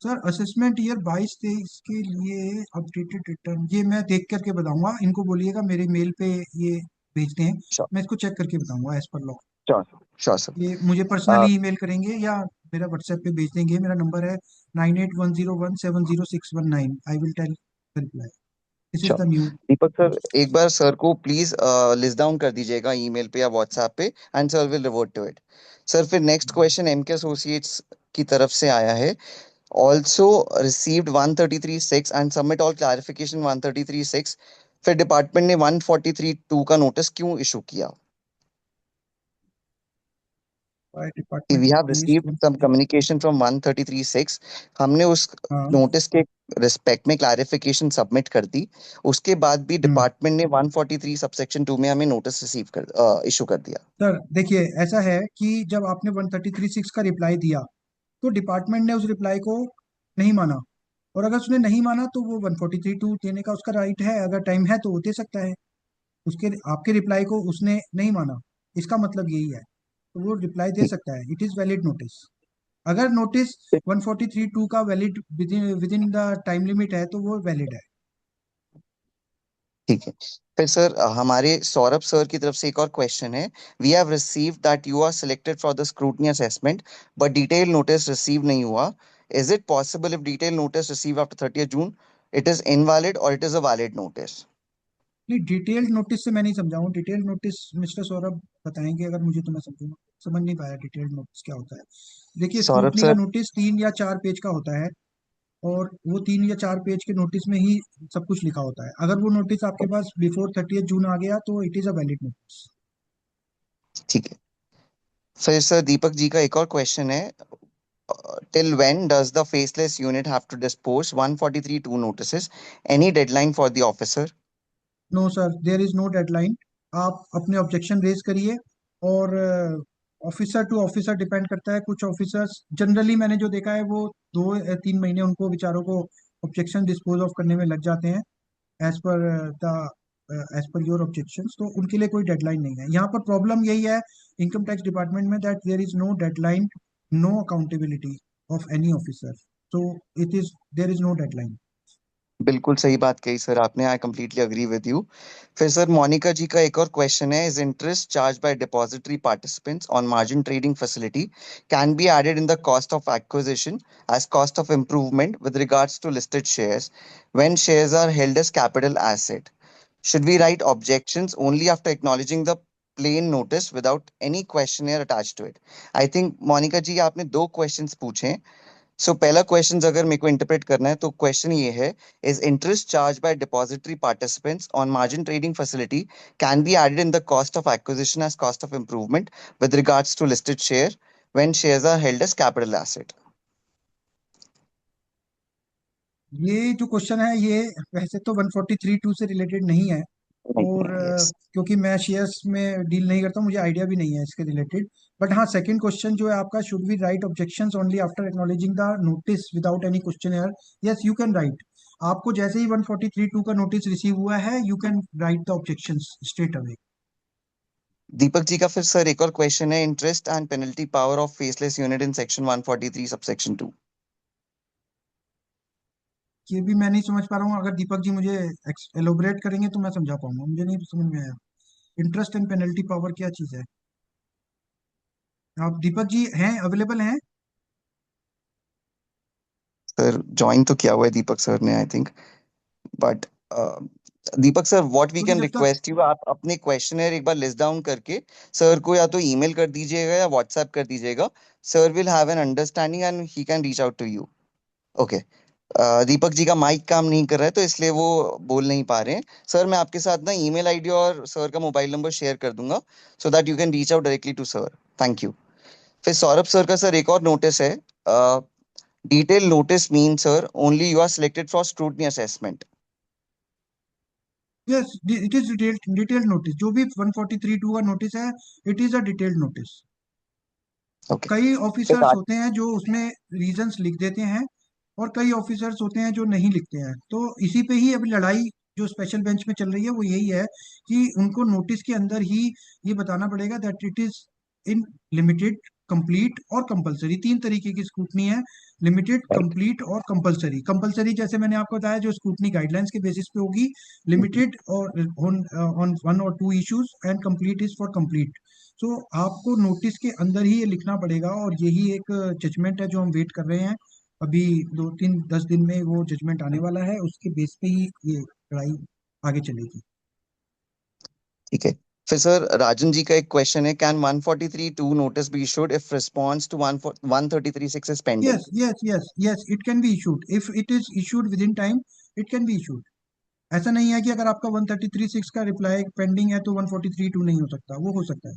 सर, असेसमेंट ईयर 22-23 के लिए अपडेटेड रिटर्न, ये मैं देख करके बताऊंगा, इनको बोलिएगा मेरे मेल पे ये भेजते हैं, श्योर, मैं इसको चेक करके बताऊंगा as per law. Sure, sure sir. ये मुझे पर्सनली ईमेल करेंगे या मेरा व्हाट्सएप पे भेज देंगे, मेरा नंबर है 9810170619। I will tell reply, this is sure. The new Deepak sir post. एक बार सर को प्लीज लिस्ट डाउन कर दीजिएगा ईमेल पे या व्हाट्सएप पे, and sir will revert to it. Sir फिर next question M K associates की तरफ से आया है, also received 133(6) and submit all clarification 133(6), फिर डिपार्टमेंट ने 143(2) का नोटिस क्यों इशू किया? By department We have place received some communication from 133(6), हमने उस हाँ। नोटिस के रिस्पेक्ट में क्लैरिफिकेशन सबमिट कर दी, उसके बाद भी हम्म डिपार्टमेंट ने 143 सबसेक्शन 2 में हमें नोटिस रिसीव कर इशू कर दिया। सर देखिए, ऐसा है कि जब आपने 133(6) का रिप्लाई दिया, तो डिपार्टमेंट ने उस रिप्लाई को नहीं माना, और अगर उसने नहीं माना तो वो 143(2) देने का उसका राइट है, अगर टाइम है तो वो दे सकता है। उसके, आपके रिप्लाई को उसने नहीं माना, इसका मतलब यही है, तो वो रिप्लाई दे ठीक सकता है, इट इज वैलिड नोटिस। अगर नोटिस 143(2) का valid with in the time limit है तो वो वैलिड है। ठीक है। फिर सर हमारे सौरभ सर की तरफ से एक और क्वेश्चन है, we have received that you are selected for the scrutiny assessment but detail notice receive नहीं हुआ, is it possible if detail notice receive after 30th June it is invalid और it is a valid notice? नहीं, detailed notice से मैं नहीं समझाऊँ, detailed notice mister Saurabh बताएंगे, अगर मुझे, तो मैं समझ नहीं पाया डिटेल्ड नोटिस क्या होता है। देखिए, सौरभ स्क्रूटनी का सर, नोटिस 3 या 4 पेज का होता है, और वो 3 या 4 पेज के नोटिस में ही सब कुछ लिखा होता है। अगर वो नोटिस आपके पास बिफोर 30th जून आ गया तो it is a valid notice. ठीक है। फिर सर दीपक जी का एक और क्वेश्चन है, till when does the faceless unit have to dispose 143(2) notices? Any deadline for the officer? No sir, there is no deadline. आप अपने ऑब्जेक्शन रेज करिए, और ऑफिसर टू ऑफिसर डिपेंड करता है। कुछ ऑफिसर्स, जनरली मैंने जो देखा है, वो 2 या 3 महीने उनको बेचारों को ऑब्जेक्शन डिस्पोज ऑफ करने में लग जाते हैं, as per the as per your objections, तो उनके लिए कोई डेडलाइन नहीं है। यहाँ पर प्रॉब्लम यही है इनकम टैक्स डिपार्टमेंट में, that there is no deadline, no accountability of any officer, so it is, there is no deadline. बिल्कुल सही बात कही सर आपने, I completely agree with you. फिर सर मोनिका जी का एक और क्वेश्चन है, is interest charge by depository participants on margin trading facility can be added in the cost of acquisition as cost of improvement with regards to listed shares when shares are held as capital asset? Should we write objections only after acknowledging the plain notice without any questionnaire attached to it? I think Monika ji आपने दो questions पूछे हैं। सो पहला question अगर मेरे को interpret करना है तो क्वेश्चन ये है, is interest charge by depository participants on margin trading facility can be added in the cost of acquisition as cost of improvement with regards to listed share when shares are held as capital asset? ये जो question है ये वैसे तो 143(2) से related नहीं है, और यस क्योंकि मैं शेयर्स में डील नहीं करता हूँ, मुझे आइडिया भी नहीं है इसके रिलेटेड। बट हाँ, सेकंड क्वेश्चन जो है आपका, should we write objections only after acknowledging the notice without any question? Yes, you can write. आपको जैसे ही 143(2) का नोटिस रिसीव हुआ है, you can write the objections straight away. Deepak ji का फिर सर एक और क्वेश्चन है, interest and penalty power of faceless unit in section 143 subsection 2। ये भी मैं नहीं समझ पा रहा हूँ, अगर दीपक जी मुझे एलोबरेट करेंगे तो मैं समझा पाऊंगा, मुझे नहीं समझ में आया। इंटरेस्ट एंड पेनल्टी पावर क्या चीज़ है? आप दीपक जी हैं, अवेलेबल हैं? सर ज्वाइन तो किया हुआ है दीपक सर ने, I think, but Deepak sir what we क्योंकि कैन जब तक रिक्वेस्ट यू, आप अपने क्वेश्चनर एक बार लिस्ट डाउन करके सर को या तो ईमेल कर दीजिएगा या व्हाट्सएप कर दीजिएगा। Sir will have an understanding and he can reach out to you. Okay. Deepak ji का माइक काम नहीं कर रहा है तो इसलिए वो बोल नहीं पा रहे हैं। सर मैं आपके साथ ना ईमेल आईडी और सर का मोबाइल नंबर शेयर कर दूंगा, so that you can reach out directly to sir. Thank you. फिर सौरभ सर का सर एक और नोटिस है। Detail notice mean sir only you are selected for scrutiny assessment. Yes, it is detailed notice. जो भी 143(2) का नोटिस है, it is a detailed notice. Okay. कई फिर ऑफिसर्स होते हैं जो उसमें रीजंस लिख देते हैं, और कई ऑफिसर्स होते हैं जो नहीं लिखते हैं। तो इसी पे ही अभी लड़ाई जो स्पेशल बेंच में चल रही है वो यही है कि उनको नोटिस के अंदर ही ये बताना पड़ेगा that it is in limited, complete और कंपलसरी। तीन तरीके की स्क्रूटनी है: लिमिटेड, राइट। कंप्लीट और कंपलसरी। कंपलसरी जैसे मैंने आपको बताया, जो स्क्रूटनी गाइडलाइंस के बेसिस पे होगी। लिमिटेड और ऑन 1 और 2 issues, and complete is for complete. So आपको नोटिस के अंदर ही ये लिखना पड़ेगा, और यही एक जजमेंट है जो हम वेट कर रहे हैं। अभी 2-3-10 दिन में वो जजमेंट आने वाला है, उसके बेस पे ही ये लड़ाई आगे चलेगी। ठीक है। फिर सर राजन जी का एक क्वेश्चन है, can 143(2) notice be issued if response to 133(6) is pending? Yes, yes, yes, yes, it can be issued if it is issued within time. It can be issued. ऐसा नहीं है कि अगर आपका 133(6) का रिप्लाई पेंडिंग है तो 143(2) नहीं हो सकता, वो हो सकता है।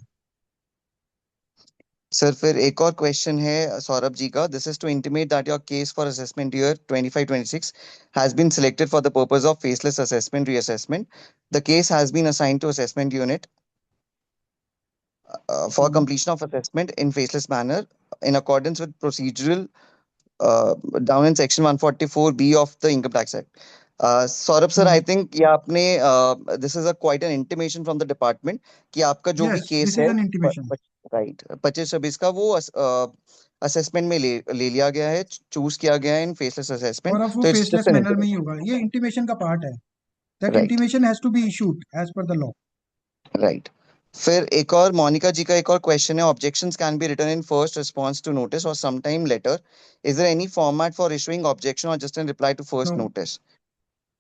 सर फिर एक और क्वेश्चन है सौरभ जी का, this is to intimate that your case for assessment year 25-26 has been selected for the purpose of faceless assessment reassessment. The case has been assigned to assessment unit for hmm, completion of assessment in faceless manner in accordance with procedural uh, down in section 144B of the Income Tax Act. Saurabh sir, I hmm. Think ये आपने this is a quite an intimation from the department कि आपका जो भी yes, case this है is an intimation. Right 25-26 का वो assessment में ले लिया गया है, चूज किया गया है इन फेसलेस असेसमेंट, और अब वो तो it's faceless just an manner में ही इंटीमेशन। होगा, ये इंटीमेशन का पार्ट है। That right. Intimation has to be issued as per the law. Right. फिर एक और मोनिका जी का एक और क्वेश्चन है, objections can be written in first response to notice और some time later. Is there any format for issuing objection और just in reply to first no notice?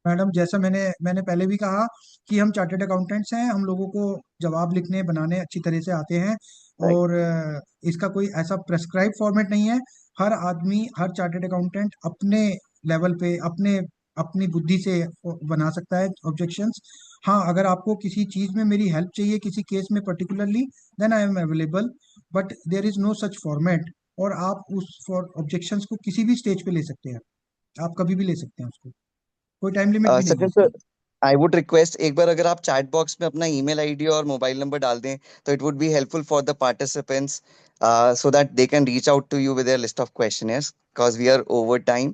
Madam, जैसा मैंने पहले भी कहा कि हम चार्टर्ड अकाउंटेंट्स हैं, हम लोगों को जवाब लिखने बनाने अच्छी तरह से आते हैं। राइट। और इसका कोई ऐसा प्रेस्क्राइब फॉर्मेट नहीं है। हर आदमी, हर चार्टर्ड अकाउंटेंट अपने लेवल पे, अपने अपनी बुद्धि से बना सकता है ऑब्जेक्शंस। हाँ, अगर आपको किसी चीज़ में मेरी हेल्प चाहिए, किसी केस में particularly, then I am available. But there is no such format. और आप उस फॉर ऑब्जेक्शंस को किसी भी स्टेज पे ले सकते हैं, आप कभी भी ले सकते हैं उसको। कोई टाइम लिमिट भी नहीं है सचिन इसकी। सर, आई वुड रिक्वेस्ट एक बार अगर आप चैट बॉक्स में अपना ईमेल आईडी और मोबाइल नंबर डाल दें तो it would be helpful for the participants, so that they can reach out to you with their list of questionnaires because we are over time.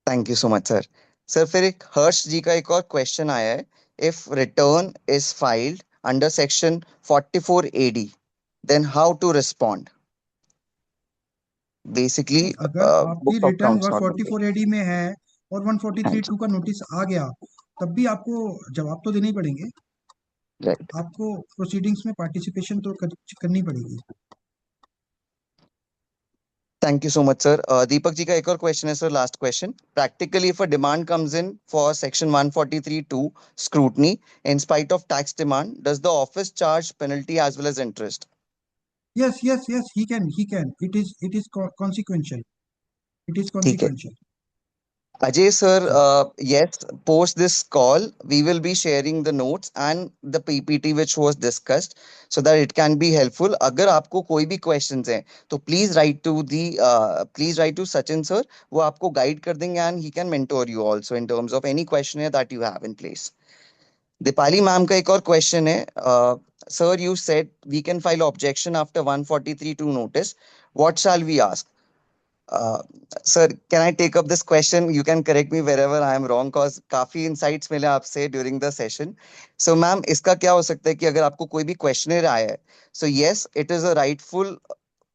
Thank you so much sir. Sir फिर एक हर्ष जी का एक और question आया है, if return is filed under section 44 AD then how to respond? Basically नहीं, अगर आपकी books of return accounts not been 44 AD में है और हाँ 143(2) का नोटिस आ गया, तब भी आपको जवाब तो देने ही पड़ेंगे। राइट। आपको प्रोसीडिंग्स में पार्टिसिपेशन तो करनी पड़ेगी। Thank you so much sir. Deepak ji का एक और क्वेश्चन है sir, last question, practically if a demand comes in for section 143(2) scrutiny in spite of tax demand, does the office charge penalty as well as interest? Yes, yes, yes, he can, it is consequential. It is ठीक है। Consequential. Ajay sir, yes, post this call, we will be sharing the notes and the PPT which was discussed so that it can be helpful. अगर आपको कोई भी questions हैं तो please write to Sachin sir. वो आपको guide कर देंगे and he can mentor you also in terms of any questionnaire that you have in place. Dipali ma'am का एक और question है. Sir, you said we can file objection after 143(2) notice. What shall we ask? Uh, Sir, can I take up this question? You can correct me wherever I am wrong, cause काफी insights मिले आपसे during the session. So, ma'am, इसका क्या हो सकता है कि अगर आपको कोई भी questionnaire आया है, so yes, it is a rightful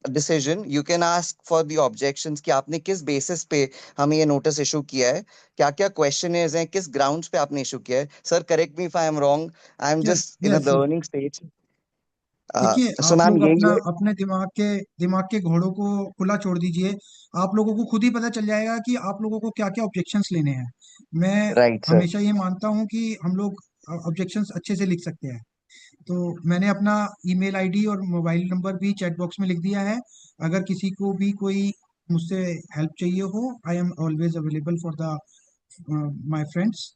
decision. You can ask for the objections कि आपने किस basis पे हमें ये notice issue किया है, क्या-क्या questionnaires हैं, किस grounds पे आपने issue किया है. Sir, correct me if I am wrong. I am yes just in a yes yes learning stage. देखिए, So, आप ma'am, लोग यही अपना है. अपने दिमाग के घोड़ों को खुला छोड़ दीजिए। आप लोगों को खुद ही पता चल जाएगा कि आप लोगों को क्या क्या ऑब्जेक्शंस लेने हैं। मैं Right, sir. हमेशा ये मानता हूँ कि हम लोग ऑब्जेक्शंस अच्छे से लिख सकते हैं। तो मैंने अपना ईमेल आईडी और मोबाइल नंबर भी चैट बॉक्स में लिख दिया है। अगर किसी को भी कोई मुझसे हेल्प चाहिए हो, I am always available for the my friends,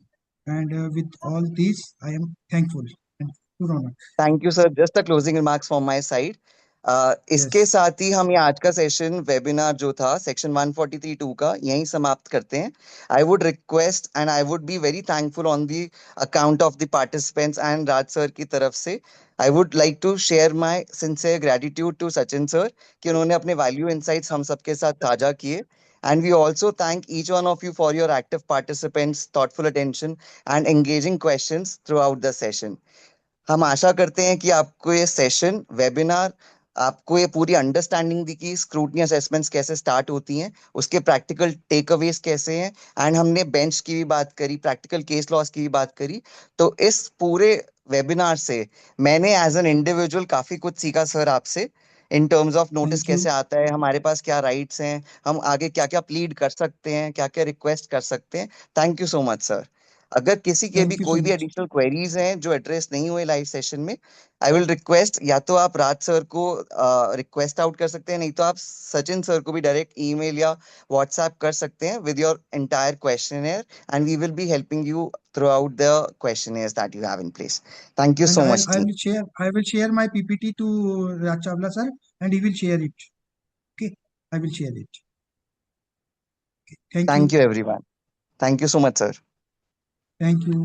and with all this I am thankful and Raunak. Thank you sir, just the closing remarks from my side. Yes, इसके साथ ही हम ये आज का सेशन वेबिनार जो था सेक्शन 143(2) का यहीं समाप्त करते हैं। I would request and I would be very thankful on the account of the participants and Raj sir की तरफ से। I would like to share my sincere gratitude to Sachin sir कि उन्होंने अपने वैल्यू इंसाइट्स हम सबके साथ साझा किए। And we also thank each one of you for your active participants, thoughtful attention, and engaging questions throughout the session. हम आशा करते हैं कि आपको ये सेशन वेबिनार आपको ये पूरी अंडरस्टैंडिंग दी कि स्क्रूटनी असेसमेंट्स कैसे स्टार्ट होती हैं, उसके प्रैक्टिकल टेक अवेज कैसे हैं, एंड हमने बेंच की भी बात करी, प्रैक्टिकल केस लॉस की भी बात करी। तो इस पूरे वेबिनार से मैंने एज एन इंडिविजुअल काफी कुछ सीखा सर आपसे in terms of notice thank you, कैसे आता है, हमारे पास क्या राइट्स हैं, हम आगे क्या क्या प्लीड कर सकते हैं, क्या क्या रिक्वेस्ट कर सकते हैं। Thank you so much sir. अगर किसी के भी थैंक यू कोई सो भी मच। एडिशनल क्वेरीज हैं जो एड्रेस नहीं हुए लाइव सेशन में, आई विल रिक्वेस्ट या तो आप राज सर को रिक्वेस्ट आउट कर सकते हैं, नहीं तो आप सचिन सर को भी डायरेक्ट ईमेल या व्हाट्सएप कर सकते हैं with your entire questionnaire and we will be helping you throughout the questionnaires that you have in place. Thank you And so much team. I will share my PPT to Raj Chawla sir, and he will share it. Okay, I will share it. Okay, thank thank you, you everyone. Thank you so much sir. thank you.